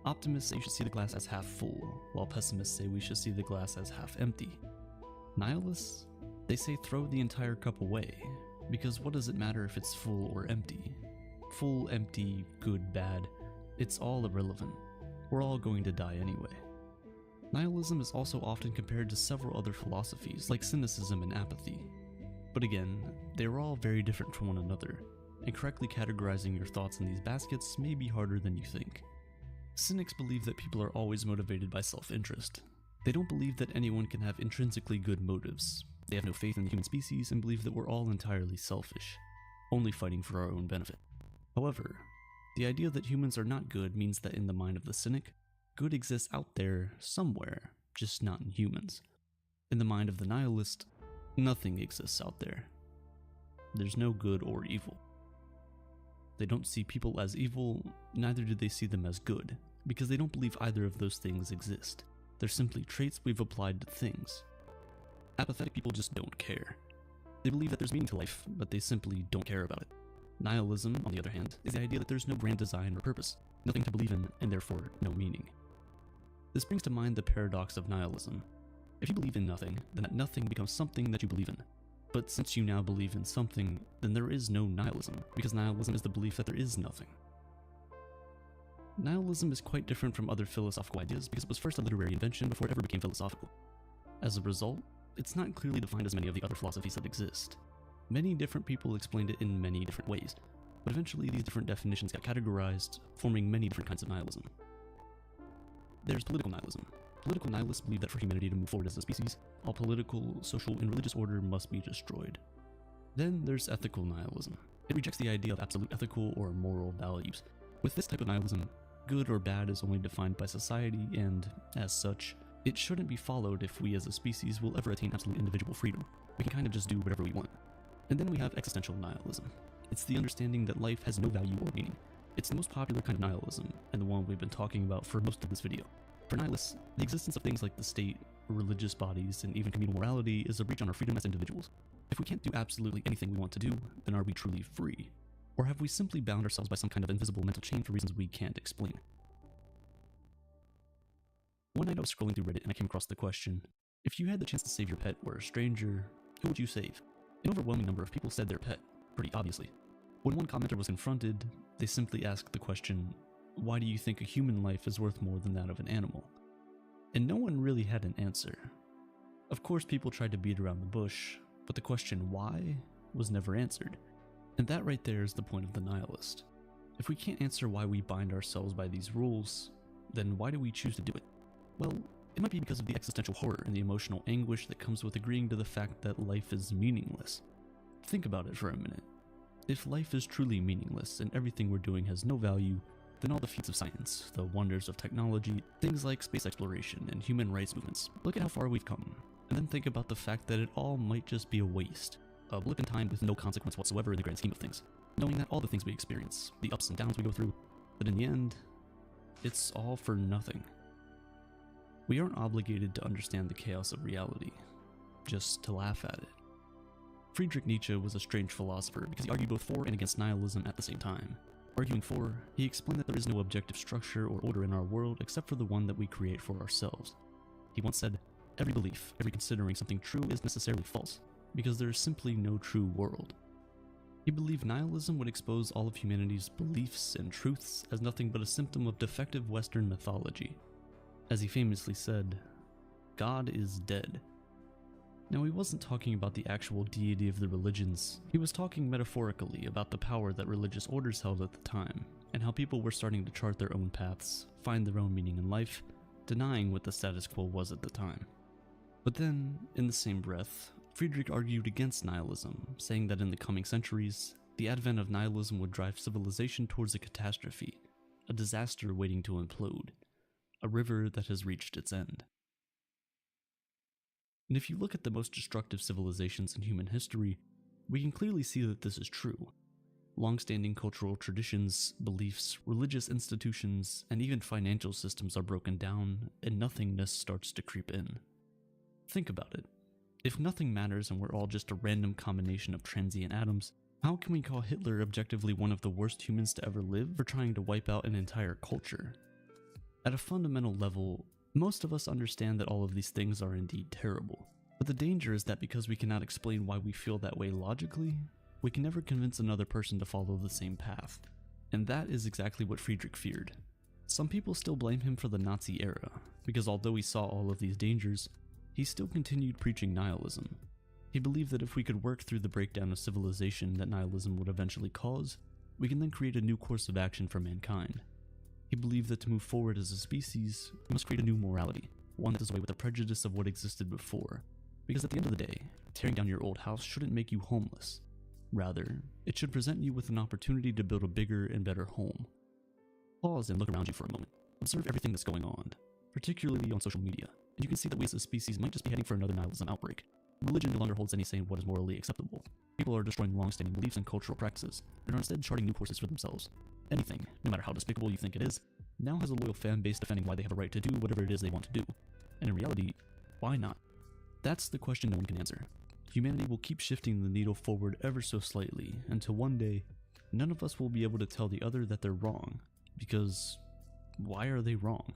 Optimists say you should see the glass as half full, while pessimists say we should see the glass as half empty. Nihilists? They say throw the entire cup away, because what does it matter if it's full or empty? Full, empty, good, bad, it's all irrelevant. We're all going to die anyway. Nihilism is also often compared to several other philosophies, like cynicism and apathy. But again, they are all very different from one another, and correctly categorizing your thoughts in these baskets may be harder than you think. Cynics believe that people are always motivated by self-interest. They don't believe that anyone can have intrinsically good motives. They have no faith in the human species and believe that we're all entirely selfish, only fighting for our own benefit. However, the idea that humans are not good means that in the mind of the cynic, good exists out there somewhere, just not in humans. In the mind of the nihilist, nothing exists out there. There's no good or evil. They don't see people as evil, neither do they see them as good, because they don't believe either of those things exist. They're simply traits we've applied to things. Apathetic people just don't care. They believe that there's meaning to life, but they simply don't care about it. Nihilism, on the other hand, is the idea that there's no grand design or purpose, nothing to believe in, and therefore no meaning. This brings to mind the paradox of nihilism. If you believe in nothing, then that nothing becomes something that you believe in. But since you now believe in something, then there is no nihilism, because nihilism is the belief that there is nothing. Nihilism is quite different from other philosophical ideas because it was first a literary invention before it ever became philosophical. As a result, it's not clearly defined as many of the other philosophies that exist. Many different people explained it in many different ways, but eventually these different definitions got categorized, forming many different kinds of nihilism. There's political nihilism. Political nihilists believe that for humanity to move forward as a species, all political, social, and religious order must be destroyed. Then there's ethical nihilism. It rejects the idea of absolute ethical or moral values. With this type of nihilism, good or bad is only defined by society and, as such, It shouldn't be followed if we as a species will ever attain absolute individual freedom. We can kind of just do whatever we want. And then we have existential nihilism. It's the understanding that life has no value or meaning. It's the most popular kind of nihilism, and the one we've been talking about for most of this video. For nihilists, the existence of things like the state, religious bodies, and even communal morality is a breach on our freedom as individuals. If we can't do absolutely anything we want to do, then are we truly free? Or have we simply bound ourselves by some kind of invisible mental chain for reasons we can't explain? One night I was scrolling through Reddit and I came across the question, if you had the chance to save your pet or a stranger, who would you save? An overwhelming number of people said their pet, pretty obviously. When one commenter was confronted, they simply asked the question, why do you think a human life is worth more than that of an animal? And no one really had an answer. Of course, people tried to beat around the bush, but the question why was never answered. And that right there is the point of the nihilist. If we can't answer why we bind ourselves by these rules, then why do we choose to do it? Well, it might be because of the existential horror and the emotional anguish that comes with agreeing to the fact that life is meaningless. Think about it for a minute. If life is truly meaningless and everything we're doing has no value, then all the feats of science, the wonders of technology, things like space exploration and human rights movements, look at how far we've come. And then think about the fact that it all might just be a waste. A blip in time with no consequence whatsoever in the grand scheme of things. Knowing that all the things we experience, the ups and downs we go through, that in the end, it's all for nothing. We aren't obligated to understand the chaos of reality, just to laugh at it. Friedrich Nietzsche was a strange philosopher because he argued both for and against nihilism at the same time. Arguing for, he explained that there is no objective structure or order in our world except for the one that we create for ourselves. He once said, every belief, every considering something true is necessarily false, because there is simply no true world. He believed nihilism would expose all of humanity's beliefs and truths as nothing but a symptom of defective Western mythology. As he famously said, God is dead. Now, he wasn't talking about the actual deity of the religions. He was talking metaphorically about the power that religious orders held at the time, and how people were starting to chart their own paths, find their own meaning in life, denying what the status quo was at the time. But then, in the same breath, Friedrich argued against nihilism, saying that in the coming centuries, the advent of nihilism would drive civilization towards a catastrophe, a disaster waiting to implode, a river that has reached its end. And if you look at the most destructive civilizations in human history, we can clearly see that this is true. Long-standing cultural traditions, beliefs, religious institutions, and even financial systems are broken down, and nothingness starts to creep in. Think about it. If nothing matters and we're all just a random combination of transient atoms, how can we call Hitler objectively one of the worst humans to ever live for trying to wipe out an entire culture? At a fundamental level, most of us understand that all of these things are indeed terrible. But the danger is that because we cannot explain why we feel that way logically, we can never convince another person to follow the same path. And that is exactly what Friedrich feared. Some people still blame him for the Nazi era, because although he saw all of these dangers, he still continued preaching nihilism. He believed that if we could work through the breakdown of civilization that nihilism would eventually cause, we can then create a new course of action for mankind. He believed that to move forward as a species, we must create a new morality, one that does away with the prejudice of what existed before. Because at the end of the day, tearing down your old house shouldn't make you homeless. Rather, it should present you with an opportunity to build a bigger and better home. Pause and look around you for a moment. Observe everything that's going on, particularly on social media, and you can see that we as a species might just be heading for another nihilism outbreak. Religion no longer holds any say in what is morally acceptable. People are destroying long-standing beliefs and cultural practices, and are instead charting new courses for themselves. Anything, no matter how despicable you think it is, now has a loyal fan base defending why they have a right to do whatever it is they want to do. And in reality, why not? That's the question no one can answer. Humanity will keep shifting the needle forward ever so slightly, until one day, none of us will be able to tell the other that they're wrong. Because, why are they wrong?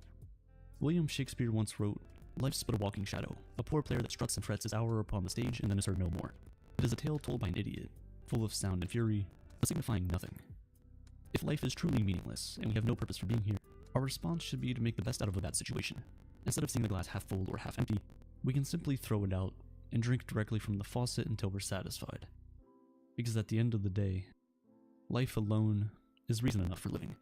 William Shakespeare once wrote, "Life's but a walking shadow, a poor player that struts and frets his hour upon the stage and then is heard no more. It is a tale told by an idiot, full of sound and fury, but signifying nothing." If life is truly meaningless, and we have no purpose for being here, our response should be to make the best out of a bad situation. Instead of seeing the glass half full or half empty, we can simply throw it out and drink directly from the faucet until we're satisfied. Because at the end of the day, life alone is reason enough for living.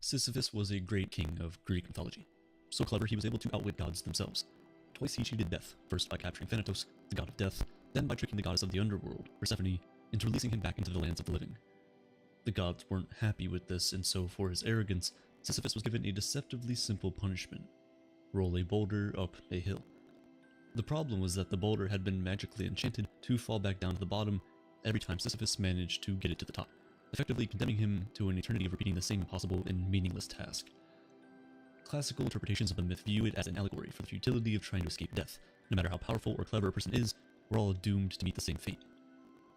Sisyphus was a great king of Greek mythology. So clever he was able to outwit gods themselves. Twice he cheated death, first by capturing Thanatos, the god of death, then by tricking the goddess of the underworld, Persephone, into releasing him back into the lands of the living. The gods weren't happy with this, and so for his arrogance, Sisyphus was given a deceptively simple punishment. roll a boulder up a hill. The problem was that the boulder had been magically enchanted to fall back down to the bottom every time Sisyphus managed to get it to the top, effectively condemning him to an eternity of repeating the same impossible and meaningless task. Classical interpretations of the myth view it as an allegory for the futility of trying to escape death. No matter how powerful or clever a person is, we're all doomed to meet the same fate.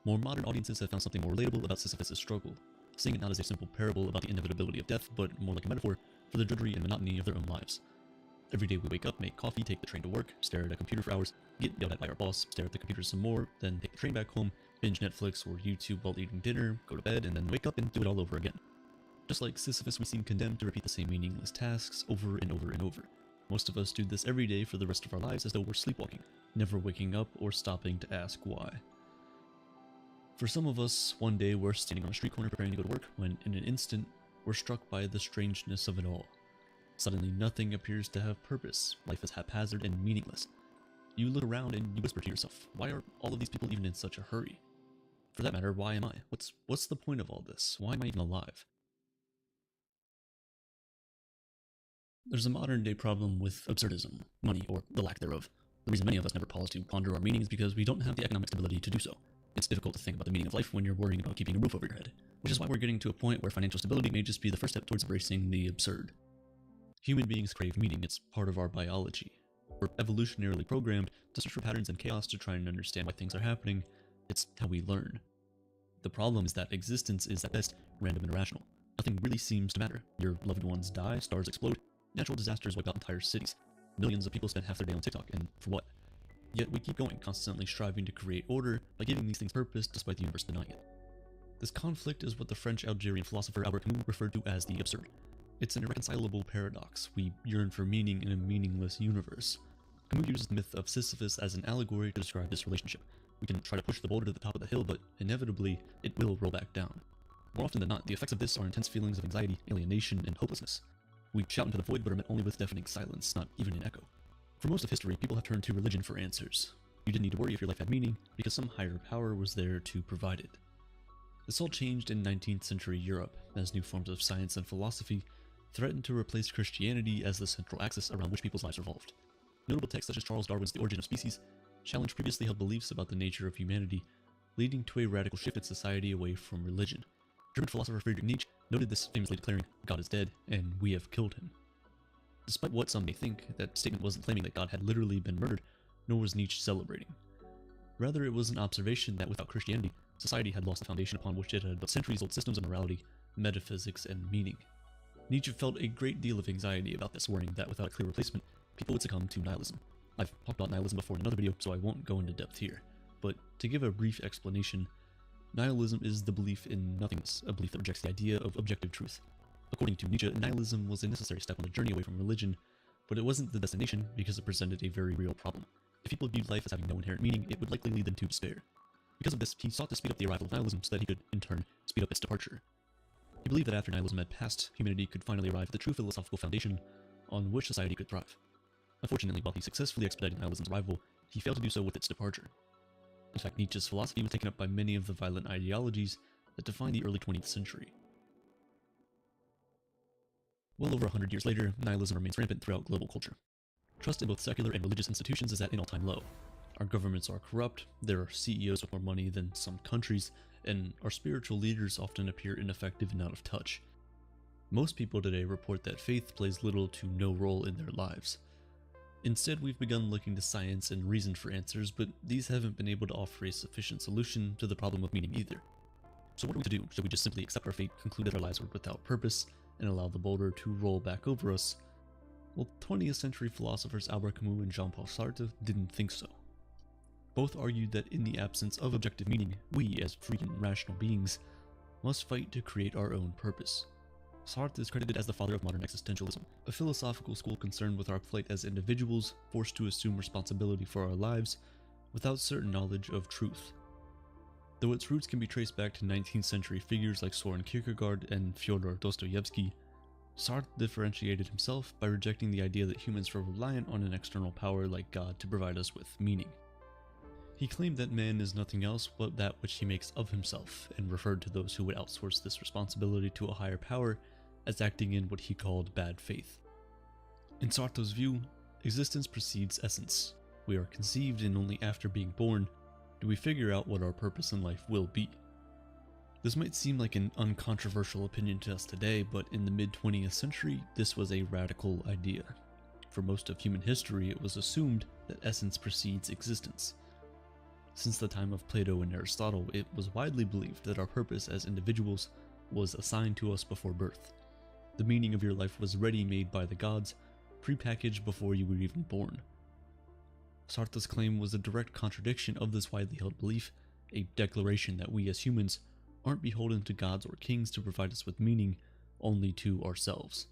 More modern audiences have found something more relatable about Sisyphus' struggle, seeing it not as a simple parable about the inevitability of death, but more like a metaphor for the drudgery and monotony of their own lives. Every day we wake up, make coffee, take the train to work, stare at a computer for hours, get yelled at by our boss, stare at the computer some more, then take the train back home, binge Netflix or YouTube while eating dinner, go to bed, and then wake up and do it all over again. Just like Sisyphus, we seem condemned to repeat the same meaningless tasks over and over and over. Most of us do this every day for the rest of our lives as though we're sleepwalking, never waking up or stopping to ask why. For some of us, one day we're standing on a street corner preparing to go to work when, in an instant, we're struck by the strangeness of it all. Suddenly, nothing appears to have purpose. Life is haphazard and meaningless. You look around and you whisper to yourself, why are all of these people even in such a hurry? For that matter, why am I? What's the point of all this? Why am I even alive? There's a modern day problem with absurdism, money, or the lack thereof. The reason many of us never pause to ponder our meaning is because we don't have the economic stability to do so. It's difficult to think about the meaning of life when you're worrying about keeping a roof over your head, which is why we're getting to a point where financial stability may just be the first step towards embracing the absurd. Human beings crave meaning, it's part of our biology. We're evolutionarily programmed to search for patterns and chaos to try and understand why things are happening. It's how we learn. The problem is that existence is at best random and irrational. Nothing really seems to matter. Your loved ones die, stars explode, natural disasters wipe out entire cities. Millions of people spend half their day on TikTok, and for what? Yet we keep going, constantly striving to create order by giving these things purpose despite the universe denying it. This conflict is what the French-Algerian philosopher Albert Camus referred to as the absurd. It's an irreconcilable paradox. We yearn for meaning in a meaningless universe. Camus uses the myth of Sisyphus as an allegory to describe this relationship. We can try to push the boulder to the top of the hill, but inevitably, it will roll back down. More often than not, the effects of this are intense feelings of anxiety, alienation, and hopelessness. We shout into the void but are met only with deafening silence, not even an echo. For most of history, people have turned to religion for answers. You didn't need to worry if your life had meaning, because some higher power was there to provide it. This all changed in 19th century Europe, as new forms of science and philosophy threatened to replace Christianity as the central axis around which people's lives revolved. Notable texts such as Charles Darwin's The Origin of Species challenged previously held beliefs about the nature of humanity, leading to a radical shift in society away from religion. German philosopher Friedrich Nietzsche noted this, famously declaring, "God is dead, and we have killed him." Despite what some may think, that statement wasn't claiming that God had literally been murdered, nor was Nietzsche celebrating. Rather, it was an observation that without Christianity, society had lost the foundation upon which it had built centuries-old systems of morality, metaphysics, and meaning. Nietzsche felt a great deal of anxiety about this, worrying that without a clear replacement, people would succumb to nihilism. I've talked about nihilism before in another video, so I won't go into depth here. But to give a brief explanation, nihilism is the belief in nothingness, a belief that rejects the idea of objective truth. According to Nietzsche, nihilism was a necessary step on the journey away from religion, but it wasn't the destination because it presented a very real problem. If people viewed life as having no inherent meaning, it would likely lead them to despair. Because of this, he sought to speed up the arrival of nihilism so that he could, in turn, speed up its departure. He believed that after nihilism had passed, humanity could finally arrive at the true philosophical foundation on which society could thrive. Unfortunately, while he successfully expedited nihilism's arrival, he failed to do so with its departure. In fact, Nietzsche's philosophy was taken up by many of the violent ideologies that defined the early 20th century. Well over 100 years later, nihilism remains rampant throughout global culture. Trust in both secular and religious institutions is at an all-time low. Our governments are corrupt, there are CEOs with more money than some countries, and our spiritual leaders often appear ineffective and out of touch. Most people today report that faith plays little to no role in their lives. Instead, we've begun looking to science and reason for answers, but these haven't been able to offer a sufficient solution to the problem of meaning either. So what are we to do? Should we just simply accept our fate, conclude that our lives were without purpose, and allow the boulder to roll back over us? Well, 20th century philosophers Albert Camus and Jean-Paul Sartre didn't think so. Both argued that in the absence of objective meaning, we, as free and rational beings, must fight to create our own purpose. Sartre is credited as the father of modern existentialism, a philosophical school concerned with our plight as individuals, forced to assume responsibility for our lives without certain knowledge of truth. Though its roots can be traced back to 19th century figures like Soren Kierkegaard and Fyodor Dostoevsky, Sartre differentiated himself by rejecting the idea that humans were reliant on an external power like God to provide us with meaning. He claimed that man is nothing else but that which he makes of himself, and referred to those who would outsource this responsibility to a higher power as acting in what he called bad faith. In Sartre's view, Existence precedes essence. We are conceived, and only after being born do we figure out what our purpose in life will be. This might seem like an uncontroversial opinion to us today, but in the mid-20th century, this was a radical idea. For most of human history, it was assumed that essence precedes existence. Since the time of Plato and Aristotle, it was widely believed that our purpose as individuals was assigned to us before birth. The meaning of your life was ready-made by the gods, prepackaged before you were even born. Sartre's claim was a direct contradiction of this widely held belief, a declaration that we as humans aren't beholden to gods or kings to provide us with meaning, only to ourselves.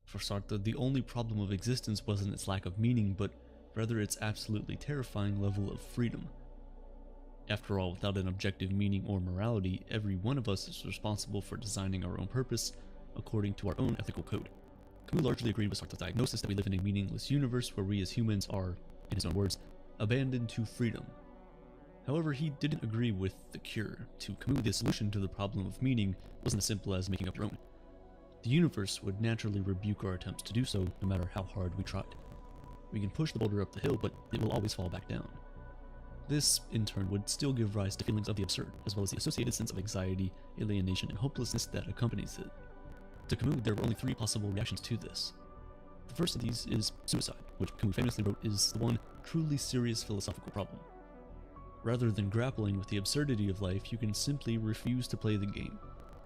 For Sartre, the only problem of existence wasn't its lack of meaning, but rather its absolutely terrifying level of freedom. After all, without an objective meaning or morality, every one of us is responsible for designing our own purpose according to our own ethical code. Camus largely agreed with Sartre's diagnosis that we live in a meaningless universe where we as humans are, in his own words, abandoned to freedom. However, he didn't agree with the cure. To Camus, the solution to the problem of meaning wasn't as simple as making up your own. The universe would naturally rebuke our attempts to do so, no matter how hard we tried. We can push the boulder up the hill, but it will always fall back down. This, in turn, would still give rise to feelings of the absurd, as well as the associated sense of anxiety, alienation, and hopelessness that accompanies it. To Camus, there were only three possible reactions to this. The first of these is suicide, which Camus famously wrote is the one truly serious philosophical problem. Rather than grappling with the absurdity of life, you can simply refuse to play the game.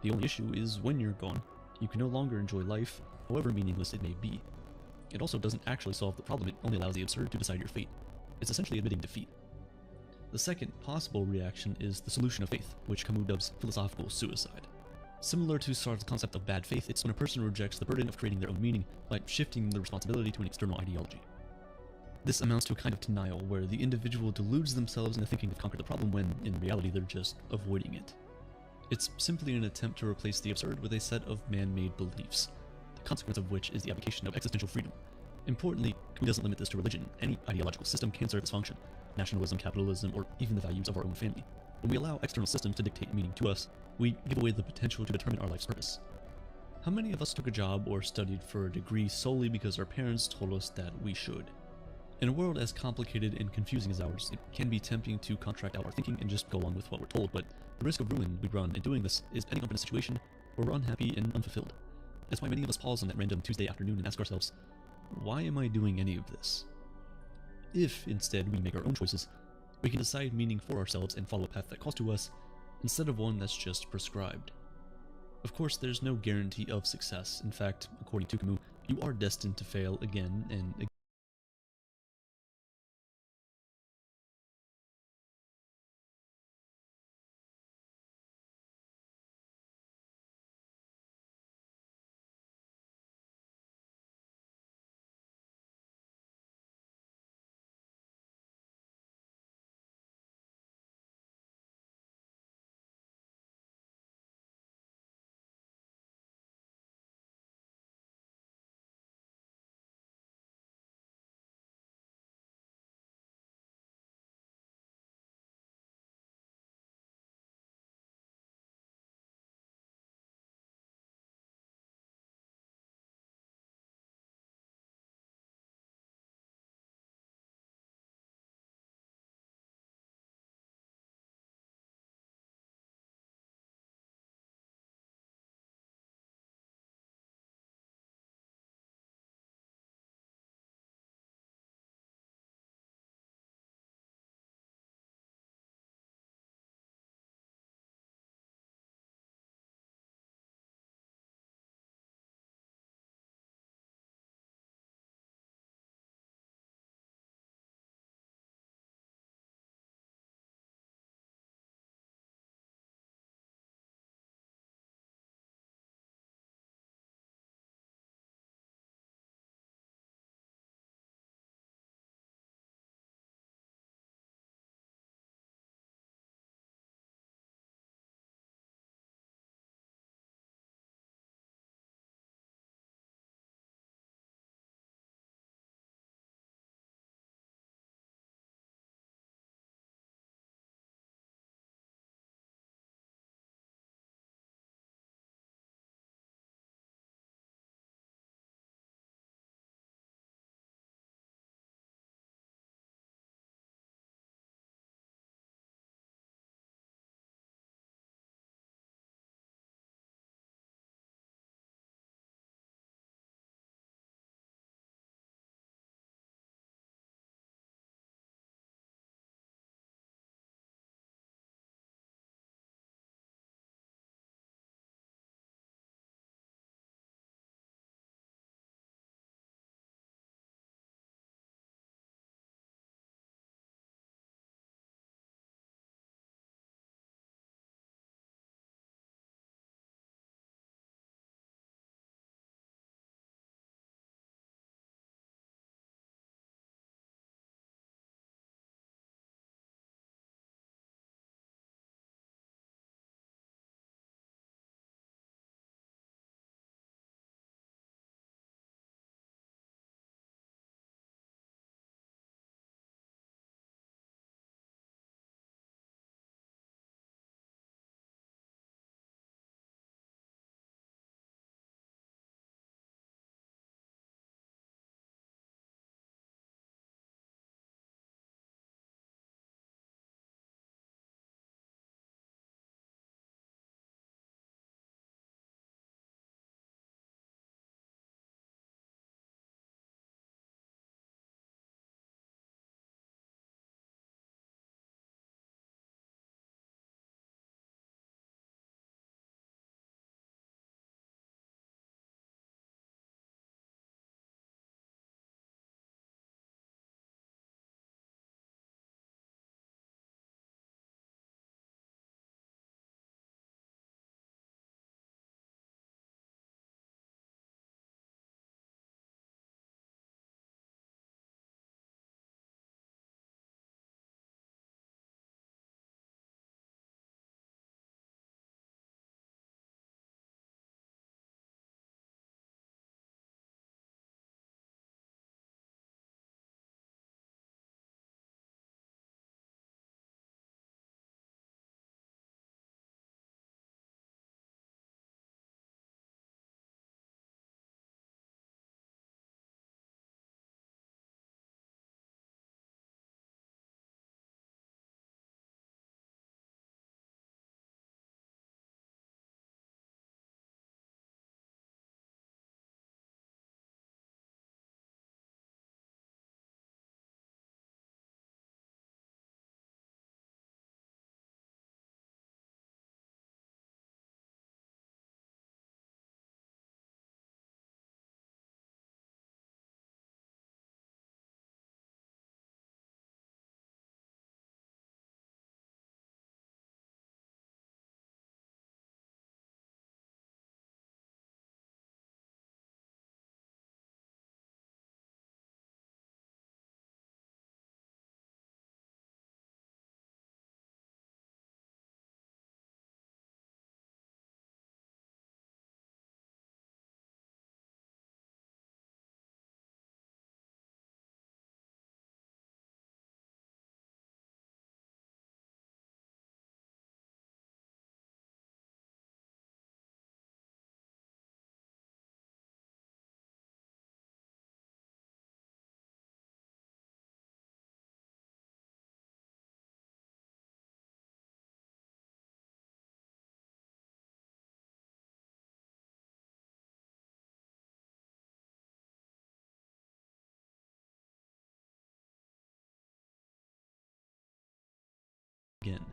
The only issue is when you're gone, you can no longer enjoy life, however meaningless it may be. It also doesn't actually solve the problem, it only allows the absurd to decide your fate. It's essentially admitting defeat. The second possible reaction is the solution of faith, which Camus dubs philosophical suicide. Similar to Sartre's concept of bad faith, it's when a person rejects the burden of creating their own meaning by shifting the responsibility to an external ideology. This amounts to a kind of denial, where the individual deludes themselves into thinking they've conquered the problem when, in reality, they're just avoiding it. It's simply an attempt to replace the absurd with a set of man-made beliefs, the consequence of which is the abdication of existential freedom. Importantly, Camus doesn't limit this to religion. Any ideological system can serve its function: nationalism, capitalism, or even the values of our own family. When we allow external systems to dictate meaning to us, we give away the potential to determine our life's purpose. How many of us took a job or studied for a degree solely because our parents told us that we should? In a world as complicated and confusing as ours, it can be tempting to contract out our thinking and just go along with what we're told, but the risk of ruin we run in doing this is ending up in a situation where we're unhappy and unfulfilled. That's why many of us pause on that random Tuesday afternoon and ask ourselves, why am I doing any of this? If, instead, we make our own choices, we can decide meaning for ourselves and follow a path that calls to us, instead of one that's just prescribed. Of course, there's no guarantee of success. In fact, according to Camus, you are destined to fail again and again. again.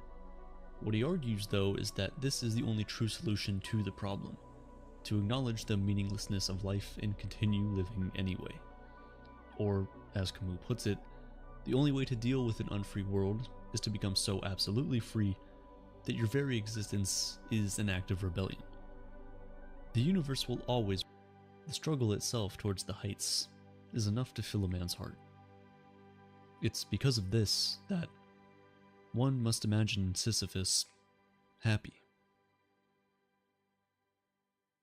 What he argues, though, is that this is the only true solution to the problem: to acknowledge the meaninglessness of life and continue living anyway. Or, as Camus puts it, the only way to deal with an unfree world is to become so absolutely free that your very existence is an act of rebellion. The universe will always. The struggle itself towards the heights is enough to fill a man's heart. It's because of this that one must imagine Sisyphus happy.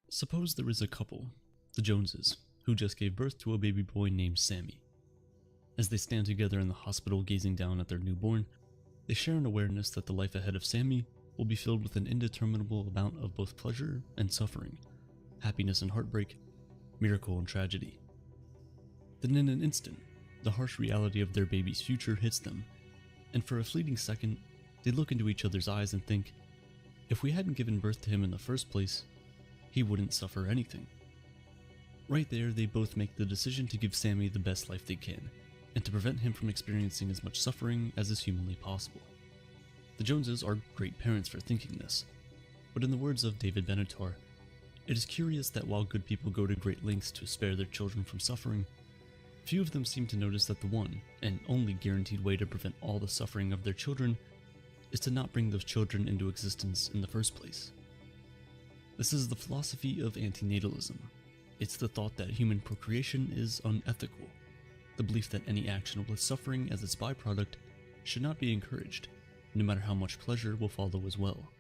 Suppose there is a couple, the Joneses, who just gave birth to a baby boy named Sammy. As they stand together in the hospital gazing down at their newborn, they share an awareness that the life ahead of Sammy will be filled with an indeterminable amount of both pleasure and suffering, happiness and heartbreak, miracle and tragedy. Then in an instant, the harsh reality of their baby's future hits them, and for a fleeting second, they look into each other's eyes and think, if we hadn't given birth to him in the first place, he wouldn't suffer anything. Right there, they both make the decision to give Sammy the best life they can, and to prevent him from experiencing as much suffering as is humanly possible. The Joneses are great parents for thinking this, but in the words of David Benatar, it is curious that while good people go to great lengths to spare their children from suffering, few of them seem to notice that the one, and only guaranteed way to prevent all the suffering of their children is to not bring those children into existence in the first place. This is the philosophy of antinatalism. It's the thought that human procreation is unethical, the belief that any action with suffering as its byproduct should not be encouraged, no matter how much pleasure will follow as well.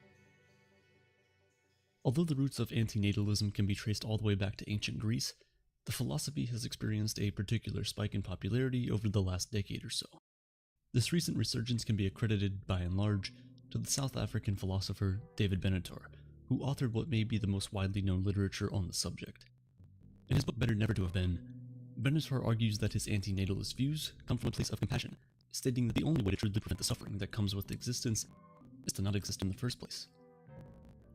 Although the roots of antinatalism can be traced all the way back to ancient Greece, the philosophy has experienced a particular spike in popularity over the last decade or so. This recent resurgence can be accredited, by and large, to the South African philosopher David Benatar, who authored what may be the most widely known literature on the subject. In his book Better Never to Have Been, Benatar argues that his antinatalist views come from a place of compassion, stating that the only way to truly prevent the suffering that comes with existence is to not exist in the first place.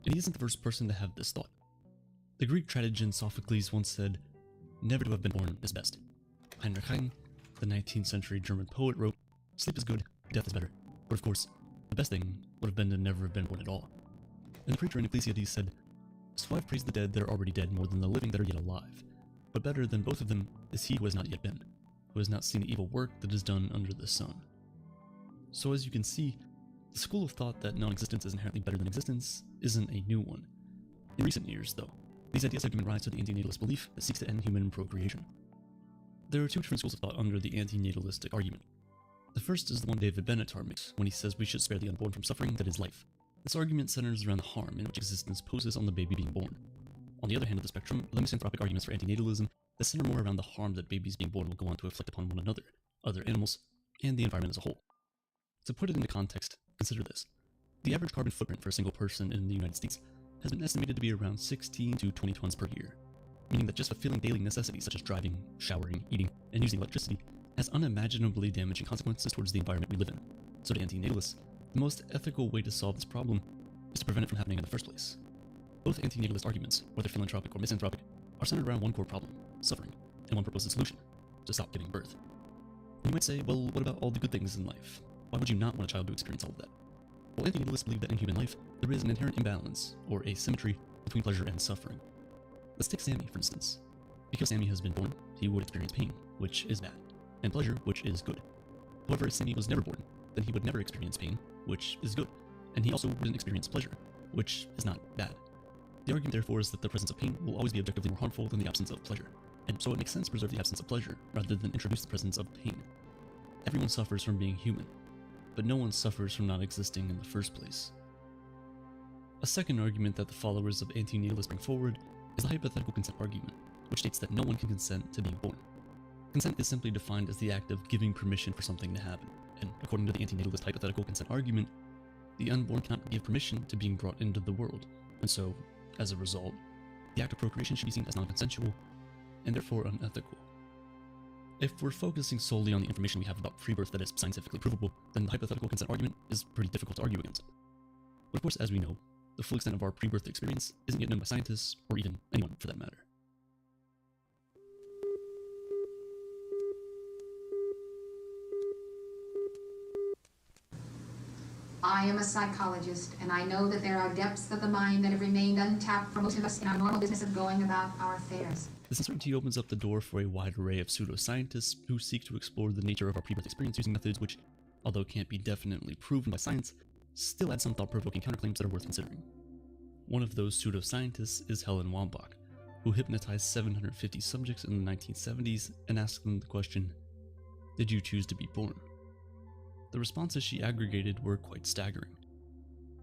And he isn't the first person to have this thought. The Greek tragedian Sophocles once said, "Never to have been born is best." Heinrich Heine, the 19th century German poet, wrote, "Sleep is good, death is better. But of course, the best thing would have been to never have been born at all." And the preacher in Ecclesiastes said, "So I've praised the dead that are already dead more than the living that are yet alive. But better than both of them is he who has not yet been, who has not seen the evil work that is done under the sun." So as you can see, the school of thought that non-existence is inherently better than existence isn't a new one. In recent years, though, these ideas have given rise to the antinatalist belief that seeks to end human procreation. There are two different schools of thought under the antinatalistic argument. The first is the one David Benatar makes when he says we should spare the unborn from suffering that is life. This argument centers around the harm in which existence poses on the baby being born. On the other hand of the spectrum are the misanthropic arguments for antinatalism that center more around the harm that babies being born will go on to inflict upon one another, other animals, and the environment as a whole. To put it into context, consider this. The average carbon footprint for a single person in the United States has been estimated to be around 16 to 20 tons per year, meaning that just fulfilling daily necessities such as driving, showering, eating, and using electricity has unimaginably damaging consequences towards the environment we live in. So to antinatalists, the most ethical way to solve this problem is to prevent it from happening in the first place. Both antinatalist arguments, whether philanthropic or misanthropic, are centered around one core problem, suffering, and one proposed solution, to stop giving birth. You might say, well, what about all the good things in life? Why would you not want a child to experience all of that? Well, antinatalists believe that in human life, there is an inherent imbalance, or asymmetry, between pleasure and suffering. Let's take Sammy, for instance. Because Sammy has been born, he would experience pain, which is bad, and pleasure, which is good. However, if Sammy was never born, then he would never experience pain, which is good, and he also wouldn't experience pleasure, which is not bad. The argument, therefore, is that the presence of pain will always be objectively more harmful than the absence of pleasure, and so it makes sense to preserve the absence of pleasure rather than introduce the presence of pain. Everyone suffers from being human, but no one suffers from not existing in the first place. A second argument that the followers of antinatalists bring forward is the hypothetical consent argument, which states that no one can consent to being born. Consent is simply defined as the act of giving permission for something to happen, and according to the antinatalist hypothetical consent argument, the unborn cannot give permission to being brought into the world, and so, as a result, the act of procreation should be seen as non-consensual, and therefore unethical. If we're focusing solely on the information we have about free birth that is scientifically provable, then the hypothetical consent argument is pretty difficult to argue against. But of course, as we know, the full extent of our pre-birth experience isn't yet known by scientists, or even anyone for that matter. I am a psychologist, and I know that there are depths of the mind that have remained untapped for most of us in our normal business of going about our affairs. This uncertainty opens up the door for a wide array of pseudoscientists who seek to explore the nature of our pre-birth experience using methods which, although can't be definitely proven by science, still add some thought-provoking counterclaims that are worth considering. One of those pseudoscientists is Helen Wambach, who hypnotized 750 subjects in the 1970s and asked them the question, "Did you choose to be born?" The responses she aggregated were quite staggering.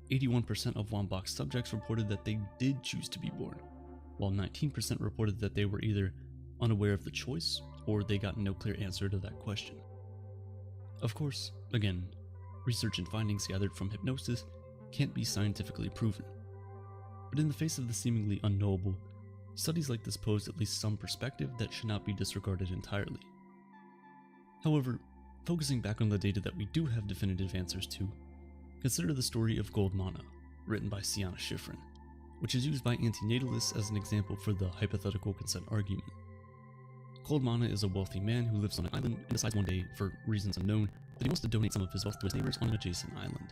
81% of Wambach's subjects reported that they did choose to be born, while 19% reported that they were either unaware of the choice or they got no clear answer to that question. Of course, again, research and findings gathered from hypnosis can't be scientifically proven. But in the face of the seemingly unknowable, studies like this pose at least some perspective that should not be disregarded entirely. However, focusing back on the data that we do have definitive answers to, consider the story of Gold Mana, written by Sienna Schifrin, which is used by antinatalists as an example for the hypothetical consent argument. Gold Mana is a wealthy man who lives on an island and decides one day, for reasons unknown, that he wants to donate some of his wealth to his neighbors on an adjacent island.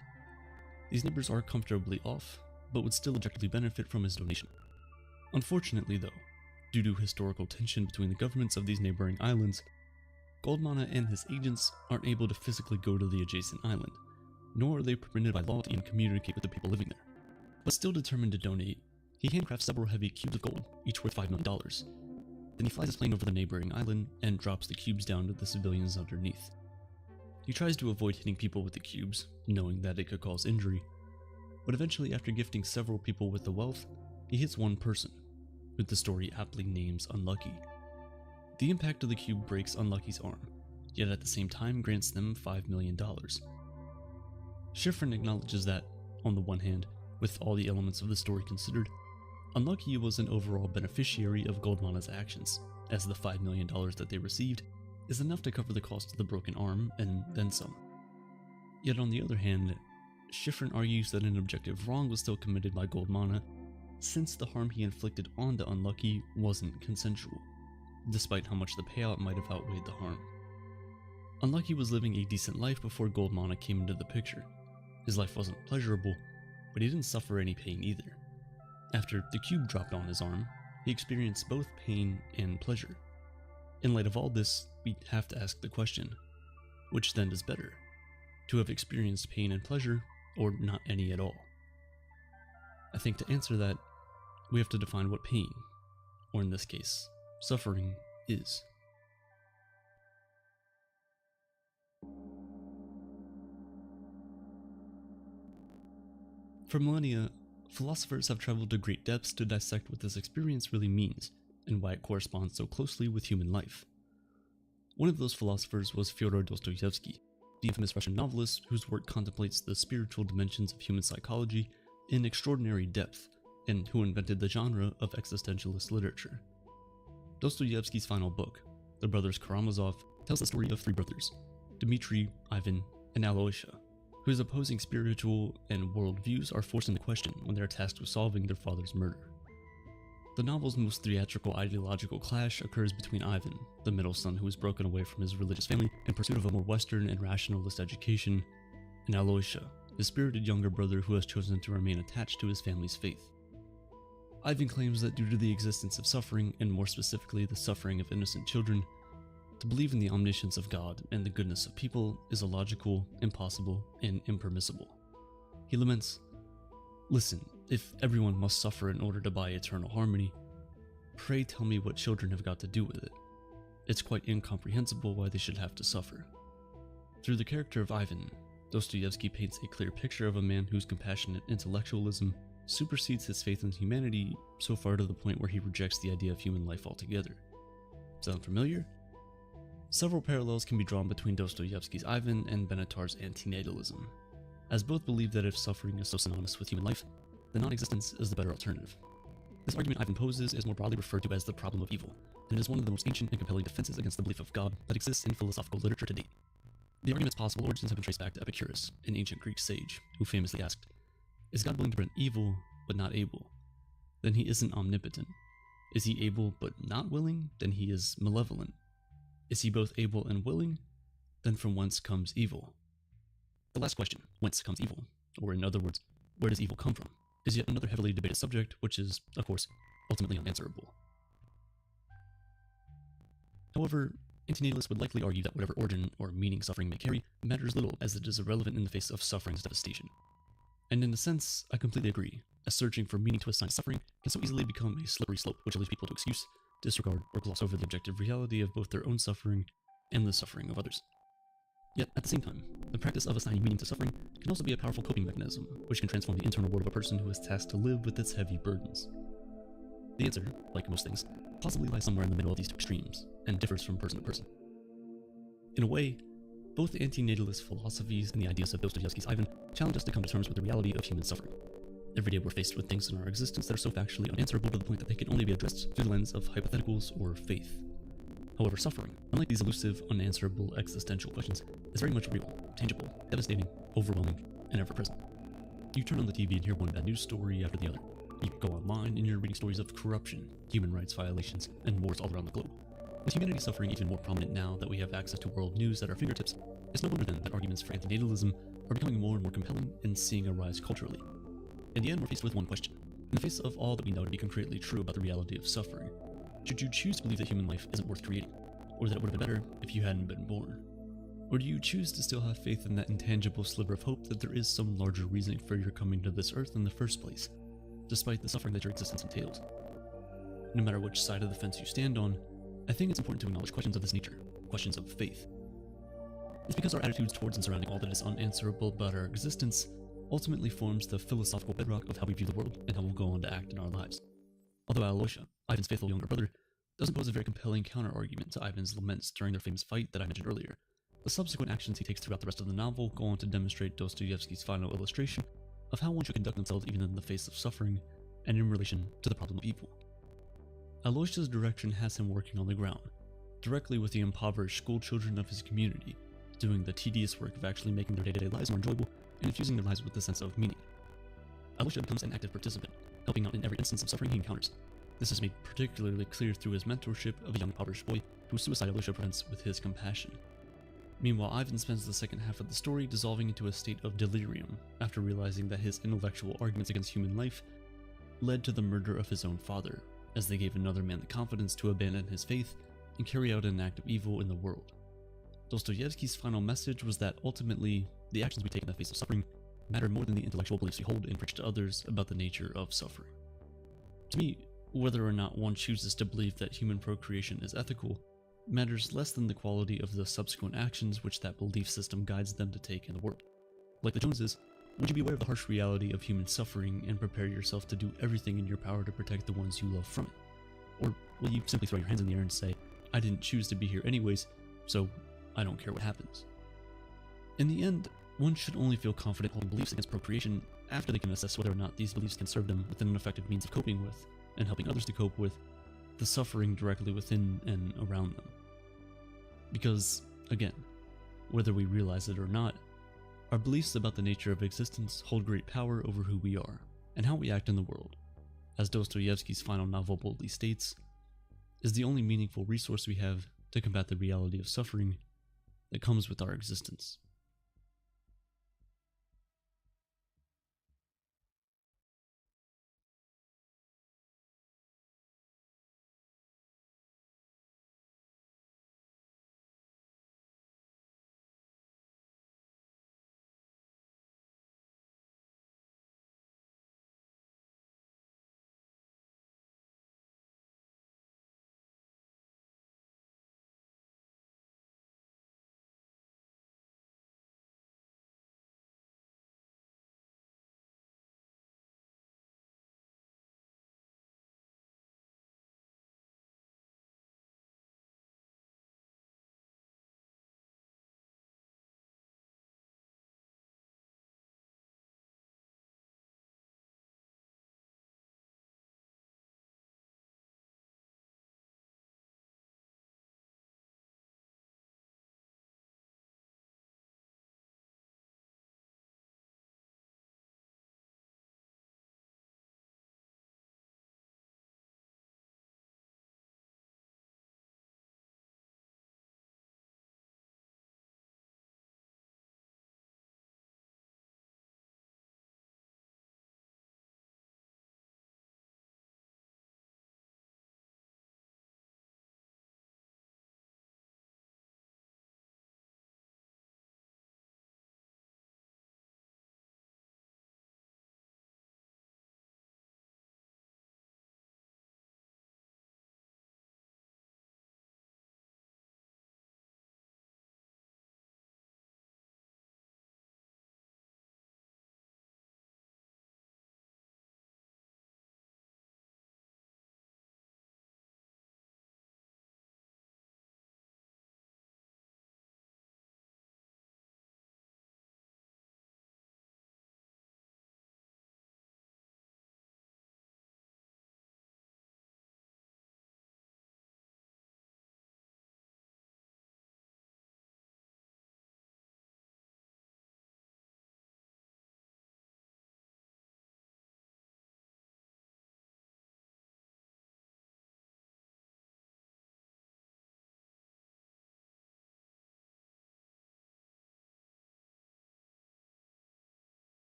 These neighbors are comfortably off, but would still objectively benefit from his donation. Unfortunately though, due to historical tension between the governments of these neighboring islands, Gold Mana and his agents aren't able to physically go to the adjacent island, nor are they permitted by law to even communicate with the people living there. But still determined to donate, he handcrafts several heavy cubes of gold, each worth $5 million. Then he flies his plane over the neighboring island and drops the cubes down to the civilians underneath. He tries to avoid hitting people with the cubes, knowing that it could cause injury, but eventually after gifting several people with the wealth, he hits one person, who the story aptly names Unlucky. The impact of the cube breaks Unlucky's arm, yet at the same time grants them $5 million. Schifrin acknowledges that, on the one hand, with all the elements of the story considered, Unlucky was an overall beneficiary of Gold Mana's actions, as the $5 million that they received is enough to cover the cost of the broken arm and then some. Yet on the other hand, Schifrin argues that an objective wrong was still committed by Gold Mana, since the harm he inflicted on the Unlucky wasn't consensual, despite how much the payout might have outweighed the harm. Unlucky was living a decent life before Gold Mana came into the picture. His life wasn't pleasurable, but he didn't suffer any pain either. After the cube dropped on his arm, he experienced both pain and pleasure. In light of all this, we have to ask the question, which then is better? To have experienced pain and pleasure, or not any at all? I think to answer that, we have to define what pain, or in this case, suffering, is. For millennia, philosophers have traveled to great depths to dissect what this experience really means, and why it corresponds so closely with human life. One of those philosophers was Fyodor Dostoevsky, the infamous Russian novelist whose work contemplates the spiritual dimensions of human psychology in extraordinary depth, and who invented the genre of existentialist literature. Dostoevsky's final book, The Brothers Karamazov, tells the story of three brothers, Dmitri, Ivan, and Alyosha, whose opposing spiritual and world views are forced into question when they are tasked with solving their father's murder. The novel's most theatrical ideological clash occurs between Ivan, the middle son who is broken away from his religious family in pursuit of a more Western and rationalist education, and Alyosha, his spirited younger brother who has chosen to remain attached to his family's faith. Ivan claims that due to the existence of suffering, and more specifically the suffering of innocent children, to believe in the omniscience of God and the goodness of people is illogical, impossible, and impermissible. He laments, "Listen, if everyone must suffer in order to buy eternal harmony, pray tell me what children have got to do with it. It's quite incomprehensible why they should have to suffer." Through the character of Ivan, Dostoevsky paints a clear picture of a man whose compassionate intellectualism supersedes his faith in humanity so far to the point where he rejects the idea of human life altogether. Sound familiar? Several parallels can be drawn between Dostoevsky's Ivan and Benatar's antinatalism, as both believe that if suffering is so synonymous with human life, then non-existence is the better alternative. This argument Ivan poses is more broadly referred to as the problem of evil, and it is one of the most ancient and compelling defenses against the belief of God that exists in philosophical literature to date. The argument's possible origins have been traced back to Epicurus, an ancient Greek sage, who famously asked, "Is God willing to prevent evil, but not able? Then he isn't omnipotent. Is he able but not willing? Then he is malevolent. Is he both able and willing? Then from whence comes evil?" The last question, whence comes evil, or in other words, where does evil come from, is yet another heavily debated subject, which is, of course, ultimately unanswerable. However, antinatalists would likely argue that whatever origin or meaning suffering may carry matters little, as it is irrelevant in the face of suffering's devastation. And in a sense, I completely agree, as searching for meaning to assign suffering can so easily become a slippery slope which leads people to excuse, disregard, or gloss over the objective reality of both their own suffering and the suffering of others. Yet, at the same time, the practice of assigning meaning to suffering can also be a powerful coping mechanism, which can transform the internal world of a person who is tasked to live with its heavy burdens. The answer, like most things, possibly lies somewhere in the middle of these two extremes, and differs from person to person. In a way, both the antinatalist philosophies and the ideas of Dostoevsky's Ivan challenge us to come to terms with the reality of human suffering. Every day we're faced with things in our existence that are so factually unanswerable to the point that they can only be addressed through the lens of hypotheticals or faith. However, suffering, unlike these elusive, unanswerable existential questions, is very much real, tangible, devastating, overwhelming, and ever-present. You turn on the TV and hear one bad news story after the other. You go online and you're reading stories of corruption, human rights violations, and wars all around the globe. With humanity suffering even more prominent now that we have access to world news at our fingertips, it's no wonder then that arguments for antinatalism are becoming more and more compelling and seeing a rise culturally. In the end, we're faced with one question. In the face of all that we know to be concretely true about the reality of suffering, should you choose to believe that human life isn't worth creating, or that it would have been better if you hadn't been born? Or do you choose to still have faith in that intangible sliver of hope that there is some larger reasoning for your coming to this earth in the first place, despite the suffering that your existence entails? No matter which side of the fence you stand on, I think it's important to acknowledge questions of this nature, questions of faith. It's because our attitudes towards and surrounding all that is unanswerable about our existence ultimately forms the philosophical bedrock of how we view the world and how we'll go on to act in our lives. Although Alyosha, Ivan's faithful younger brother, doesn't pose a very compelling counter-argument to Ivan's laments during their famous fight that I mentioned earlier, the subsequent actions he takes throughout the rest of the novel go on to demonstrate Dostoevsky's final illustration of how one should conduct themselves even in the face of suffering and in relation to the problem of evil. Alyosha's direction has him working on the ground, directly with the impoverished school children of his community, doing the tedious work of actually making their day-to-day lives more enjoyable and infusing their lives with a sense of meaning. Alyosha becomes an active participant, helping out in every instance of suffering he encounters. This is made particularly clear through his mentorship of a young impoverished boy whose suicide Alyosha prevents with his compassion. Meanwhile, Ivan spends the second half of the story dissolving into a state of delirium after realizing that his intellectual arguments against human life led to the murder of his own father, as they gave another man the confidence to abandon his faith and carry out an act of evil in the world. Dostoevsky's final message was that ultimately, the actions we take in the face of suffering matter more than the intellectual beliefs we hold and preach to others about the nature of suffering. To me, whether or not one chooses to believe that human procreation is ethical matters less than the quality of the subsequent actions which that belief system guides them to take in the world. Like the Joneses, would you be aware of the harsh reality of human suffering and prepare yourself to do everything in your power to protect the ones you love from it? Or will you simply throw your hands in the air and say, I didn't choose to be here anyways, so I don't care what happens? In the end, one should only feel confident holding beliefs against procreation after they can assess whether or not these beliefs can serve them within an effective means of coping with, and helping others to cope with, the suffering directly within and around them. Because, again, whether we realize it or not, our beliefs about the nature of existence hold great power over who we are, and how we act in the world. As Dostoevsky's final novel boldly states, is the only meaningful resource we have to combat the reality of suffering that comes with our existence.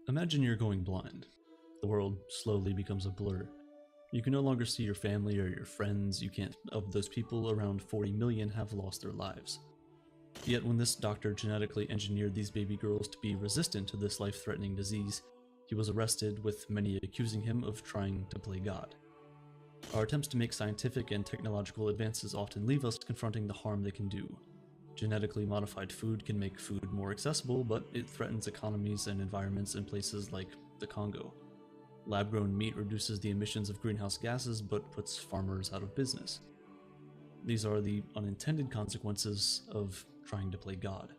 Imagine you're going blind. The world slowly becomes a blur. You can no longer see your family or your friends. Of those people, around 40 million have lost their lives. Yet when this doctor genetically engineered these baby girls to be resistant to this life-threatening disease, he was arrested, with many accusing him of trying to play God. Our attempts to make scientific and technological advances often leave us confronting the harm they can do. Genetically modified food can make food more accessible, but it threatens economies and environments in places like the Congo. Lab-grown meat reduces the emissions of greenhouse gases, but puts farmers out of business. These are the unintended consequences of trying to play God.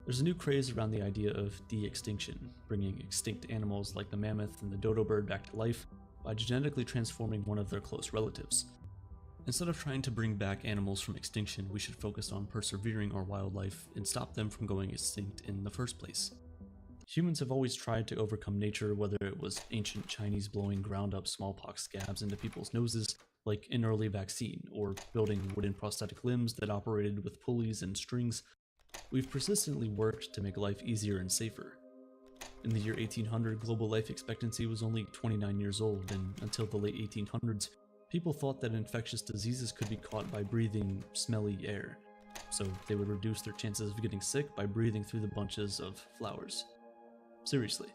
There's a new craze around the idea of de-extinction, bringing extinct animals like the mammoth and the dodo bird back to life by genetically transforming one of their close relatives. Instead of trying to bring back animals from extinction, we should focus on persevering our wildlife and stop them from going extinct in the first place. Humans have always tried to overcome nature, whether it was ancient Chinese blowing ground-up smallpox scabs into people's noses, like an early vaccine, or building wooden prosthetic limbs that operated with pulleys and strings. We've persistently worked to make life easier and safer. In the year 1800, global life expectancy was only 29 years old, and until the late 1800s, people thought that infectious diseases could be caught by breathing smelly air, so they would reduce their chances of getting sick by breathing through the bunches of flowers. Seriously.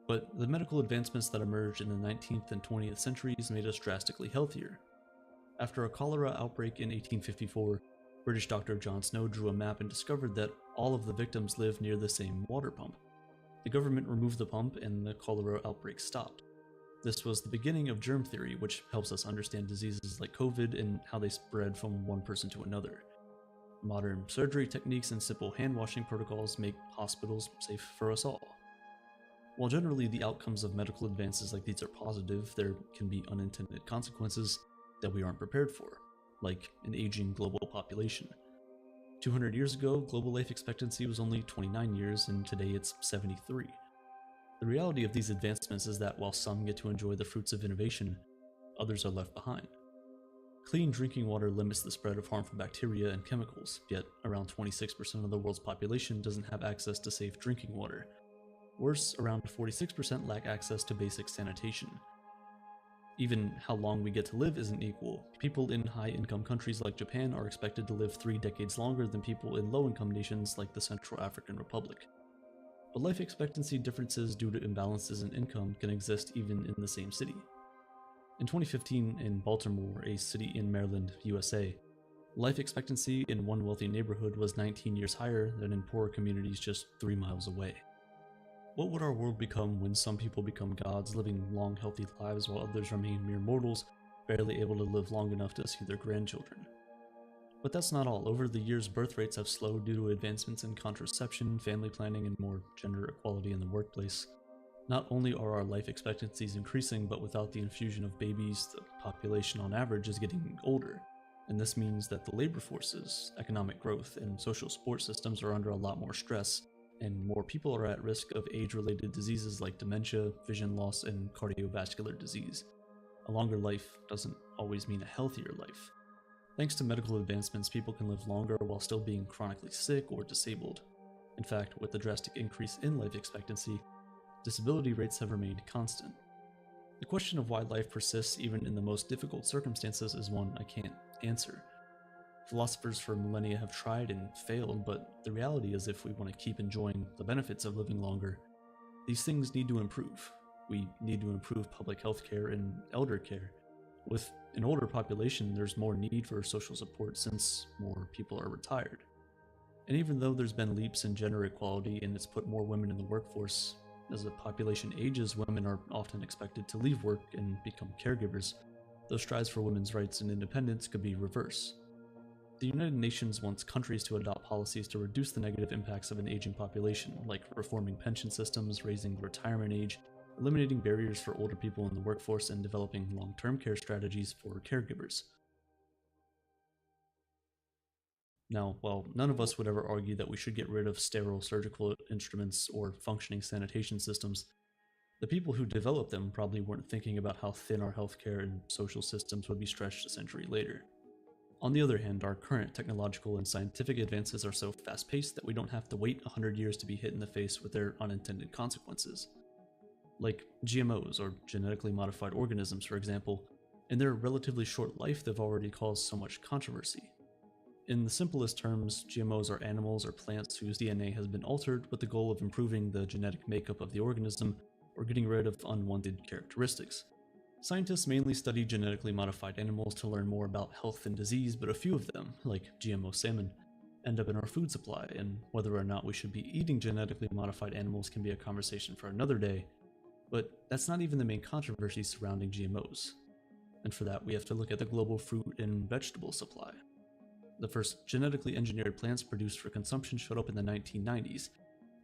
But the medical advancements that emerged in the 19th and 20th centuries made us drastically healthier. After a cholera outbreak in 1854, British doctor John Snow drew a map and discovered that all of the victims lived near the same water pump. The government removed the pump and the cholera outbreak stopped. This was the beginning of germ theory, which helps us understand diseases like COVID and how they spread from one person to another. Modern surgery techniques and simple hand-washing protocols make hospitals safe for us all. While generally the outcomes of medical advances like these are positive, there can be unintended consequences that we aren't prepared for, like an aging global population. 200 years ago, global life expectancy was only 29 years, and today it's 73. The reality of these advancements is that while some get to enjoy the fruits of innovation, others are left behind. Clean drinking water limits the spread of harmful bacteria and chemicals, yet around 26% of the world's population doesn't have access to safe drinking water. Worse, around 46% lack access to basic sanitation. Even how long we get to live isn't equal. People in high-income countries like Japan are expected to live 3 decades longer than people in low-income nations like the Central African Republic. But life expectancy differences due to imbalances in income can exist even in the same city. In 2015, in Baltimore, a city in Maryland, USA, life expectancy in one wealthy neighborhood was 19 years higher than in poorer communities just 3 miles away. What would our world become when some people become gods, living long, healthy lives while others remain mere mortals, barely able to live long enough to see their grandchildren? But that's not all. Over the years, birth rates have slowed due to advancements in contraception, family planning, and more gender equality in the workplace. Not only are our life expectancies increasing, but without the infusion of babies, the population on average is getting older. And this means that the labor forces, economic growth, and social support systems are under a lot more stress, and more people are at risk of age-related diseases like dementia, vision loss, and cardiovascular disease. A longer life doesn't always mean a healthier life. Thanks to medical advancements, people can live longer while still being chronically sick or disabled. In fact, with the drastic increase in life expectancy, disability rates have remained constant. The question of why life persists even in the most difficult circumstances is one I can't answer. Philosophers for millennia have tried and failed, but the reality is if we want to keep enjoying the benefits of living longer, these things need to improve. We need to improve public health care and elder care. With an older population, there's more need for social support since more people are retired. And even though there's been leaps in gender equality and it's put more women in the workforce, as the population ages, women are often expected to leave work and become caregivers. Those strides for women's rights and independence could be reversed. The United Nations wants countries to adopt policies to reduce the negative impacts of an aging population, like reforming pension systems, raising the retirement age, eliminating barriers for older people in the workforce, and developing long-term care strategies for caregivers. Now, while none of us would ever argue that we should get rid of sterile surgical instruments or functioning sanitation systems, the people who developed them probably weren't thinking about how thin our healthcare and social systems would be stretched a century later. On the other hand, our current technological and scientific advances are so fast-paced that we don't have to wait 100 years to be hit in the face with their unintended consequences. Like GMOs, or genetically modified organisms, for example, in their relatively short life they've already caused so much controversy. In the simplest terms, GMOs are animals or plants whose DNA has been altered with the goal of improving the genetic makeup of the organism or getting rid of unwanted characteristics. Scientists mainly study genetically modified animals to learn more about health and disease, but a few of them, like GMO salmon, end up in our food supply, and whether or not we should be eating genetically modified animals can be a conversation for another day, but that's not even the main controversy surrounding GMOs. And for that, we have to look at the global fruit and vegetable supply. The first genetically engineered plants produced for consumption showed up in the 1990s,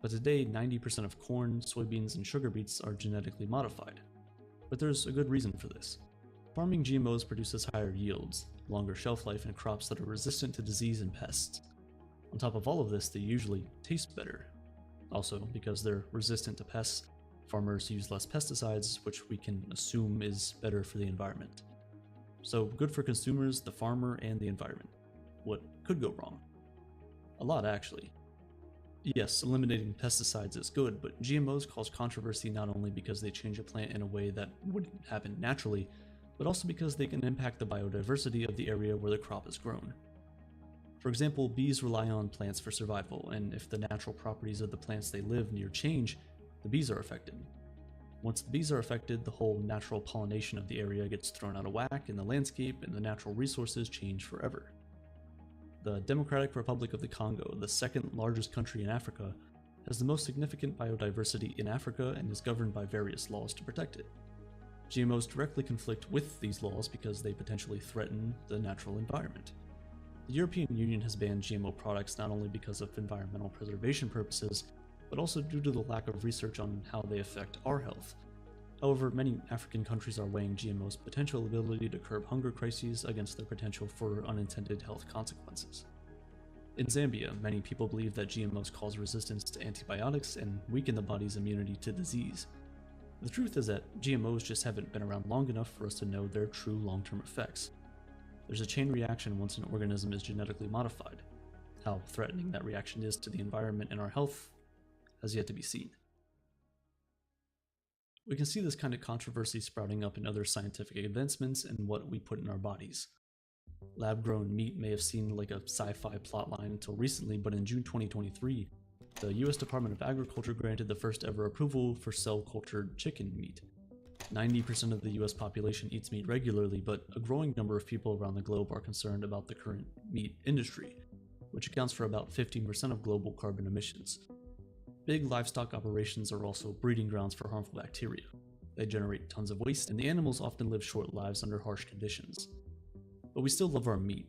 but today 90% of corn, soybeans, and sugar beets are genetically modified. But there's a good reason for this. Farming GMOs produces higher yields, longer shelf life, and crops that are resistant to disease and pests. On top of all of this, they usually taste better. Also, because they're resistant to pests, farmers use less pesticides, which we can assume is better for the environment. So good for consumers, the farmer, and the environment. What could go wrong? A lot, actually. Yes, eliminating pesticides is good, but GMOs cause controversy not only because they change a plant in a way that wouldn't happen naturally, but also because they can impact the biodiversity of the area where the crop is grown. For example, bees rely on plants for survival, and if the natural properties of the plants they live near change, the bees are affected. Once the bees are affected, the whole natural pollination of the area gets thrown out of whack, and the landscape and the natural resources change forever. The Democratic Republic of the Congo, the second largest country in Africa, has the most significant biodiversity in Africa and is governed by various laws to protect it. GMOs directly conflict with these laws because they potentially threaten the natural environment. The European Union has banned GMO products not only because of environmental preservation purposes, but also due to the lack of research on how they affect our health. However, many African countries are weighing GMO's potential ability to curb hunger crises against their potential for unintended health consequences. In Zambia, many people believe that GMOs cause resistance to antibiotics and weaken the body's immunity to disease. The truth is that GMOs just haven't been around long enough for us to know their true long-term effects. There's a chain reaction once an organism is genetically modified. How threatening that reaction is to the environment and our health has yet to be seen. We can see this kind of controversy sprouting up in other scientific advancements and what we put in our bodies. Lab-grown meat may have seemed like a sci-fi plotline until recently, but in June 2023, the US Department of Agriculture granted the first ever approval for cell-cultured chicken meat. 90% of the US population eats meat regularly, but a growing number of people around the globe are concerned about the current meat industry, which accounts for about 15% of global carbon emissions. Big livestock operations are also breeding grounds for harmful bacteria. They generate tons of waste, and the animals often live short lives under harsh conditions. But we still love our meat.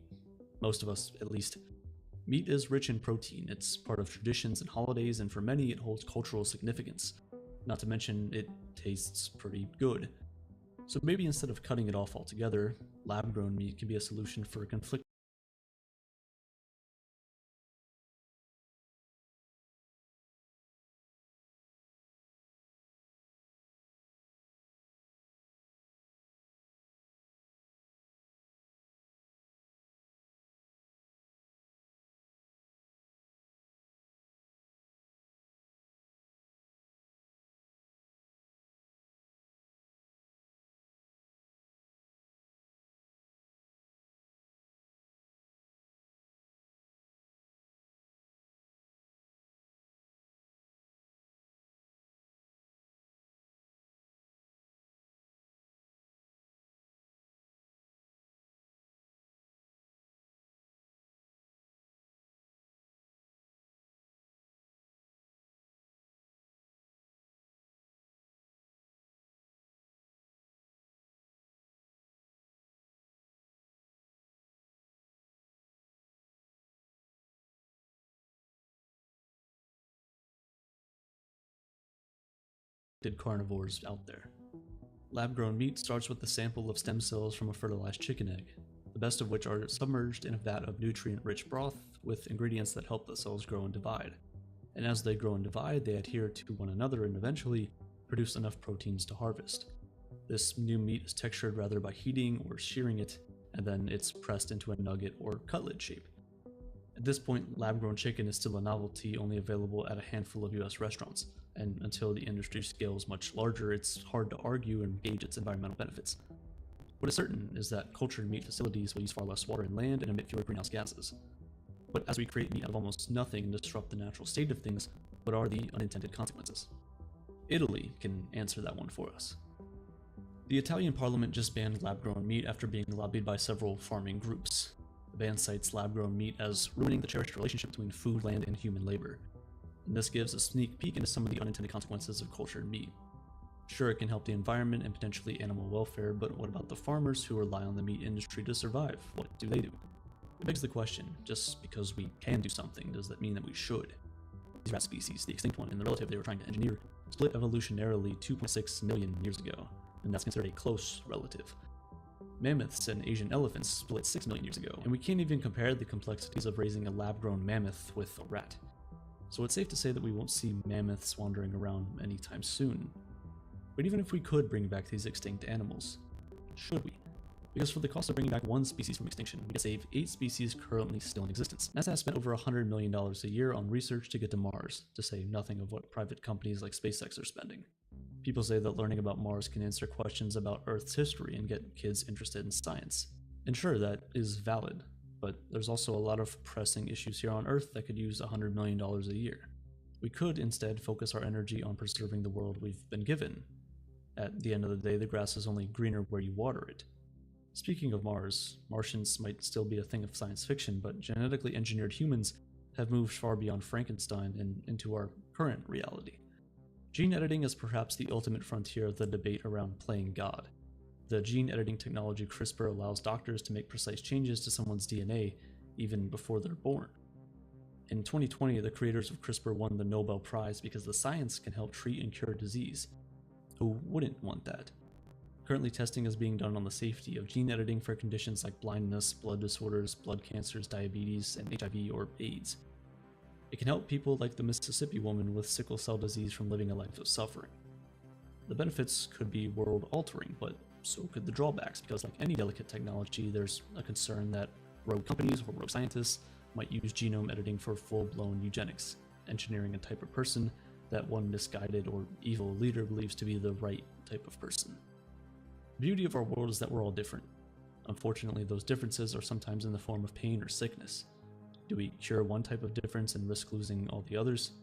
Most of us, at least. Meat is rich in protein, it's part of traditions and holidays, and for many it holds cultural significance. Not to mention, it tastes pretty good. So maybe instead of cutting it off altogether, lab-grown meat can be a solution for conflict. Carnivores out there. Lab-grown meat starts with a sample of stem cells from a fertilized chicken egg, the best of which are submerged in a vat of nutrient-rich broth with ingredients that help the cells grow and divide. And as they grow and divide, they adhere to one another and eventually produce enough proteins to harvest. This new meat is textured rather by heating or shearing it, and then it's pressed into a nugget or cutlet shape. At this point, lab-grown chicken is still a novelty only available at a handful of US restaurants, and until the industry scales much larger, it's hard to argue and gauge its environmental benefits. What is certain is that cultured meat facilities will use far less water and land and emit fewer greenhouse gases. But as we create meat out of almost nothing and disrupt the natural state of things, what are the unintended consequences? Italy can answer that one for us. The Italian parliament just banned lab-grown meat after being lobbied by several farming groups. The ban cites lab-grown meat as ruining the cherished relationship between food, land, and human labor. And this gives a sneak peek into some of the unintended consequences of cultured meat. Sure, it can help the environment and potentially animal welfare, but what about the farmers who rely on the meat industry to survive? What do they do? It begs the question, just because we can do something, does that mean that we should? These rat species, the extinct one and the relative they were trying to engineer, split evolutionarily 2.6 million years ago, and that's considered a close relative. Mammoths and Asian elephants split 6 million years ago, and we can't even compare the complexities of raising a lab-grown mammoth with a rat. So it's safe to say that we won't see mammoths wandering around anytime soon. But even if we could bring back these extinct animals, should we? Because for the cost of bringing back one species from extinction, we could save 8 species currently still in existence. NASA has spent over $100 million a year on research to get to Mars, to say nothing of what private companies like SpaceX are spending. People say that learning about Mars can answer questions about Earth's history and get kids interested in science. And sure, that is valid, but there's also a lot of pressing issues here on Earth that could use $100 million a year. We could instead focus our energy on preserving the world we've been given. At the end of the day, the grass is only greener where you water it. Speaking of Mars, Martians might still be a thing of science fiction, but genetically engineered humans have moved far beyond Frankenstein and into our current reality. Gene editing is perhaps the ultimate frontier of the debate around playing God. The gene editing technology CRISPR allows doctors to make precise changes to someone's DNA even before they're born. In 2020, the creators of CRISPR won the Nobel Prize because the science can help treat and cure disease. Who wouldn't want that? Currently, testing is being done on the safety of gene editing for conditions like blindness, blood disorders, blood cancers, diabetes, and HIV or AIDS. It can help people like the Mississippi woman with sickle cell disease from living a life of suffering. The benefits could be world-altering, but so could the drawbacks, because like any delicate technology, there's a concern that rogue companies or rogue scientists might use genome editing for full-blown eugenics, engineering a type of person that one misguided or evil leader believes to be the right type of person. The beauty of our world is that we're all different. Unfortunately, those differences are sometimes in the form of pain or sickness. Do we cure one type of difference and risk losing all the others?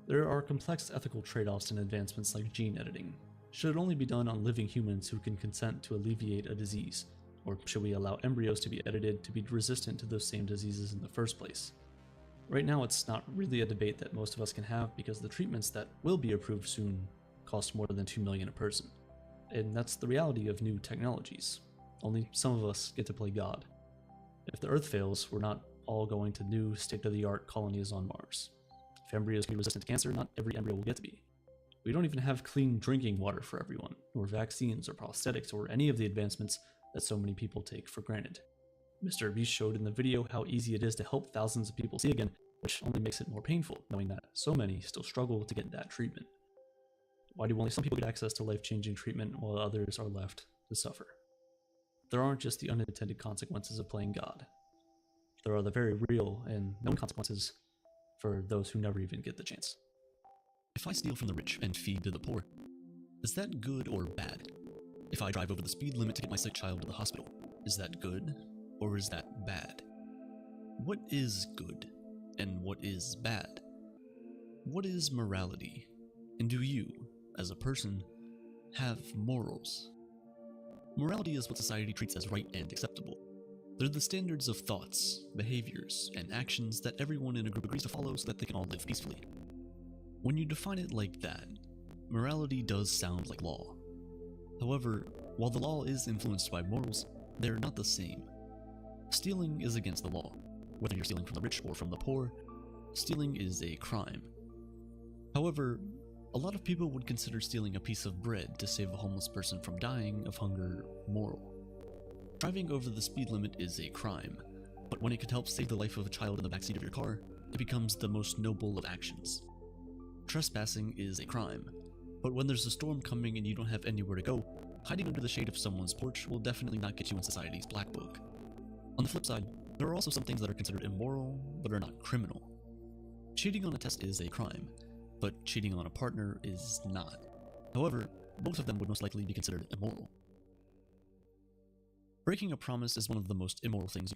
There are complex ethical trade-offs in advancements like gene editing. Should it only be done on living humans who can consent to alleviate a disease? Or should we allow embryos to be edited to be resistant to those same diseases in the first place? Right now, it's not really a debate that most of us can have because the treatments that will be approved soon cost more than $2 million a person. And that's the reality of new technologies. Only some of us get to play God. If the Earth fails, we're not all going to new state-of-the-art colonies on Mars. If embryos can be resistant to cancer, not every embryo will get to be. We don't even have clean drinking water for everyone, or vaccines or prosthetics or any of the advancements that so many people take for granted. Mr. Beast showed in the video how easy it is to help thousands of people see again, which only makes it more painful, knowing that so many still struggle to get that treatment. Why do only some people get access to life-changing treatment while others are left to suffer? There aren't just the unintended consequences of playing God. There are the very real and known consequences for those who never even get the chance. If I steal from the rich and feed to the poor, is that good or bad? If I drive over the speed limit to get my sick child to the hospital, is that good or is that bad? What is good and what is bad? What is morality? And do you, as a person, have morals? Morality is what society treats as right and acceptable. They're the standards of thoughts, behaviors, and actions that everyone in a group agrees to follow so that they can all live peacefully. When you define it like that, morality does sound like law. However, while the law is influenced by morals, they're not the same. Stealing is against the law. Whether you're stealing from the rich or from the poor, stealing is a crime. However, a lot of people would consider stealing a piece of bread to save a homeless person from dying of hunger moral. Driving over the speed limit is a crime, but when it could help save the life of a child in the backseat of your car, it becomes the most noble of actions. Trespassing is a crime, but when there's a storm coming and you don't have anywhere to go, hiding under the shade of someone's porch will definitely not get you in society's black book. On the flip side, there are also some things that are considered immoral, but are not criminal. Cheating on a test is a crime, but cheating on a partner is not. However, both of them would most likely be considered immoral. Breaking a promise is one of the most immoral things you can